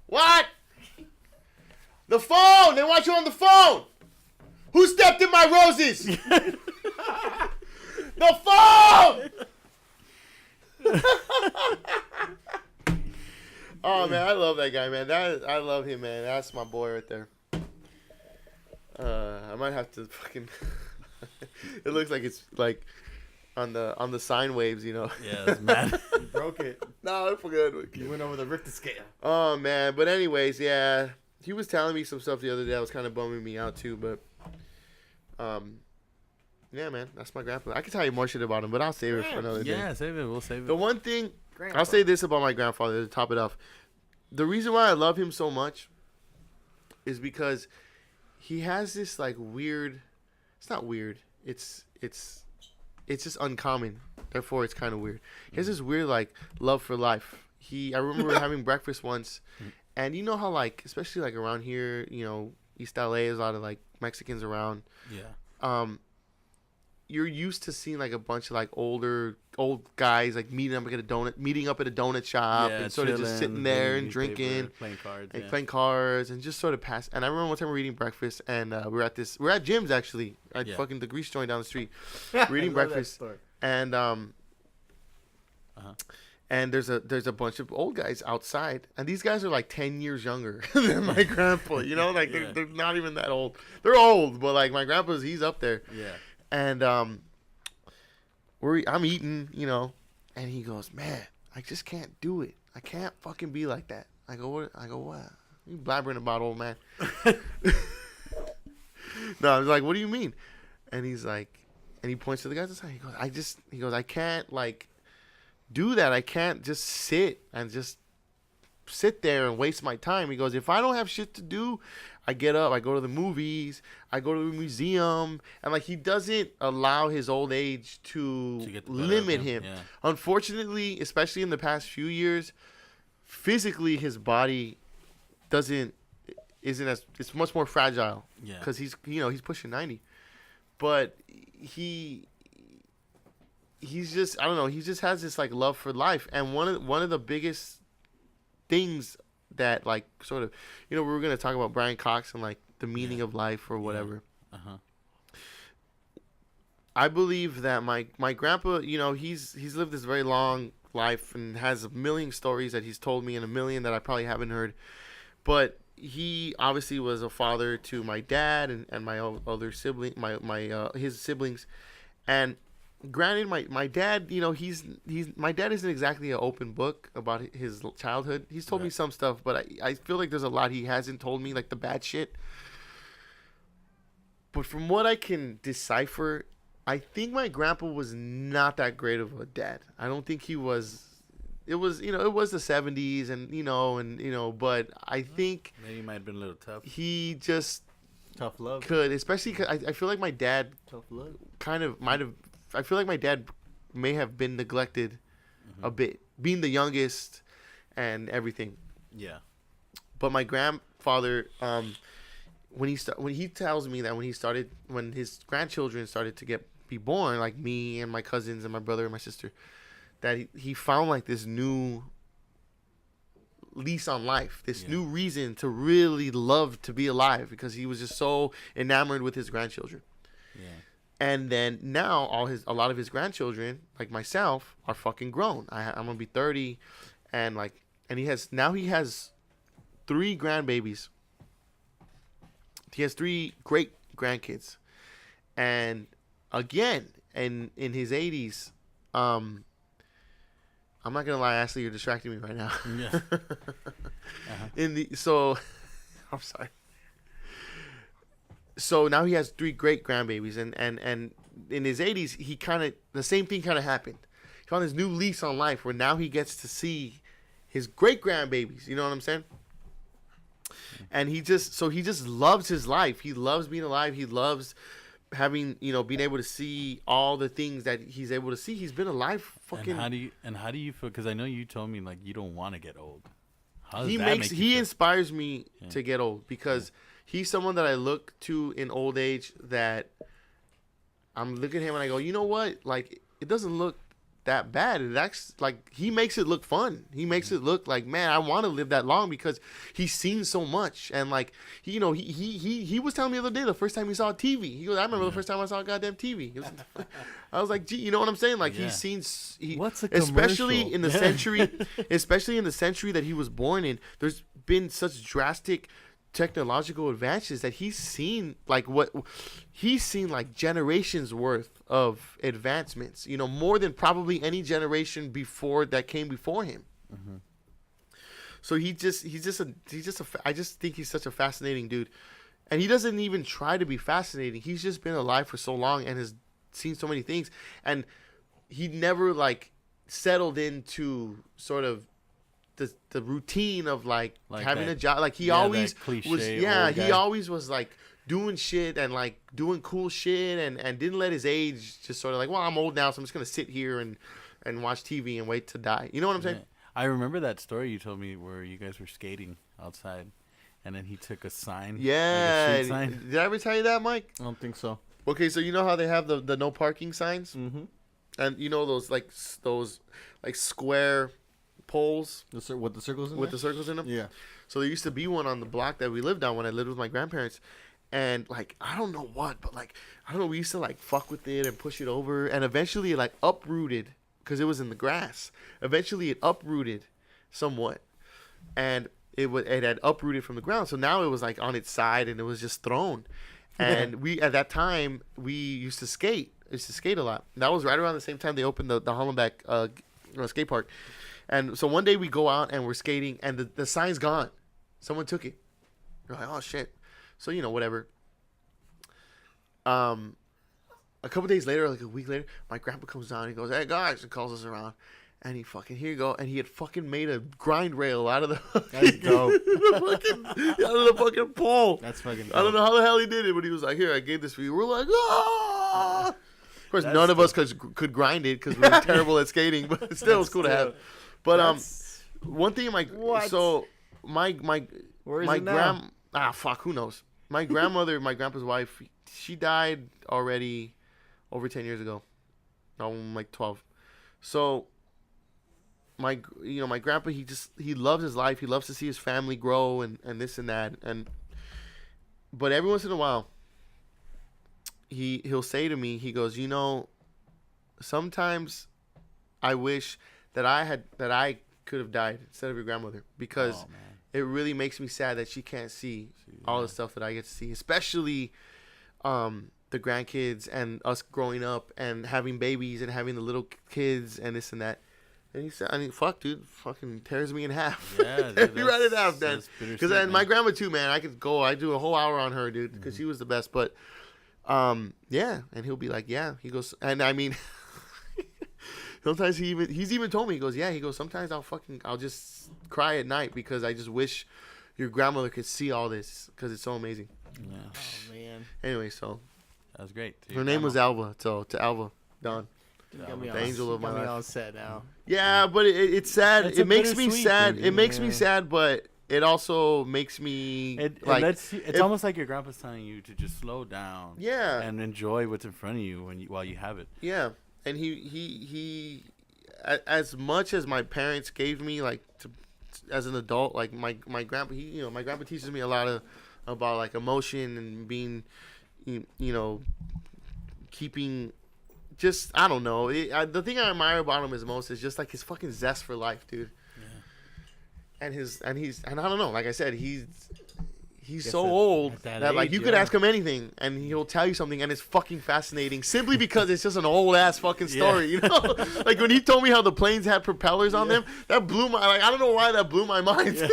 [SPEAKER 1] What? The phone! They want you on the phone! Who stepped in my roses? The phone! Oh, man, I love that guy, man. I love him, man. That's my boy right there. I might have to fucking... It looks like it's like on the sine waves, you know.
[SPEAKER 2] Yeah, it's mad.
[SPEAKER 3] You broke it.
[SPEAKER 1] No, it's good.
[SPEAKER 3] You went over the Richter scale.
[SPEAKER 1] Oh man, but anyways, yeah. he was telling me some stuff the other day that was kind of bumming me out too. But yeah, man, that's my grandpa. I can tell you more shit about him, but I'll save it for another day.
[SPEAKER 2] Yeah, save it. We'll save it.
[SPEAKER 1] The one thing
[SPEAKER 3] Grandpa.
[SPEAKER 1] I'll say this about my grandfather to top it off. The reason why I love him so much is because he has this like weird. It's not weird. It's just uncommon. Therefore, it's kind of weird. He has this weird like love for life. I remember having breakfast once, and you know how like especially like around here, you know, East LA, there's a lot of like Mexicans around.
[SPEAKER 2] Yeah.
[SPEAKER 1] You're used to seeing like a bunch of like old guys like meeting up at a donut shop
[SPEAKER 2] Yeah,
[SPEAKER 1] and sort of just sitting there and
[SPEAKER 2] reading
[SPEAKER 1] drinking
[SPEAKER 2] newspaper, playing cards.
[SPEAKER 1] and
[SPEAKER 2] Yeah.
[SPEAKER 1] playing cards and just sort of pass. And I remember one time we were eating breakfast and we're at Jim's actually at
[SPEAKER 2] Yeah.
[SPEAKER 1] fucking the grease joint down the street.
[SPEAKER 4] I
[SPEAKER 1] We're eating
[SPEAKER 4] love that
[SPEAKER 1] breakfast
[SPEAKER 4] story.
[SPEAKER 1] and and there's a bunch of old guys outside and these guys are like 10 years younger than my grandpa. You know, like
[SPEAKER 2] Yeah.
[SPEAKER 1] they're not even that old. They're old, but like my he's up there.
[SPEAKER 2] Yeah.
[SPEAKER 1] And I'm eating, you know, and he goes, "Man, I just can't do it. I can't fucking be like that." I go, "What?" You blabbering about, old man? No, I was like, "What do you mean?" And he's like, and he points to the guys outside. He goes, "I can't like do that. I can't just sit there and waste my time." He goes, "If I don't have shit to do, I get up, I go to the movies, I go to the museum," and like he doesn't allow his old age to
[SPEAKER 2] get the better of
[SPEAKER 1] limit
[SPEAKER 2] him,
[SPEAKER 1] him.
[SPEAKER 2] yeah.
[SPEAKER 1] Unfortunately, especially in the past few years, physically his body it's much more fragile
[SPEAKER 2] Yeah.
[SPEAKER 1] because he's pushing 90, but he's just I don't know, he just has this like love for life. And one of the biggest things that like sort of, you know, we were going to talk about Brian Cox and like the meaning of life or whatever.
[SPEAKER 2] Uh-huh.
[SPEAKER 1] I believe that my grandpa, you know, he's lived this very long life and has a million stories that he's told me and a million that I probably haven't heard. But he obviously was a father to my dad and my other sibling, his siblings. And granted, my dad, you know, my dad isn't exactly an open book about his childhood. He's told me some stuff, but I feel like there's a lot he hasn't told me, like the bad shit. But from what I can decipher, I think my grandpa was not that great of a dad. I don't think he was. It was the 70s and but I think
[SPEAKER 2] Maybe he might have been a little tough.
[SPEAKER 1] he just
[SPEAKER 4] Tough love.
[SPEAKER 1] could, especially 'cause I feel like my dad
[SPEAKER 4] Tough love.
[SPEAKER 1] kind of might have. I feel like my dad may have been neglected a bit, being the youngest and everything.
[SPEAKER 2] Yeah.
[SPEAKER 1] But my grandfather, when he tells me that when his grandchildren started to be born, like me and my cousins and my brother and my sister, that he found like this new lease on life, this new reason to really love to be alive because he was just so enamored with his grandchildren.
[SPEAKER 2] Yeah.
[SPEAKER 1] And then now a lot of his grandchildren, like myself, are fucking grown. I'm gonna be 30, and he has 3 grandbabies. He has 3 great grandkids, and again, in his 80s, I'm not gonna lie, Ashley, you're distracting me right now.
[SPEAKER 2] Yeah.
[SPEAKER 1] I'm sorry. So now he has 3 great grandbabies, and in his 80s, the same thing kind of happened. He found this new lease on life where now he gets to see his great grandbabies. You know what I'm saying? And he just loves his life. He loves being alive. He loves having, being able to see all the things that he's able to see. He's been alive fucking.
[SPEAKER 2] And how do you feel? Because I know you told me like you don't want to get old. How does
[SPEAKER 1] He
[SPEAKER 2] that make you feel?
[SPEAKER 1] inspires me to get old because he's someone that I look to in old age that I'm looking at him and I go, you know what? Like, it doesn't look that bad. It actually, like, he makes it look fun. He makes it look like, man, I want to live that long because he's seen so much. And like, he was telling me the other day, the first time he saw a TV, he goes, I remember the first time I saw a goddamn TV. I was like, gee, you know what I'm saying? Like, he's seen,
[SPEAKER 4] What's a
[SPEAKER 1] especially
[SPEAKER 4] commercial?
[SPEAKER 1] in the century, especially in the century that he was born in, there's been such drastic technological advances that he's seen like generations worth of advancements, more than probably any generation before that came before him. So I just think he's such a fascinating dude, and he doesn't even try to be fascinating. He's just been alive for so long and has seen so many things, and he never like settled into sort of the routine of like having a job. Like he always was, he always was like doing shit and like doing cool shit and didn't let his age just sort of like, well, I'm old now, so I'm just gonna sit here and watch TV and wait to die. You know what I'm saying?
[SPEAKER 2] I remember that story you told me where you guys were skating outside, and then he took a sign.
[SPEAKER 1] Yeah.
[SPEAKER 2] Like a street sign.
[SPEAKER 1] Did I ever tell you that, Mike?
[SPEAKER 4] I don't think so.
[SPEAKER 1] Okay, so you know how they have the no parking signs,
[SPEAKER 4] Mm-hmm.
[SPEAKER 1] and you know those square poles
[SPEAKER 4] With the circles in
[SPEAKER 1] with the circles in them.
[SPEAKER 4] Yeah.
[SPEAKER 1] So there used to be one on the block that we lived on when I lived with my grandparents, and like I don't know what, but like I don't know, we used to like fuck with it and push it over, and eventually it like uprooted because it was in the grass. Eventually it uprooted somewhat, and it had uprooted from the ground. So now it was like on its side and it was just thrown. And we at that time we used to skate. I used to skate a lot. That was right around the same time they opened the Hollenbeck skate park. And so one day we go out and we're skating and the sign's gone. Someone took it. We're like, oh shit. So whatever. A couple days later, like a week later, my grandpa comes down. He goes, "Hey guys," and calls us around. And he fucking, here you go. And he had fucking made a grind rail out of the
[SPEAKER 4] That's dope.
[SPEAKER 1] out of the fucking pole.
[SPEAKER 4] That's fucking dope.
[SPEAKER 1] I don't know how the hell he did it, but he was like, "Here, I gave this for you." We're like, "Ah!" Of course, none of us could grind it because we were terrible at skating, but still, it was cool to have. But one thing, my
[SPEAKER 4] Where is it now?
[SPEAKER 1] who knows? My grandmother, my grandpa's wife, she died already over 10 years ago. I'm like 12. So my grandpa, he loves his life. He loves to see his family grow and this and that. But every once in a while, he'll say to me, he goes, sometimes I wish that I could have died instead of your grandmother, because it really makes me sad that she can't see all the stuff that I get to see, especially the grandkids and us growing up and having babies and having the little kids and this and that. And he said, fuck, dude, fucking tears me in half.
[SPEAKER 2] Yeah,
[SPEAKER 1] tears me right in half, man.
[SPEAKER 2] Because
[SPEAKER 1] my grandma too, man. I do a whole hour on her, dude, because she was the best. But yeah, and he'll be like, yeah. He goes, and I mean, sometimes he's even told me, he goes, yeah. He goes, sometimes I'll just cry at night because I just wish your grandmother could see all this because it's so amazing.
[SPEAKER 2] Yeah.
[SPEAKER 4] Oh man.
[SPEAKER 1] Anyway, so
[SPEAKER 2] That was great.
[SPEAKER 1] her name was Alva. So to Alva, Don.
[SPEAKER 4] The
[SPEAKER 1] angel of my life.
[SPEAKER 4] all set now.
[SPEAKER 1] Yeah, but it's sad.
[SPEAKER 2] It's
[SPEAKER 1] It
[SPEAKER 2] a
[SPEAKER 1] makes me
[SPEAKER 2] bittersweet
[SPEAKER 1] sad.
[SPEAKER 2] thing,
[SPEAKER 1] It makes me
[SPEAKER 4] yeah.
[SPEAKER 1] sad, but it also makes me
[SPEAKER 2] It's almost like your grandpa's telling you to just slow down.
[SPEAKER 1] Yeah.
[SPEAKER 2] And enjoy what's in front of you while you have it.
[SPEAKER 1] Yeah, and he as much as my parents gave me as an adult, like my grandpa, my grandpa teaches me a lot about like emotion and being, keeping. Just I don't know. The thing I admire about him is most is just like his fucking zest for life, dude. Yeah. And I don't know. Like I said, he's so old that like you could ask him anything and he'll tell you something and it's fucking fascinating simply because it's just an old ass fucking story, Like when he told me how the planes had propellers on them, that blew my I don't know why that blew my mind. Yeah.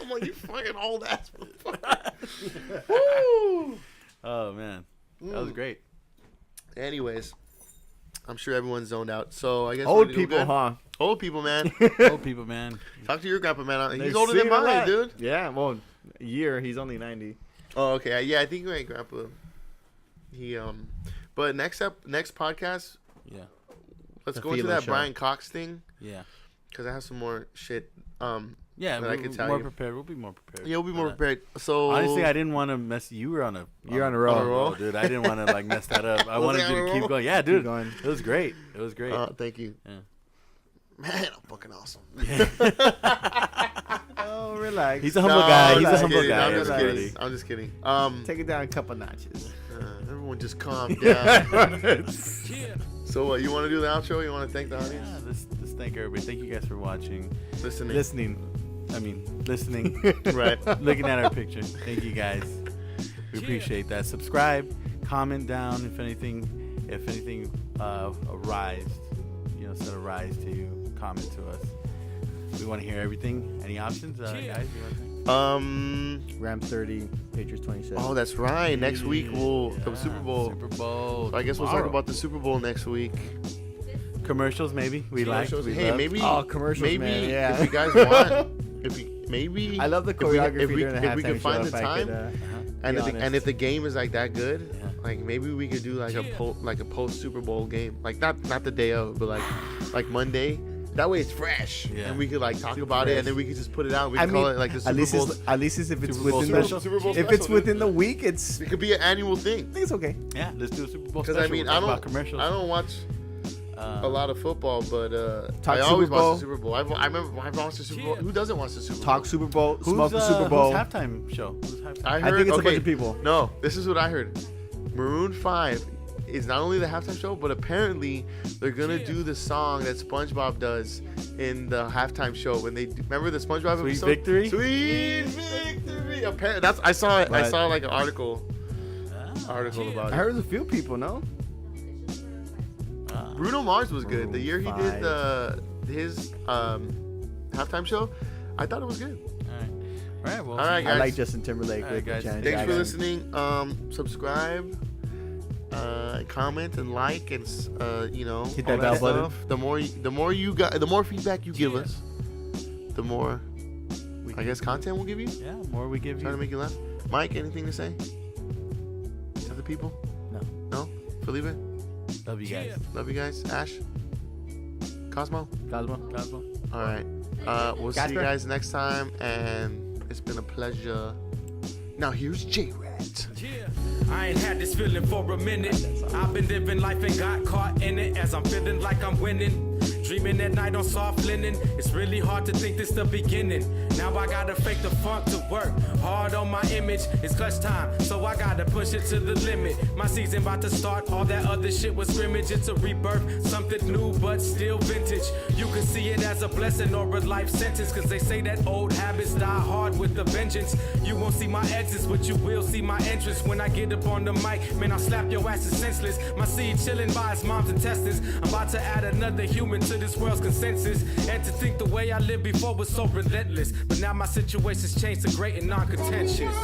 [SPEAKER 1] I'm like, you fucking old ass motherfucker. Woo!
[SPEAKER 2] Oh man, that was great.
[SPEAKER 1] Anyways, I'm sure everyone's zoned out. So I guess
[SPEAKER 4] Old people, huh?
[SPEAKER 1] Old people, man.
[SPEAKER 2] Old people, man.
[SPEAKER 1] Talk to your grandpa, man. He's
[SPEAKER 4] They've
[SPEAKER 1] older than
[SPEAKER 4] seen a
[SPEAKER 1] mine,
[SPEAKER 4] lot.
[SPEAKER 1] dude.
[SPEAKER 4] Yeah, well, a year. He's only 90.
[SPEAKER 1] Oh, okay. Yeah, I think my grandpa. He but next podcast,
[SPEAKER 2] Yeah.
[SPEAKER 1] let's
[SPEAKER 4] The
[SPEAKER 1] go into
[SPEAKER 4] Filo
[SPEAKER 1] that
[SPEAKER 4] Show.
[SPEAKER 1] Brian Cox thing
[SPEAKER 2] Yeah.
[SPEAKER 1] because I have some more shit.
[SPEAKER 2] Yeah,
[SPEAKER 1] that I could tell
[SPEAKER 2] more
[SPEAKER 1] you.
[SPEAKER 2] prepared. We'll be more prepared.
[SPEAKER 1] Yeah, we'll be more
[SPEAKER 2] for that.
[SPEAKER 1] prepared. So
[SPEAKER 2] Honestly, I didn't want to mess. You were on a
[SPEAKER 4] roll.
[SPEAKER 2] dude. I didn't want to mess that up. I
[SPEAKER 1] Was
[SPEAKER 2] wanted
[SPEAKER 1] I
[SPEAKER 2] you
[SPEAKER 1] on a
[SPEAKER 2] to keep
[SPEAKER 1] roll?
[SPEAKER 2] going. Yeah, dude.
[SPEAKER 4] going.
[SPEAKER 2] It was great. It was great.
[SPEAKER 1] Thank you.
[SPEAKER 2] Yeah.
[SPEAKER 1] Man, I'm fucking awesome.
[SPEAKER 4] Oh, relax.
[SPEAKER 2] He's a humble guy. He's a
[SPEAKER 1] just
[SPEAKER 2] humble
[SPEAKER 1] kidding.
[SPEAKER 2] guy.
[SPEAKER 1] I'm just
[SPEAKER 2] Everybody.
[SPEAKER 1] kidding. I'm just kidding.
[SPEAKER 4] Take it down a couple notches.
[SPEAKER 1] Everyone just calm down. So what? You want to do the outro? You want to thank the audience?
[SPEAKER 2] Yeah, let's thank everybody. Thank you guys for watching,
[SPEAKER 1] Listening.
[SPEAKER 2] listening,
[SPEAKER 1] Right.
[SPEAKER 2] looking at our picture. Thank you guys. We appreciate that. Subscribe, comment down if anything arised. Said arise to you. Comment to us. We want to hear everything. Any options, guys? You wanna say?
[SPEAKER 4] Rams 30, Patriots 27.
[SPEAKER 1] Oh, that's right. Next week we'll the Super Bowl.
[SPEAKER 2] Super Bowl.
[SPEAKER 1] So I guess we'll talk about the Super Bowl next week.
[SPEAKER 2] Commercials, maybe. We like. We
[SPEAKER 1] Hey,
[SPEAKER 2] love.
[SPEAKER 1] maybe.
[SPEAKER 4] Oh, commercials,
[SPEAKER 1] maybe
[SPEAKER 4] man, yeah.
[SPEAKER 1] if you guys want, maybe.
[SPEAKER 4] I love the
[SPEAKER 1] if we-
[SPEAKER 4] choreography
[SPEAKER 1] if we,
[SPEAKER 4] during the
[SPEAKER 1] if we
[SPEAKER 4] halftime
[SPEAKER 1] can find
[SPEAKER 4] show,
[SPEAKER 1] the
[SPEAKER 4] if I
[SPEAKER 1] time,
[SPEAKER 4] could, be
[SPEAKER 1] and if the game is like that good,
[SPEAKER 2] Yeah.
[SPEAKER 1] like maybe we could do like a post Super Bowl game, like not the day of, but like Monday. That way it's fresh,
[SPEAKER 2] Yeah.
[SPEAKER 1] and we could like talk about it, and then we could just put it out. We could call it like the Super Bowl.
[SPEAKER 4] at least if it's
[SPEAKER 2] Super Bowl
[SPEAKER 4] within
[SPEAKER 2] special.
[SPEAKER 4] the
[SPEAKER 1] Super Bowl
[SPEAKER 4] if
[SPEAKER 1] special,
[SPEAKER 4] it's within the week, it's
[SPEAKER 1] It could be an annual thing.
[SPEAKER 4] I think it's okay.
[SPEAKER 2] Yeah, let's do a Super Bowl
[SPEAKER 1] Because
[SPEAKER 2] special.
[SPEAKER 1] I mean,
[SPEAKER 2] We'll
[SPEAKER 1] I
[SPEAKER 2] talk about
[SPEAKER 1] don't
[SPEAKER 2] commercials.
[SPEAKER 1] watch a lot of football, but
[SPEAKER 4] Talk
[SPEAKER 1] I always
[SPEAKER 4] Super Bowl.
[SPEAKER 1] watch the Super Bowl. I remember I watched the Super Bowl. Who doesn't watch the Super Bowl?
[SPEAKER 4] Talk Super Bowl,
[SPEAKER 2] Who's,
[SPEAKER 4] smoke the Super Bowl.
[SPEAKER 2] Who's halftime show? Who's halftime?
[SPEAKER 1] I heard,
[SPEAKER 4] think it's a
[SPEAKER 1] okay,
[SPEAKER 4] bunch of people.
[SPEAKER 1] No, this is what I heard. Maroon 5 is not only the halftime show, but apparently they're gonna do the song that SpongeBob does in the halftime show when they remember the SpongeBob
[SPEAKER 2] Sweet
[SPEAKER 1] episode?
[SPEAKER 2] Victory?
[SPEAKER 1] Sweet Victory. Apparently, I saw it. I
[SPEAKER 4] But-
[SPEAKER 1] saw like an article about
[SPEAKER 4] I
[SPEAKER 1] it.
[SPEAKER 4] heard there's a few people, no?
[SPEAKER 1] Bruno Mars was good. The
[SPEAKER 4] Maroon
[SPEAKER 1] year he
[SPEAKER 4] 5.
[SPEAKER 1] did his halftime show, I thought it was good.
[SPEAKER 2] All right. Well,
[SPEAKER 1] All right,
[SPEAKER 4] I
[SPEAKER 1] guys.
[SPEAKER 4] like Justin Timberlake
[SPEAKER 2] All
[SPEAKER 4] with
[SPEAKER 2] right, guys.
[SPEAKER 4] Janet
[SPEAKER 1] Thanks for
[SPEAKER 4] Jackson.
[SPEAKER 1] listening. Subscribe, comment, and like, and
[SPEAKER 4] Hit
[SPEAKER 1] all
[SPEAKER 4] that bell button.
[SPEAKER 1] stuff. The more feedback you give us, the more I guess content we'll give you.
[SPEAKER 2] Yeah, more we give
[SPEAKER 1] Trying to
[SPEAKER 2] you.
[SPEAKER 1] make you laugh. Mike, anything to say to the people? No. Felipe,
[SPEAKER 2] Love you guys.
[SPEAKER 1] love you guys. Ash, Cosmo.
[SPEAKER 2] Cosmo.
[SPEAKER 1] All right. We'll see you
[SPEAKER 4] Casper?
[SPEAKER 1] guys next time, and it's been a pleasure. Now here's Jrat.
[SPEAKER 5] I ain't had this feeling for a minute. I've been living life and got caught in it as I'm feeling like I'm winning. Dreaming at night on soft linen. It's really hard to think this the beginning. Now I gotta fake the funk to work. Hard on my image. It's clutch time, so I gotta push it to the limit. My season about to start. All that other shit was scrimmage. It's a rebirth. Something new but still vintage. You can see it as a blessing or a life sentence. Cause they say that old habits die hard with a vengeance. You won't see my exits, but you will see my entrance. When I get up on the mic, man, I'll slap your asses senseless. My seed chilling by its mom's intestines. I'm about to add another human to this world's consensus. And to think the way I lived before was so relentless. But now my situation's changed to great and non-contentious.